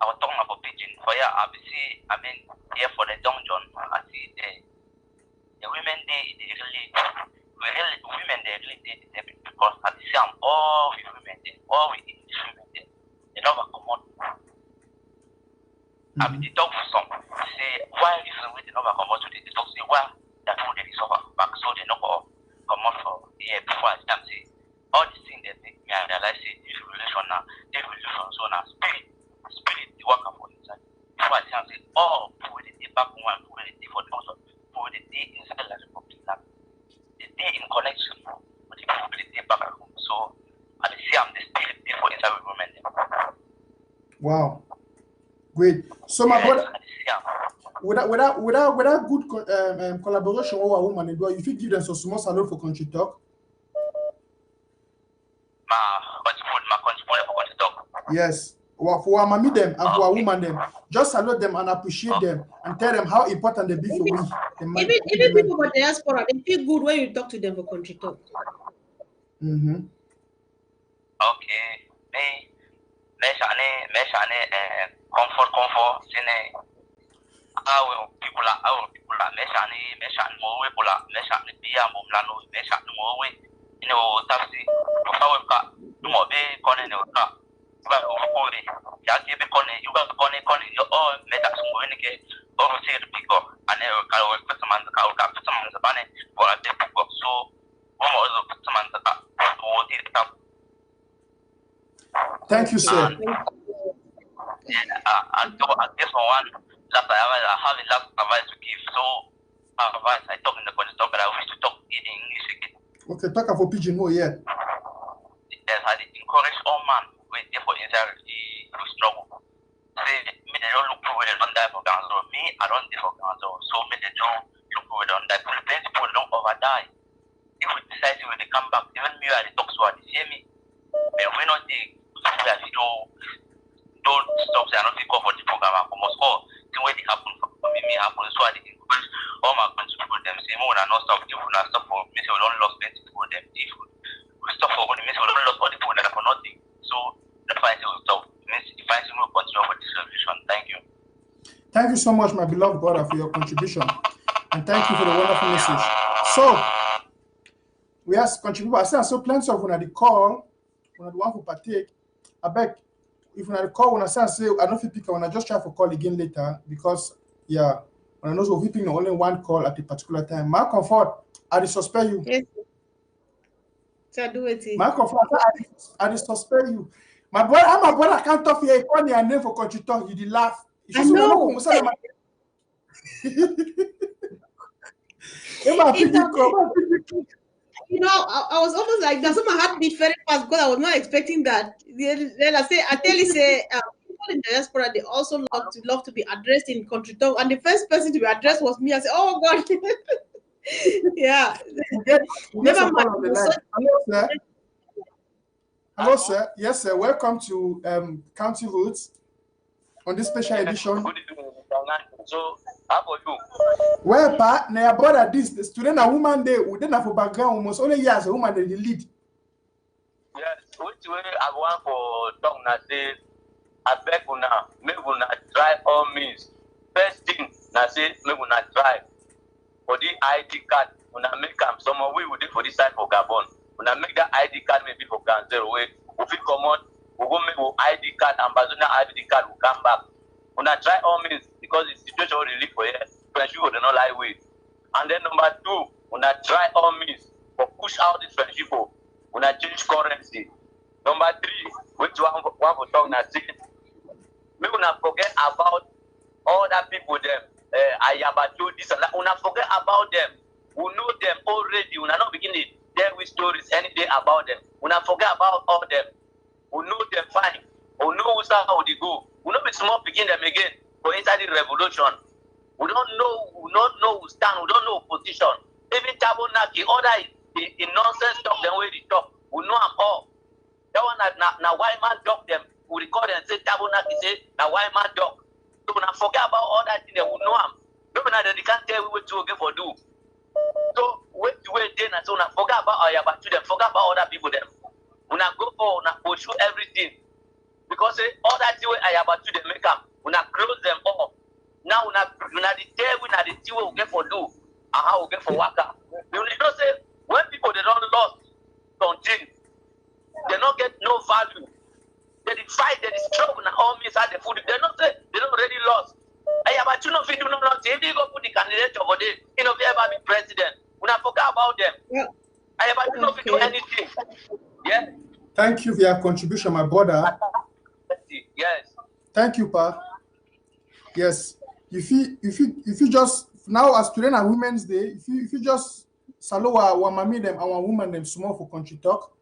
S12: I was talking about pigeon. For here, ABC, I mean, here for the dungeon, I see the women, women, they really did it because at the same all with women, all with English women, they never come on. I mean, they talk for some, say, why is the way they never come out to the talk, say, why that food they suffer back, so they never come out for here before I start say, all these things that make me realize, say, this relation now, so now, spirit, the worker for inside. Before I say, oh, for the day back one, for the day for the also, for the day inside the Republic, the day in connection with the people, the day back at home. So, I see I'm the spirit day for inside with women.
S5: Wow. Great. So, my brother, without good collaboration with a woman, if you give them some small salute for country talk. Yes. For mommy them and for a woman them, just salute them and appreciate them and tell them how important they be for we.
S6: Even people for diaspora, they feel good when you talk to them for country talk.
S5: Mm-hmm.
S12: Okay. Comfort, sine. Our people, meshani, mowe pula, meshani, bia, mumlano, meshani, mowe. You know, taxi, Kawaka, Mobe, Conan, or Ka. Yaki, you got Connie, all metax, Moenike, oversee the pico, and never go with some man, the cow, some man, the bunny, for a day pico. So, almost some man, the cow,
S5: thank you, sir.
S12: And this one, that I have a lot of advice to give. So, advice I talk in the context, but I wish to talk in English again.
S5: Okay, talk about pigeon more, yeah.
S12: Yes, I encourage all men with for inside the struggle. Say, me they don't look forward on that for Ganzo. Me, I don't do for Ganzo. So, me they don't look forward on that. The people don't over die. If we decide when they come back, even me, I talk so I see me. But we not the don't stop. I don't think for the program. I must go. The way it happen for me happen. So I encourage all my country people. Them say more than not stop. If we not stop for me, say we don't lost plenty people. Them if we stop for me, say we don't lost all the people that are for nothing. So that's why I say we stop. If I say we continue for this solution. Thank you.
S5: Thank you so much, my beloved brother, for your contribution, and thank you for the wonderful message. So we ask contribute. I say so plenty of when I call, when I want to partake. I beg. If when I call, when I say I don't feel pick, when I just try to call again later because yeah, when I know we're picking only one call at a particular time. My comfort, I suspect you.
S6: Yes. So do it.
S5: My comfort, I suspect you. My brother can't talk here. Call your name for country talk. You did laugh.
S6: I know. You know, I was almost like that. Someone had to be very fast because I was not expecting that. Then I tell you, people in the diaspora, they also love to be addressed in country talk. And the first person to be addressed was me. I said, oh God. Yeah. Never mind.
S5: Hello, sir. Hello, sir. Yes, sir. Welcome to County Roots on this special edition.
S12: So, how about you?
S5: Well, pa, now your brother, the student and woman, they wouldn't have a background almost only years a woman they lead.
S12: Yes, which way I want for talk now say, I beg you now, make you not try all means. First thing, now say, make you not try for the ID card. When I make them, someone we will do for this side for Gabon. When I make that ID card, maybe for Ganzero way, if we come on, we go make our ID card, Ambazonian ID card will come back. When I try all means, because the situation will live for here, friendship will not lie with. And then number two, when I try all means, for push out this friendship, when I change currency. Number three, which one for talk now? Me una forget about other people them. Ayabatu this and that. Una forget about them. We know them already. Una not begin to tell with stories any day about them. Una forget about all them. We know them fine. We know how they go. We not be small begin them again for inside the revolution. We don't know who stand. We don't know position. Even Tabonaki, other the nonsense talk them way they talk. We know them all. That one na white man talk them. We record and say Tabonaki say na white man talk. So when I forget about all that thing, they will know them. Maybe now they can't tell we what to get for do. So wait then and so when I forget about Ayabatu them, forget about other people them. When I go for when I pursue everything. Because all that thing Ayabatu they make up, when I close them all. Now when I the day when I the thing we get for do and how we get for waka. You know say when people they don't lost something, they don't get no value. They fight, they struggle and all inside the food. They don't say they don't already lost. But you know if you do not if they go put the candidate over there, you know if you ever be president, when I forget about them. Yeah. But you know if you do anything. Yeah.
S5: Thank you for your contribution, my brother.
S12: Yes.
S5: Thank you, Pa. Yes. If you just now as today na Women's Day, if you just salo wa mami them our woman them small for country talk.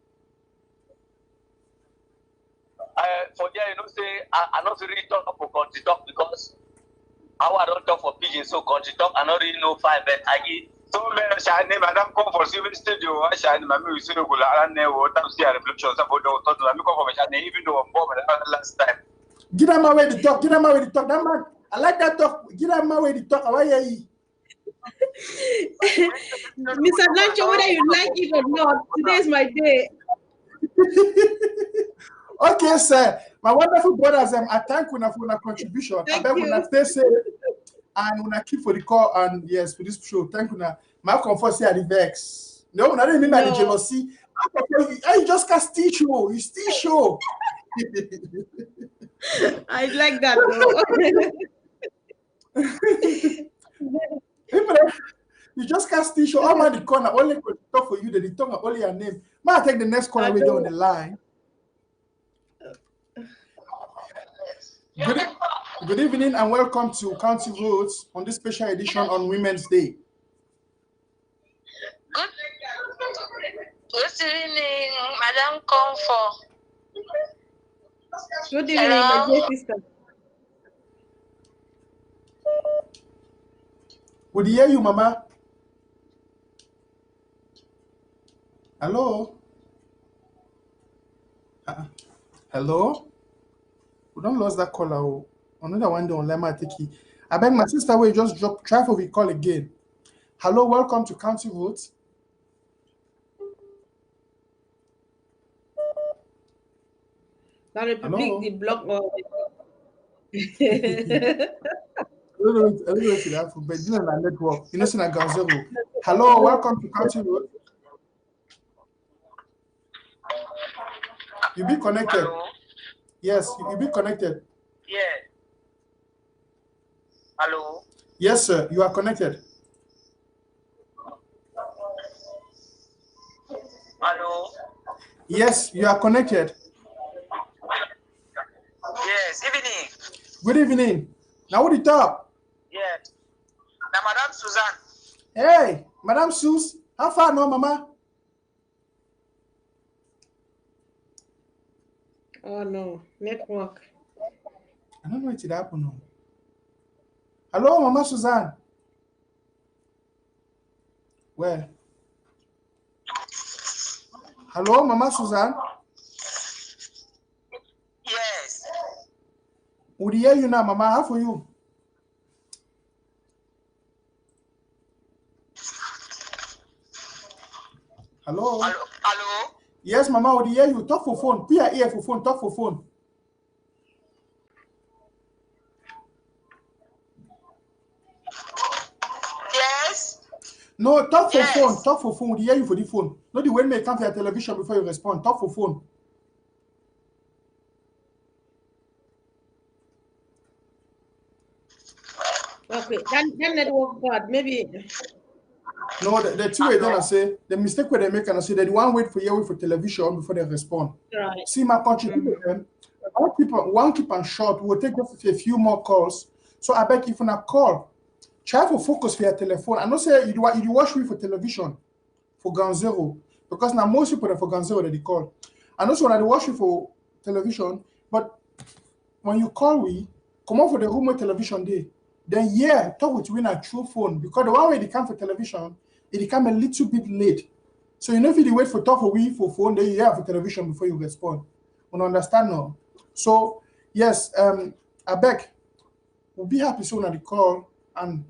S12: For there, you know, say I not really talk for country talk because I don't talk for pigeon, so country talk I not really know five but I get
S13: so shine madam come for civil studio I shine my we say go la ne what time see reflection about the thought me come for shine even though I'm born last time.
S5: Get him away the talk. That man, I like that talk. Get him away the talk. Why are you?
S6: Mr. Blancho, whether you like it or not, today is my day.
S5: Okay, sir. My wonderful brothers, I thank you for your contribution. I beg you stay safe and when I keep for the call and yes for this show. Thank you. My comfort say the vex. No, I don't mean by the jealousy. You just can't still show. You still show.
S6: I like that
S5: though. You just can't still show. I'm at the corner. Only could talk for you. They talk only your name. May I take the next caller with you on the line? Good evening and welcome to County Roads on this special edition on Women's Day.
S11: Good evening, Madam Comfort.
S6: Good evening, my dear sister.
S5: Good to hear you, Mama. Hello? Hello? We don't lose that caller. Another one don't let me take it. I beg my sister will just drop. Try for the call again. Hello, welcome to County Roads.
S6: La République du bloc.
S5: Network. You know, zero. Hello, welcome to County Road. You be connected.
S12: Hello?
S5: Yes, you be connected.
S12: Yeah. Hello?
S5: Yes, sir, you are connected.
S12: Hello?
S5: Yes, you are connected.
S12: Yes, evening.
S5: Good evening. Now what do you talk?
S12: Yes. Now, Madam Suzanne.
S5: Hey, Madam Sus, how far now, Mama?
S6: Oh no, network.
S5: I don't know what it happened now. Hello, Mama Suzanne. Where? Hello, Mama Suzanne.
S12: Yes.
S5: Would hear you now, Mama. How for you? Hello?
S12: Hello? Hello?
S5: Yes, Mama, would hear you. Talk for phone. Put your ear for phone. Talk for phone.
S12: Yes?
S5: No, talk for phone. Talk for phone. Would hear you for the phone. Not the way may come to your television before you respond. Talk for phone.
S6: Okay, that network bad. Maybe
S5: No, the two way then I say the mistake where they make and I say that one wait for television before they respond.
S6: Right.
S5: See my country them. All people one keep on short will take just a few more calls. So I beg if you not call, try to focus for your telephone. I know say you watch me for television for ground zero because now most people for ground zero that they call. I know so when I watch you for television, but when you call we come on for the room with television day, then talk with you in a true phone because the one way they come for television, it come a little bit late. So you know if you wait for talk for we for phone, then you have for television before you respond. You understand now? So yes, I beg we'll be happy soon at the call and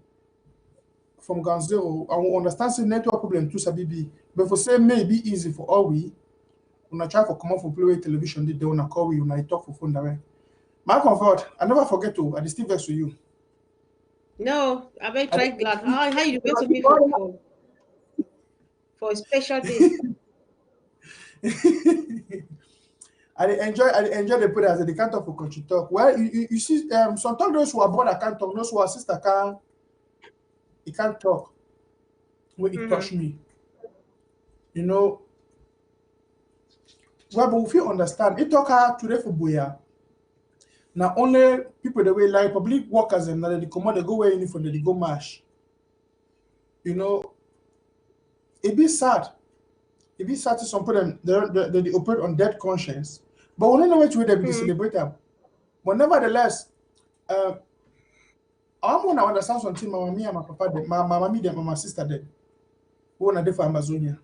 S5: from ground zero, I will understand the network problem to Sabibi. But for say maybe easy for all we when I try for come on for play television, they don't call we when I talk for phone direct. My comfort, I never forget to I still vex to you.
S6: No, I very try glad. How you going to me for a special day?
S5: I enjoy the put as they can't talk for country talk. Well, you see, sometimes those who are brother can't talk, those who are sister can't talk. When it touch me, you know. Well, but if you understand, it talk her today for Boya. Now only people the way like public workers and that they come out, they go wear uniform, they go march. You know, it be sad. It be sad to some people they operate on dead conscience. But we don't know which way they be celebrate them. But nevertheless, I want to understand something. My mommy and my papa, my mommy and my sister did. Who want to do for Ambazonia?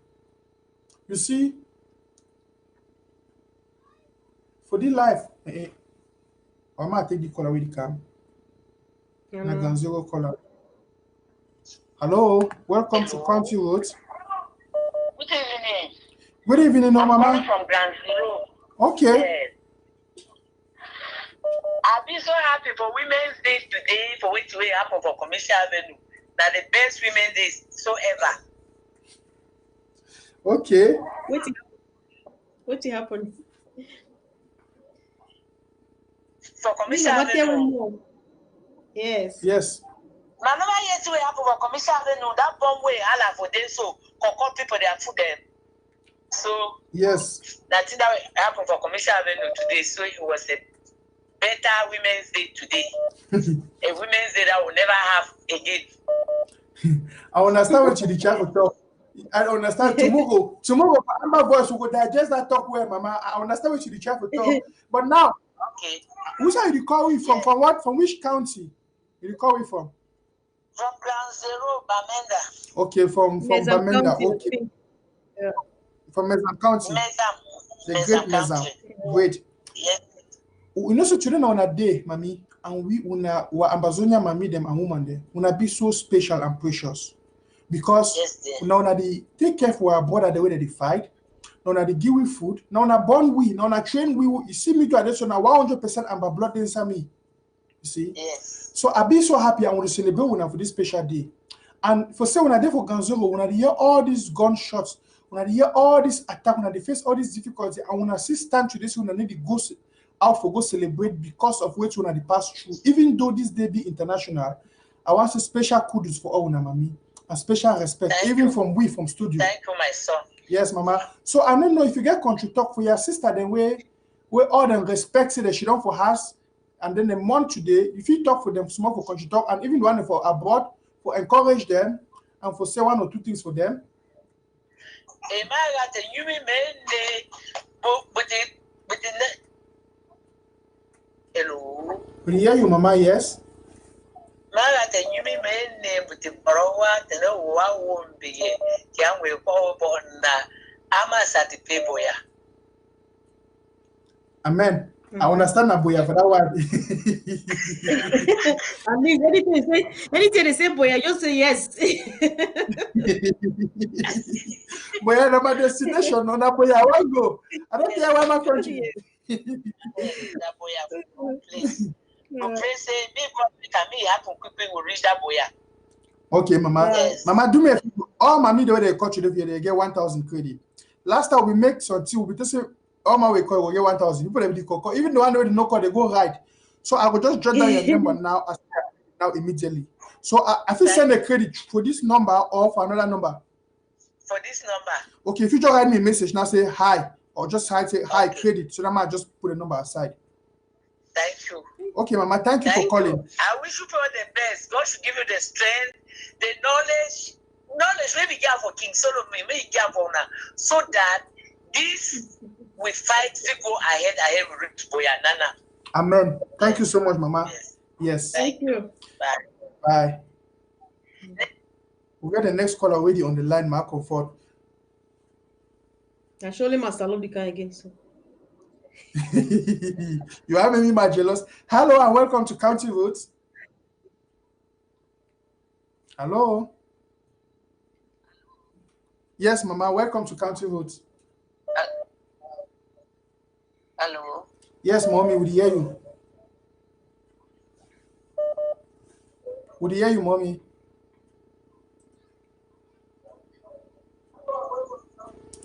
S5: You see, for this life, I might take the color with the cam. Na zero color. Hello, welcome to Country Roads.
S11: Good evening.
S5: Good evening, no, Mama.
S11: I'm from Grand Zero.
S5: Okay.
S11: Yes. I've been so happy for Women's Day today, for which we happen for Commercial Avenue. That the best Women's Day so ever.
S5: Okay.
S6: What happened?
S11: For Commercial Avenue.
S6: Yes.
S5: Yes.
S11: Manama yes we happen for Commercial Avenue. That bomb way Allah for them so call people their food them. So
S5: yes,
S11: that thing that happened for Commercial Avenue today. So it was a better Women's Day today. A Women's Day that we'll never have again.
S5: I understand what you try to talk. I understand tomorrow my voice will go digest that talk where Mama. I understand what you try to talk. But now,
S11: okay.
S5: Which are you calling from? From what? From which county? You calling from?
S11: From Ground Zero, Bamenda.
S5: Okay, from Bamenda. Okay.
S6: Yeah.
S5: From Mezam County. The great Mezam. Great.
S11: Yes.
S5: You know, so children on a day, Mommy, and we Ambazonian Mommy them and woman there, wanna be so special and precious. Because now they take care for our brother the way that they fight. Now they give we food. Now born we. Now train we. You see me to addition now 100% and blood inside me. You see.
S11: Yes.
S5: So I be so happy I want to celebrate when for this special day. And for say when I did for Ganzoro, when I hear all these gunshots, when I hear all this attack, when I face all these difficulties, I want to see stand to this when I need to go out for go celebrate because of which when I pass through. Even though this day be international, I want to special kudos for all Mami and special respect, even from studio.
S11: Thank you, my son.
S5: Yes, Mama. So I don't know if you get country talk for your sister, then we all them respect say that she don't for us, and then the month today, if you talk for them small for country talk, and even one for abroad, for encourage them and for say one or two things for them.
S11: Hello.
S5: We hear you, Mama. Yes.
S11: Marata nyumi mene buti borowa tene wa wombi yangwe kwa bona ama sati peboya.
S5: Amen. I understand that boya for that one.
S6: I mean, anything they say boya, you say yes.
S5: Boya no my destination, no na boya I want go. I don't care where my country.
S11: That boya, please.
S5: Okay, Mama.
S11: Yes.
S5: Mama, do me a favor. All Mommy the way they cut you they get 1,000 credit. Last time we make something, we just say all my way call we get 1,000. People they call. Even the one that no call they go right. So I will just jot down your number now immediately. So I feel send a credit for this number or for another number.
S11: For this number.
S5: Okay, if you just write me a message now, say hi, or just say hi credit. So that I just put a number aside.
S11: Thank you.
S5: Okay, Mama, thank you for calling.
S11: I wish you for the best. God should give you the strength, the knowledge maybe give for King Solomon, maybe give for now, so that this we fight to go ahead with Boyanana.
S5: Amen. Thank you so much, Mama. Yes.
S6: Thank you.
S5: Bye. We got the next caller already on the line, Mark Comfort.
S6: I surely must allow the car again. So.
S5: You have me, my jealous. Hello and welcome to County Roads. Hello. Yes, Mama. Welcome to County Roads.
S11: Hello.
S5: Yes, Mommy. Would hear you. Would hear you, Mommy.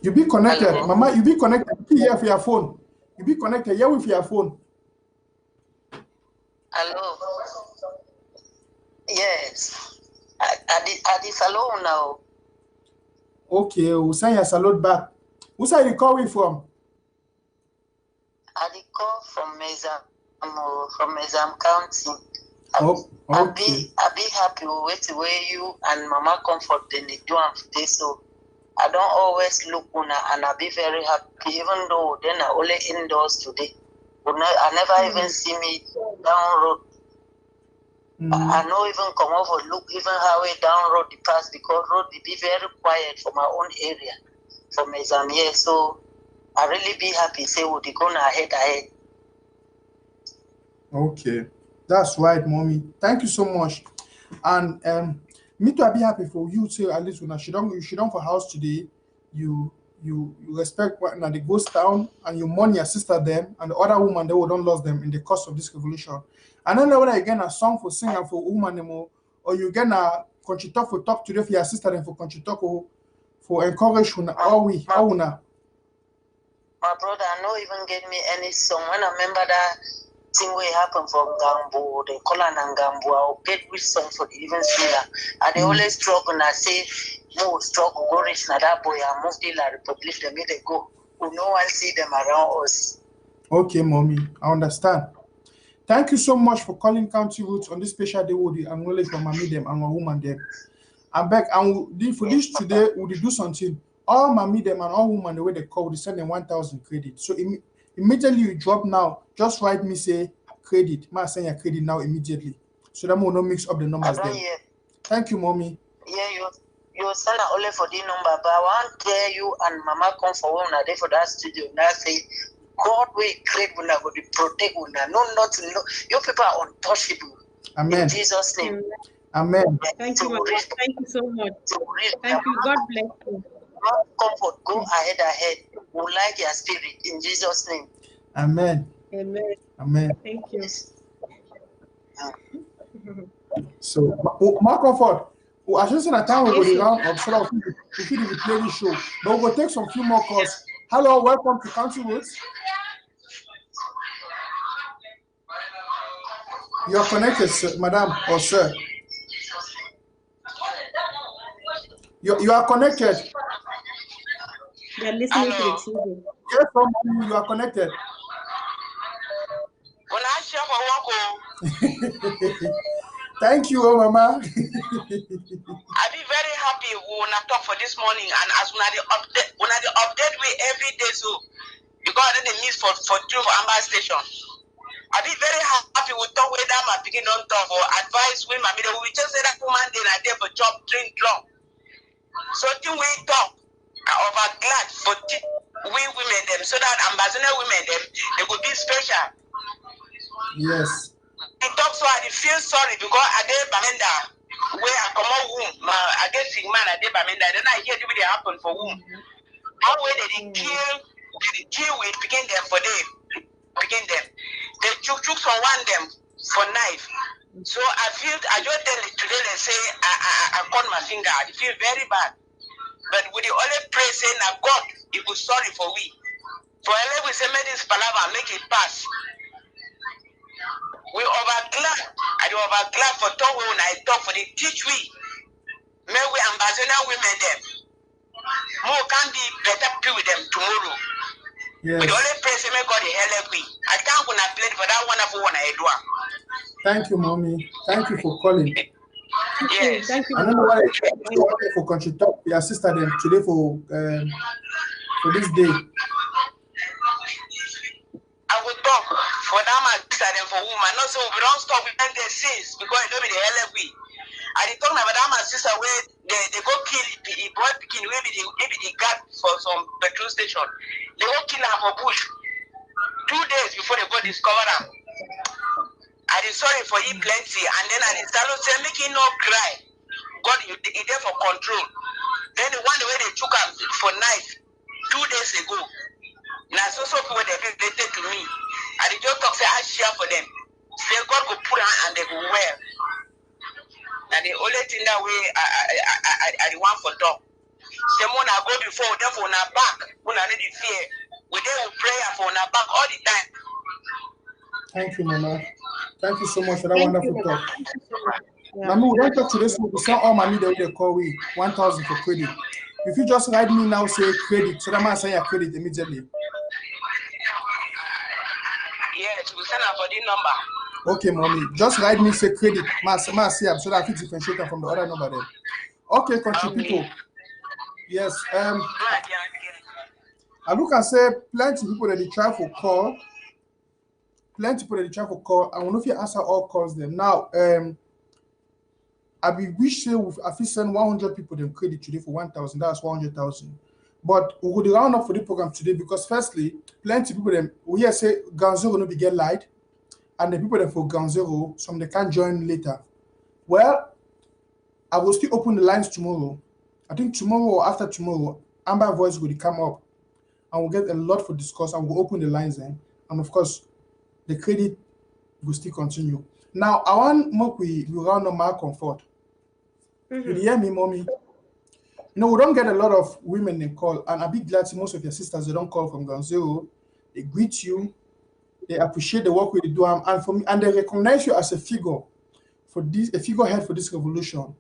S5: You be connected, hello. Mama. You be connected here for your phone. You be connected here with your phone.
S11: Hello. Yes. I did salon now.
S5: Okay, we'll send your salute back. Who's are you calling from?
S11: I did call from Mezam County.
S5: Okay.
S11: I be happy with the way you and Mama Comfort then they do am today. So I don't always look una and I be very happy, even though then I only indoors today. I never even see me down road. I know even come over look even highway down road the pass because road will be very quiet for my own area from Mezam here. So I really be happy say we'll be going ahead.
S5: Okay. That's right, Mommy. Thank you so much. And me too, I be happy for you too. At least when she don't for house today, you respect what now the ghost town and you mourn your sister them and the other woman they don't lose them in the course of this revolution. And then whether you get a song for sing and for woman anymore, or you get a country talk for talk today for your sister and for country talk for encourage all we all now.
S11: My brother, I know even get me any song. When I remember that thing will happen for Gambo, they call an Gambo, I'll get which song for the even singer. And they always struggle and I say, no struggle, go reach na that boy, I move the Republic, they may they go. We no one see them around us.
S5: Okay, Mommy, I understand. Thank you so much for calling County Roots on this special day with the acknowledge from Mommy them and our woman them. I'm back and for this today, we'll do something. All Mommy them and all woman the way they call, they send them 1,000 credit. So immediately you drop now, just write me say credit. Ma send your credit now immediately. So that we will not mix up the numbers there. Thank you, Mommy.
S11: Yeah, you send only for the number, but I want to tell you and Mama come for one day for that studio. Now say God will create when I go to protect when I know nothing. No, you people are untouchable.
S5: Amen.
S11: In Jesus' name.
S5: Amen.
S6: Thank you, Mama. Thank you so much. Thank you. God bless you.
S11: Comfort, go ahead. We like your spirit in Jesus' name.
S5: Amen.
S6: Amen.
S5: Amen.
S6: Thank you.
S5: So, my comfort. I just in a time we go around of sort of we feel the play this show, but we'll take some few more calls. Hello, welcome to County Roots. You're connected, sir, madam or sir. You are connected.
S6: They're listening to the TV.
S5: Yes, you are connected. Thank you, Mama.
S11: I be very happy when I talk for this morning and as when I update we every day so because I didn't miss for two Amber station. I be very happy with talk with them and begin on talk or advice with my middle. We just say that woman day I did for job drink long. So till we talk over glad for we women them so that Ambazonian women them they could be special.
S5: Yes.
S11: He talks so I feel sorry because I did Bamenda where I come out womb. I get sick man I did Bamenda. Then I hear what happen for womb. How way they kill we begin them for them. Begin them. They chook from one them for knife. So I just tell it today they say I cut my finger. I feel very bad. But we the only pray saying that God he was sorry for we. For we say make this palaver make it pass.
S14: We overglad. I do overglad for talk when I talk for the teach we. May we Ambazonian women them. More can be better pay with them tomorrow.
S5: Yes.
S14: We only pray say may God help we. I can't gonna play for that wonderful one I do.
S5: Thank you, mommy. Thank you for calling.
S14: Yes.
S6: Thank you.
S5: I don't know why you wanted for country talk your sister them today for this day.
S14: I will talk for that man and for woman. Not so we don't stop with them sins because it don't be the help we. I dey talk about that my sister where they go kill the boy picking maybe the guard for some petrol station. They go kill her for bush 2 days before they go discover them. I dey sorry for you plenty and then I dey start say make him no cry. God you there for control. Then the one way they took him for night 2 days ago. Now so people they related to me. I dey just talk say I share for them. Say God go put her and they go well. Now the only thing that way I want for talk. Say when I go before, therefore on our back, when I need fear, we will prayer for on our back all the time.
S5: Thank you, Mama. Thank you so much for that
S6: Thank
S5: wonderful
S6: you.
S5: talk.
S6: Yeah.
S5: Mama, we don't talk today, so we saw all money that they call we 1,000 for credit. If you just write me now, say credit, so that man say your credit immediately.
S14: Yes, we send her for the number.
S5: Okay, mommy. Just write me say credit. Ma see so that I fit differentiate them from the other number then. Okay, country people. Yes. I look and say plenty people that they try for call. Plenty people that they try for call. I don't know if you answer all calls them. Now, I be wish say I fit send 100 people them credit today for 1,000. That's 100,000. But we could round up for the program today because firstly, plenty people them we hear say Ganzo gonna be get light. And the people that for ground zero, some they can't join later. Well, I will still open the lines tomorrow. I think tomorrow or after tomorrow, Amber Voice will come up and we'll get a lot for discuss and we'll open the lines then. And of course, the credit will still continue. Now, I want more we round on my comfort. You hear me, mommy? You know, we don't get a lot of women they call, and I'll be glad to most of your sisters they don't call from ground zero. They greet you. They appreciate the work we do, and for me, and they recognize you as a figure for this, a figurehead for this revolution.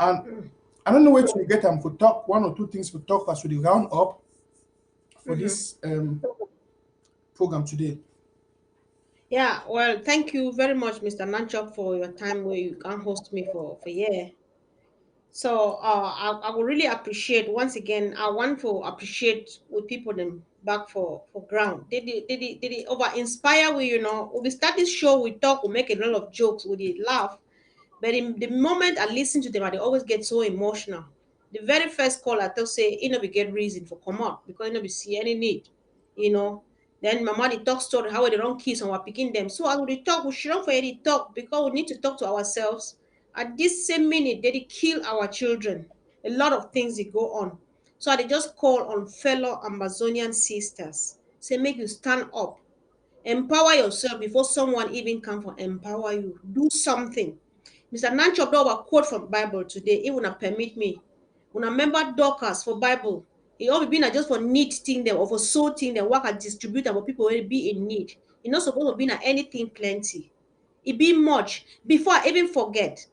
S5: And I don't know where to get them for talk 1 or 2 things for talk as we round up for this program today.
S6: Yeah, well, thank you very much, Mr. Nanchok, for your time where you can host me for year. So I would really appreciate once again. I want to appreciate with people them back for ground. Did they over inspire we? You know, when we start this show, we talk, we make a lot of jokes, we laugh, but in the moment I listen to them, I they always get so emotional. The very first call I tell say, you know, we get reason for come out because you know we see any need, you know. Then mama they talk story how they don't kiss and we're picking them. So as we talk, we shouldn't for any talk because we need to talk to ourselves. At this same minute, they kill our children. A lot of things they go on. So I just call on fellow Ambazonian sisters. Say make you stand up. Empower yourself before someone even come for empower you. Do something. Mr. Nanchop do a quote from Bible today. It will not permit me. When I remember Dorcas for Bible, it all be not just for need thing them or for so thing them work and distribute them for people who be in need. It's not supposed to be not anything plenty. It be much. Before I even forget,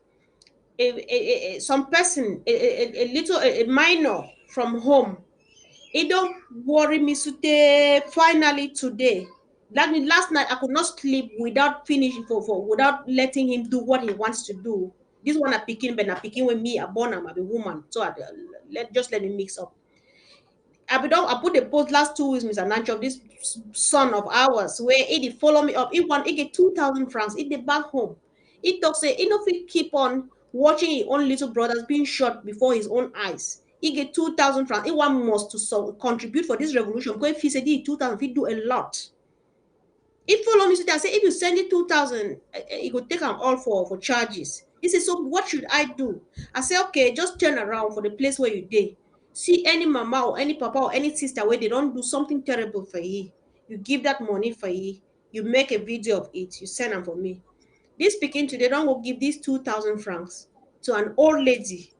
S6: some person, a minor from home, it don't worry me today. Finally today, that means last night I could not sleep without finishing for without letting him do what he wants to do. This one I picking, but I picking with me, a born, I'm a woman. So let me mix up. I put the post last 2 weeks, Mr. Nancho, this son of ours, where he follow me up. He get 2,000 francs. He the back home. He talk say he no fit keep on watching his own little brothers being shot before his own eyes. He get 2,000 francs. He want must to contribute for this revolution because if he said he 2,000, he do a lot. He follow me today. I say if you send it 2,000, he could take them all for charges. He said, so what should I do? I say, okay, just turn around for the place where you did. See any mama or any papa or any sister where they don't do something terrible for you. You give that money for you. You make a video of it. You send them for me. This speaking today, don't go give these 2,000 francs to an old lady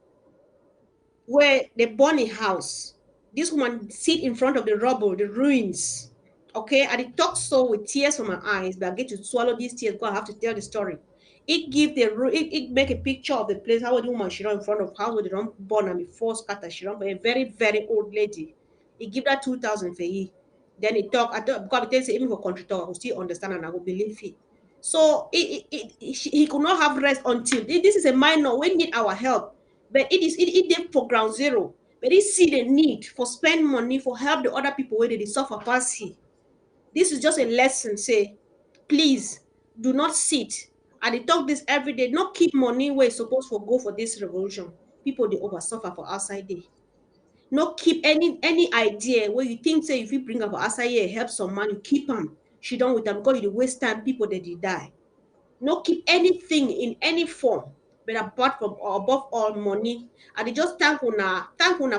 S6: where they burn a house. This woman sit in front of the rubble, the ruins Okay, and it talks so with tears from my eyes, but I get to swallow these tears because I have to tell the story. It make a picture of the place how the woman she run in front of house where they don't born and before scatter she run for a very very old lady. It give that 2,000 for ye. Then it talk I thought because it tells even for country talk I will still understand and I will believe it. So he could not have rest until this is a minor. We need our help, but it did for ground zero. But he see the need for spend money for help the other people where they suffer past he. This is just a lesson. Say, please do not sit. And they talk this every day. Not keep money where it's supposed to go for this revolution. People they over suffer for outside day. Not keep any idea where you think say if you bring up outside here help some man, you keep them. She done with them because you waste time. People that they die. Not keep anything in any form, but apart from or above all money. And they just thank una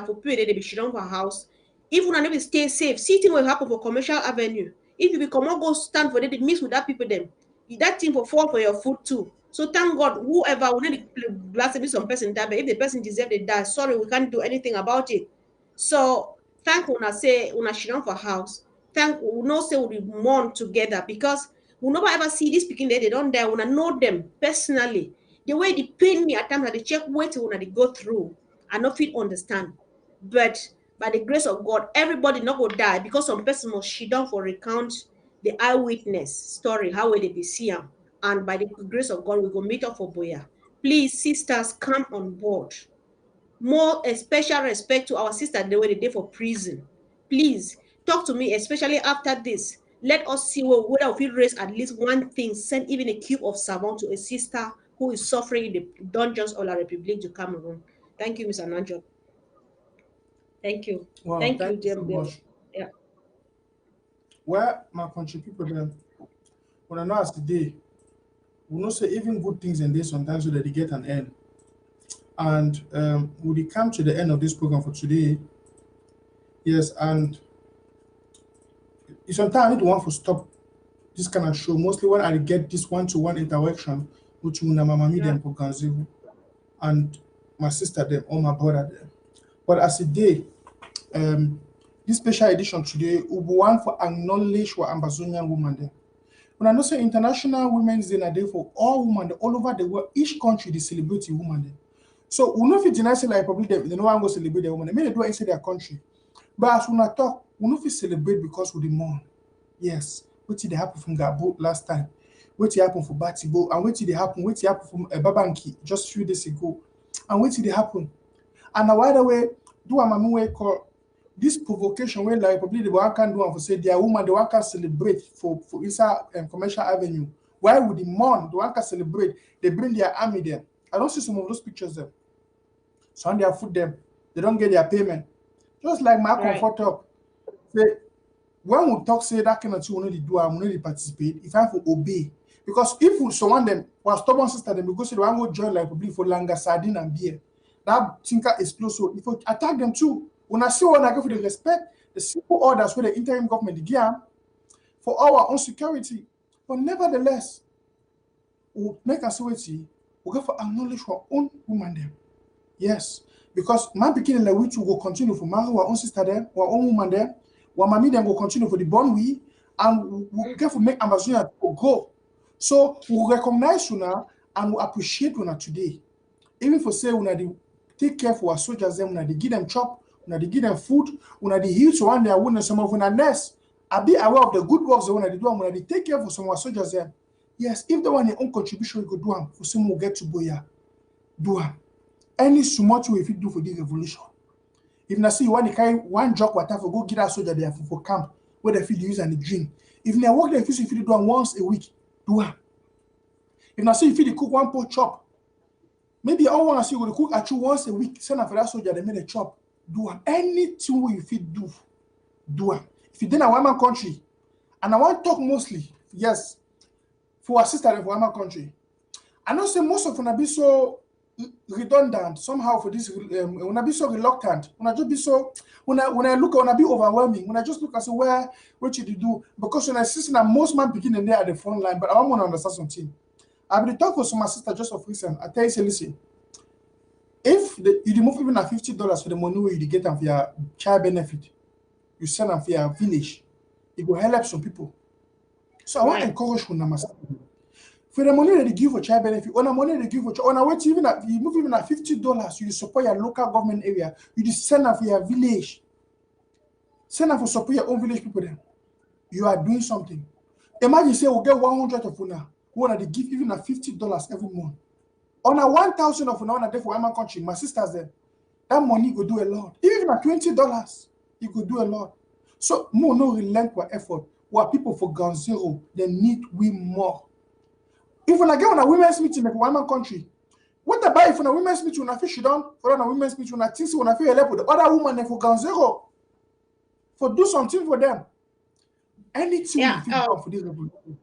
S6: for pay they be shit on for house. If una never stay safe, see thing will happen for commercial avenue. If you become go stand for it, they mix with that people them. That thing for fall for your food too. So thank God, whoever will need blast some person die, but if the person deserve they die, sorry, we can't do anything about it. So thank una say una shit on for house. Thank we know say we mourn together because we never ever see this speaking there, they don't die. When I know them personally, the way they pain me at times that they check what when they go through, I not feel understand. But by the grace of God, everybody not go die because some person must she down for recount the eyewitness story, how will they be see them. And by the grace of God, we go meet up for Boya. Please, sisters, come on board. More a special respect to our sister the way they did for prison. Please talk to me, especially after this. Let us see whether we raise at least one thing, send even a cube of savon to a sister who is suffering in the dungeons of La République du Cameroon. Thank you, Mr. Nanjo. Thank you.
S5: Wow,
S6: Thank
S5: thank
S6: you,
S5: you so
S6: dear.
S5: much.
S6: Yeah.
S5: Well, my country people then, when I know as today, we know say even good things in this sometimes so that they get an end. And we come to the end of this program for today. Yes, and it's sometimes I need to want to stop this kind of show, mostly when I get this one-to-one interaction with my mama me them program zero and my sister them or my brother them. But as a day, this special edition today will be one for acknowledge for Ambazonian woman there. When I know say International Women's Day na day for all women all over the world, each country they celebrate a woman there. So we know if deny say like probably they no one go celebrate the woman. They may they do it inside their country. But as we not talk, we know if celebrate because we the mourn. Yes. What did happen from Gabo last time? What did happen for Batibo? And what did happen? What did happen from Babanki just a few days ago? And what did happen? And now the way do a mamu way call this provocation where like probably the one can do and for say their woman the one can celebrate for inside commercial avenue. Why would the mourn the one can celebrate? They bring their army there. I don't see some of those pictures there. So on their food them, they don't get their payment. Just like my comfort talk. Say when we talk say that kind of thing we need to do and we need to participate, if I have to obey. Because if we someone them was stubborn sister them because they want to join like public for longer sardine and beer. That thinker explode. So if we attack them too, when I see one I go for the respect, the simple orders where the interim government give for our own security. But nevertheless, we'll make a security, we go for acknowledge our own woman them. Yes. Because man beginning like which will continue for man our own sister there, our own woman there, while mommy then will continue for the born we and we'll get to make Amazonia to go. So we'll recognize Una and we'll appreciate Una today. Even for say Una they take care for our soldiers them, Una they give them chop, Una they give them food, Una they heal to one their wound some of Una nest. I be aware of the good works they want to do, Una they take care for some of our soldiers them. Yes, if they want their own contribution, you could do them for some will get to Boya. Do them. Any small thing if you do for this revolution. If na see you want to carry one jug water for go get that soldier there for camp where they feel use and the drink. If they work there, if you do one once a week, do it. If na see if you cook one pot chop, maybe all want to see you cook at you once a week, send for that soldier they made a chop, do it. Anything we fit do, do it. If you then a woman country, and I want to talk mostly, yes, for our sister for woman country. I know say most of them be so redundant somehow for this when I be so reluctant when I just be so when I look when I be overwhelming when I just look and say where what should you do because when I see that most man beginning there at the front line but I want to understand something. I've been talking with my sister just of recent. I tell you say listen, if you remove even $50 for the money where you get them for your child benefit, you send them for your village. it will help some people. So I want to encourage you. For the money that they give for child benefit, on the money they give for child, on a way even at you move even at $50, you support your local government area, you just send them for your village. Send them for support your own village people then. You are doing something. Imagine say we'll get 100 of una who want to give even at $50 every month. On a 1,000 of una on a day for my country, my sisters there. That money could do a lot. Even at $20, you could do a lot. So more no relent for effort. What people for ground zero, they need we more. If when I get on a women's meeting in one country, what about if on a women's meeting when I fish down for on a women's meeting when I think when I feel help with the other woman for ground zero for do something for them. Anything you feel for this revolution.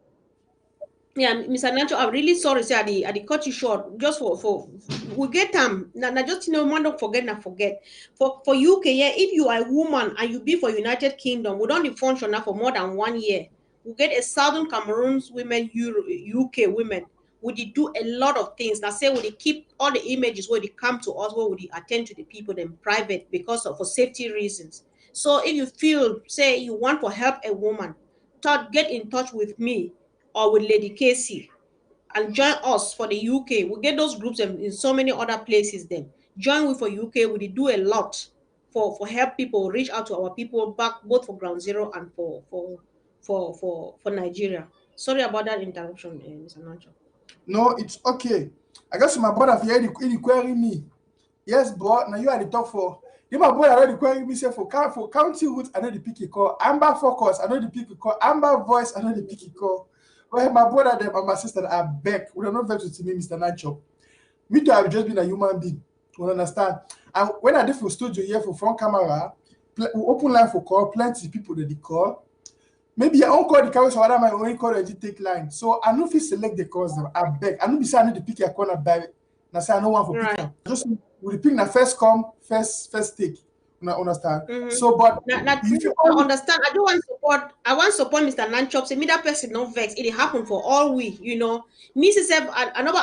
S6: Yeah, Mr. Nacho, I'm really sorry, sir. I cut you short. Just for we get now just man don't forget. For UK, yeah, if you are a woman and you be for United Kingdom, we don't function now for more than 1 year. We get 1,000 Cameroon's women, UK women. We do a lot of things. Now say we keep all the images where they come to us, where we attend to the people in private because of for safety reasons. So if you feel, say you want to help a woman, get in touch with me or with Lady Casey and join us for the UK. We get those groups in so many other places then. Join with for UK, we do a lot for help people reach out to our people back both for ground zero and for Nigeria. Sorry about that interruption, Mr. Nacho.
S5: No, it's okay. I guess my brother here he query me. Yes, but now you are the top for. If my brother already query me say for county route, I know the pick call. Amber focus, I know the pick call. Amber voice, I know the pick call. Well, my brother them and my sister are back. We don't know vex with me, Mr. Nacho. Me too, I've just been a human being. You understand? And when I did for studio here for front camera, we open line for call, plenty of people that they call. Maybe I don't call the call, so I my own call that take line. So I know if you select the calls them, I beg. I know be say I need to pick your corner by. Now say I know one for pick. Just we pick na first come, first take. You understand? So, but
S6: if you understand, I want to support Mr. Nanchop. Say me that person no vex. It happen for all we, Me say I never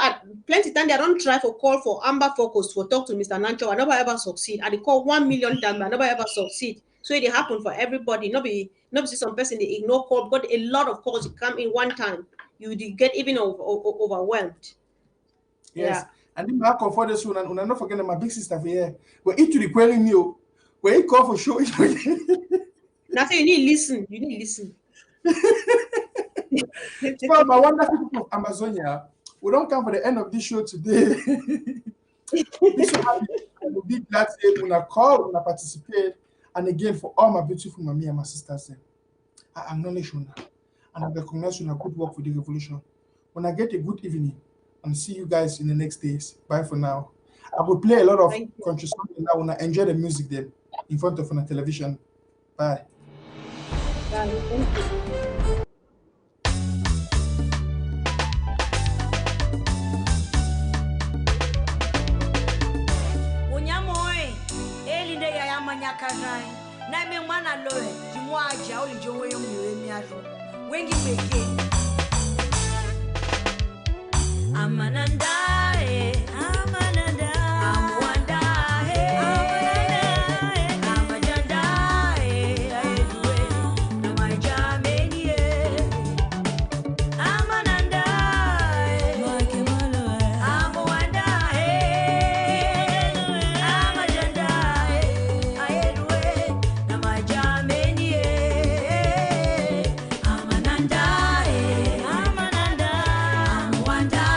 S6: plenty time I don't try for call for Amber Focus for talk to Mr. Nanchop. I never ever succeed. I call 1 million times. I never ever succeed. So it happen for everybody. Not be some person they ignore call, but a lot of calls come in one time. You get even overwhelmed.
S5: Yes. Yeah. And then I call for this one, and I'm not forgetting my big sister here. We're into the query meal. Where you call for show?
S6: Now you need listen. You need listen.
S5: So my wonderful people of Amazonia, we don't come for the end of this show today. Be so happy. I will be glad to when I call, when I participate, and again for all my beautiful mommy and my sisters. I acknowledge you and I recognize you good work for the revolution. When I get a good evening, and see you guys in the next days. Bye for now. I will play a lot of country songs now when I enjoy the music then in front of the television. Bye.
S6: Bye. Thank you.
S15: Unyamoy, elinde ya yamanya kazai. Na me mwana loe, jimwaja oli jowe yomu miajo. Wengi peke. Amanandae, amananda, amwandae, amanandae, amajandae, aedwe, na maijamenie. Amanandae, makemaloe, amwandae, amajandae, aedwe, na maijamenie. Amanandae, amananda, amwandae.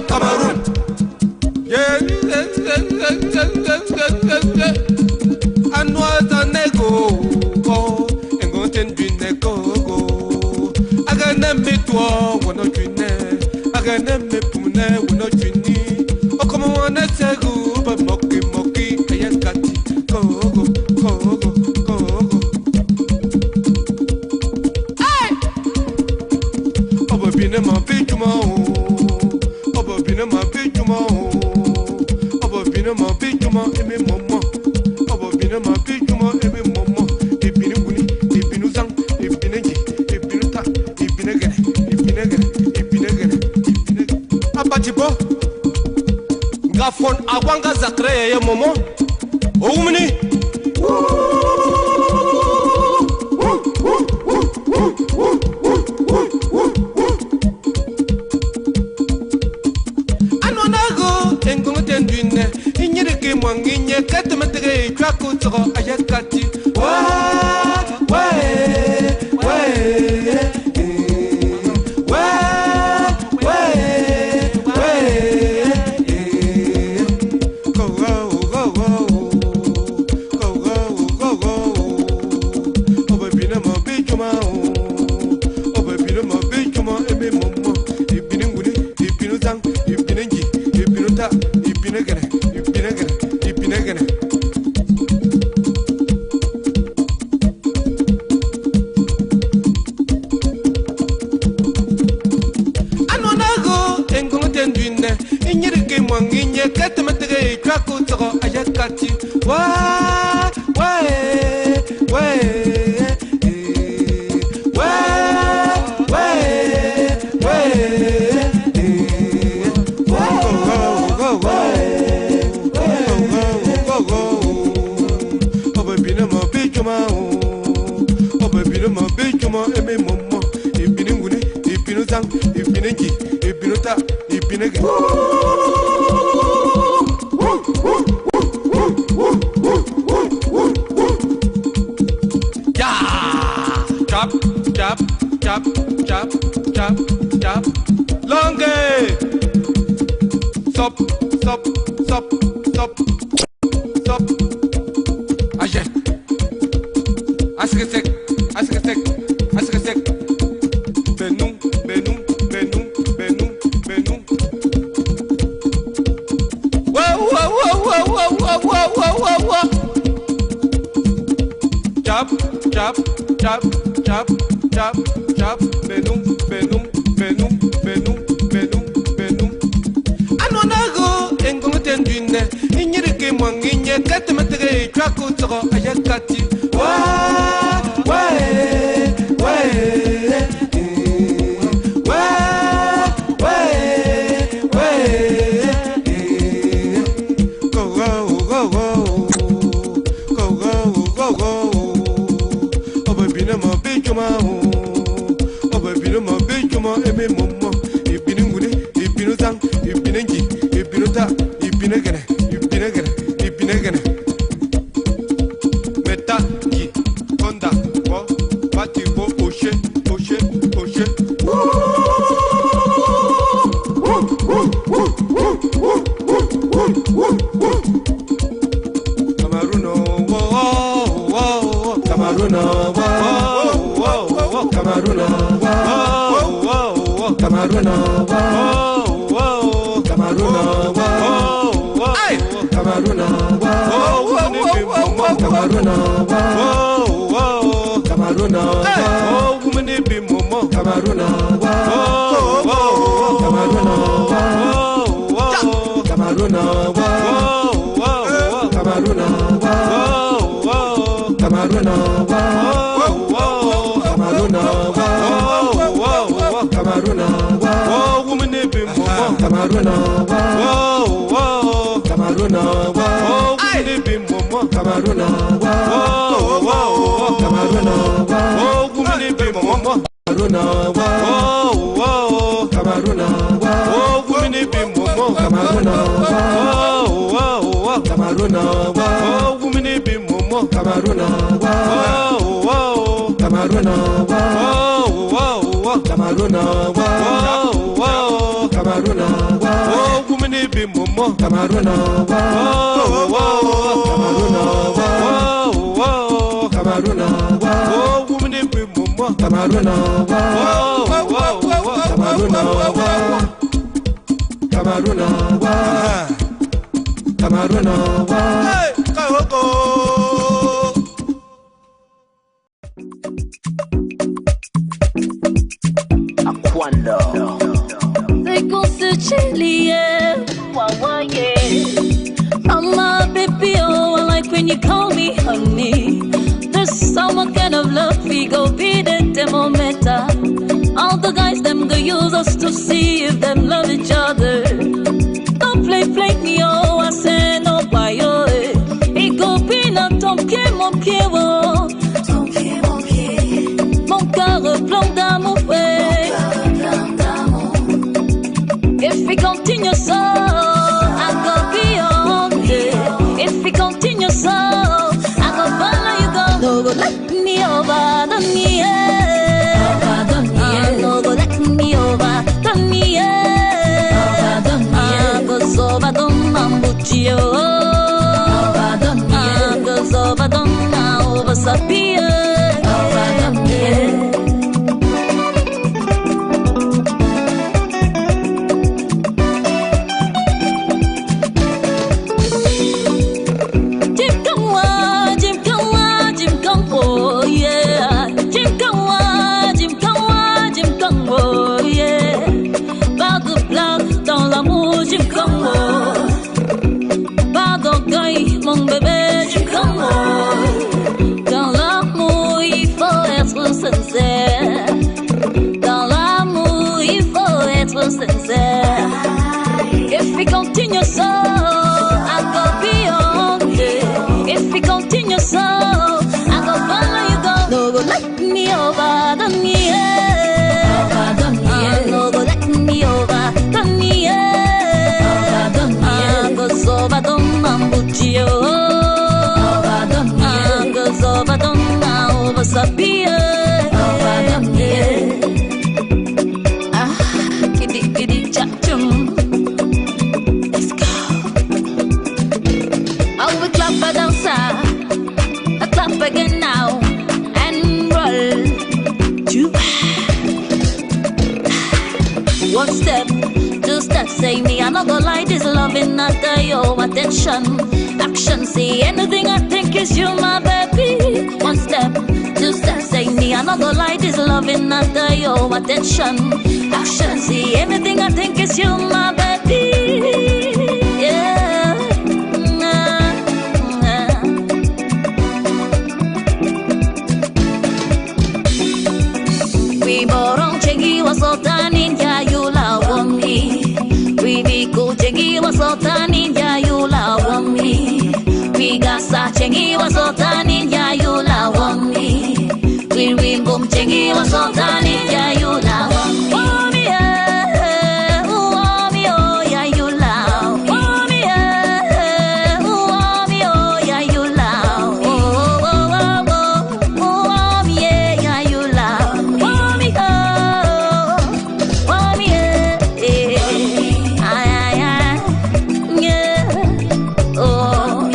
S16: Cameroon. Yeah, Anwata nego, oh, and go to nego. I got them me to all, when not you ne. I got them me pune, when not you need. Oh, come on, let's go, but mocky, I ain't got it. Go. Hey! Oh, but be my bitch, my ma bituma obo bina ma bituma eme mama obo bina ma bituma eme mama ebini guni ebinu zang ebine ji ebinu ta ebine gene abatibo ngafon agwanga zakre ye momo oumni Manginye katamatege kwakutro ayakati Chop, longe. Stop. Aje. Ask a sec. Benum. Whoa. Chop. Benum. Anonago engongotendine inyirike mwanginye katamatege kwakutro ayakati eme momo ibini ngune ibinu zang ibini nji ibinu ta ibini gene meta ji konda bo bati bo oshe Cameroon Cameroon. Camaruna, oh, woman, be Momo, Camaruna, oh, Camaruna, oh, Camaruna, oh, woman, be Momo, Camaruna, oh, Camaruna, Camaruna, Camaruna, hey, Kaoko.
S10: They go to Chile, yeah. Mama, baby, oh, I like when you call me honey. There's some kind of love we go be the thermometer. All the guys, them go use us to see if them love each other. Don't play me, oh, I say no, why, oh, it go be not ton pied, mon pied, oh. Mon cœur plein d'amour, ouais. If we continue so, I go beyond it. If we continue so, I go follow you go. No go let me over, don't me, no go let me over, don't me, go so bad on mambuchio, go so bad on over sapia. Mon bébé, tu comme moi. Dans l'amour, il faut être sincère. Dans l'amour, il faut être sincère. If we continue so, I go beyond it. If we continue so, I go follow you go. No go let me over, don't me, no go let me over, don't me, go so bad on mambuchio. Go so bad on over sapia. Kitty chachum. Let's go. Oh, we clap a dancer. I clap again now and roll. One step, two steps, say me. I'm not gonna lie, this loving not your attention. Action, see anything I think is you, my baby. One step, two steps, say me. I'm not gonna lie, this loving not your attention. Action, see anything I think is you, my baby. Yeah. We borong chengi wasotanin ya yula wami. We biku chengi wasotanin ya yula wami. We gasa chengi wasotanin ya yula wami. We rimbum chengi wasotanin ya yula wami. Wami wami oh ya yula. Wami wami oh ya yula. Wami ya yula. Wami wami ay yeah oh.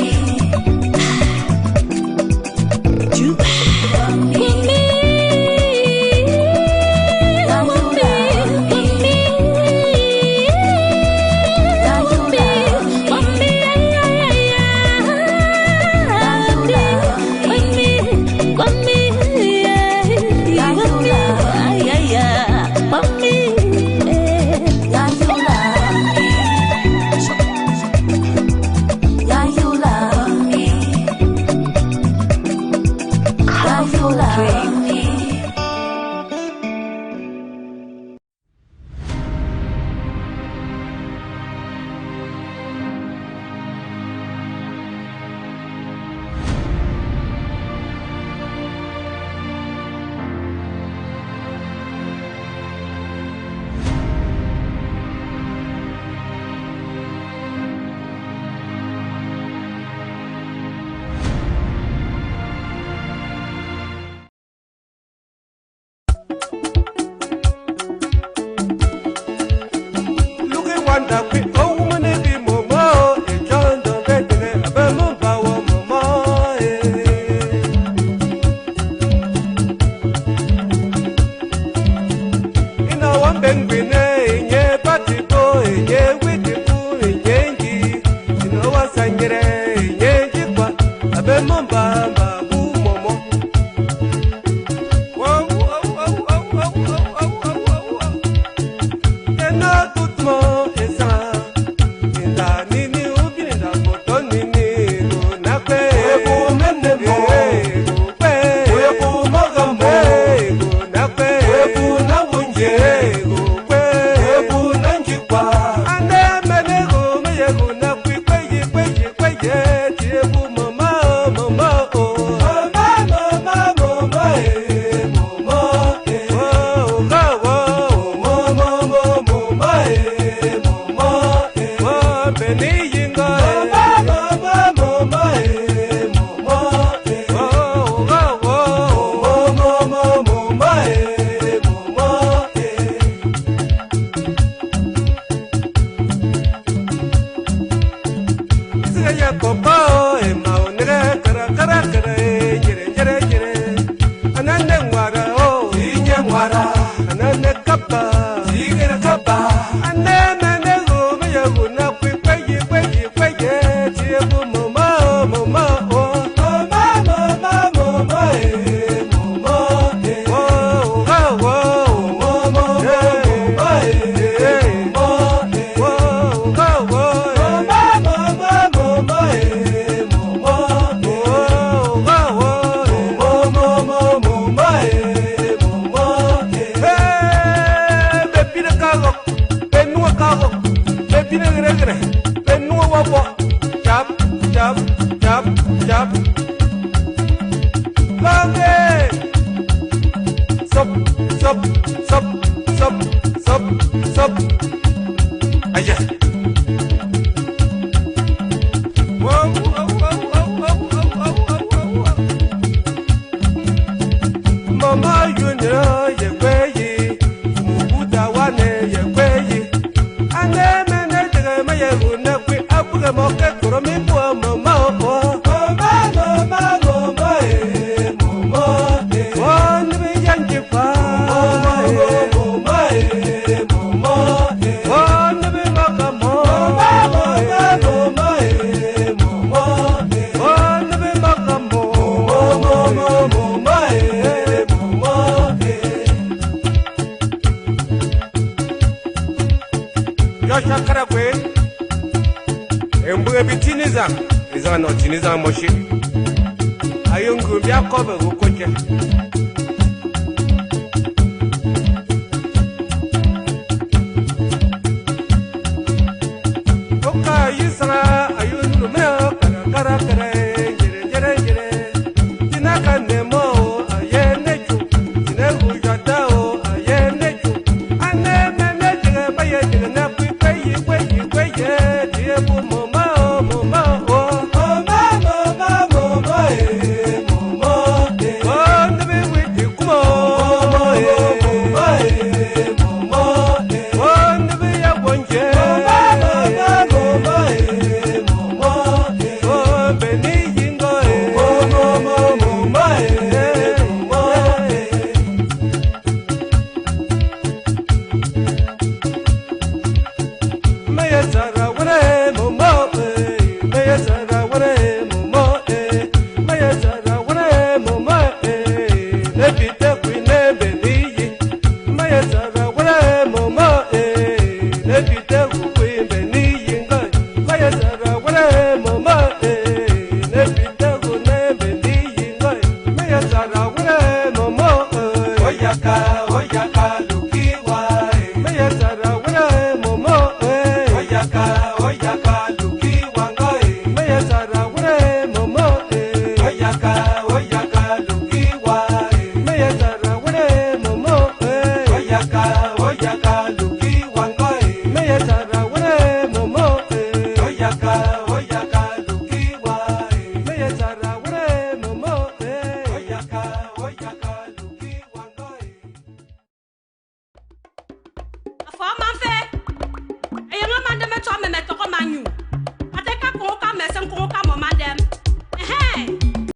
S16: Oyaka.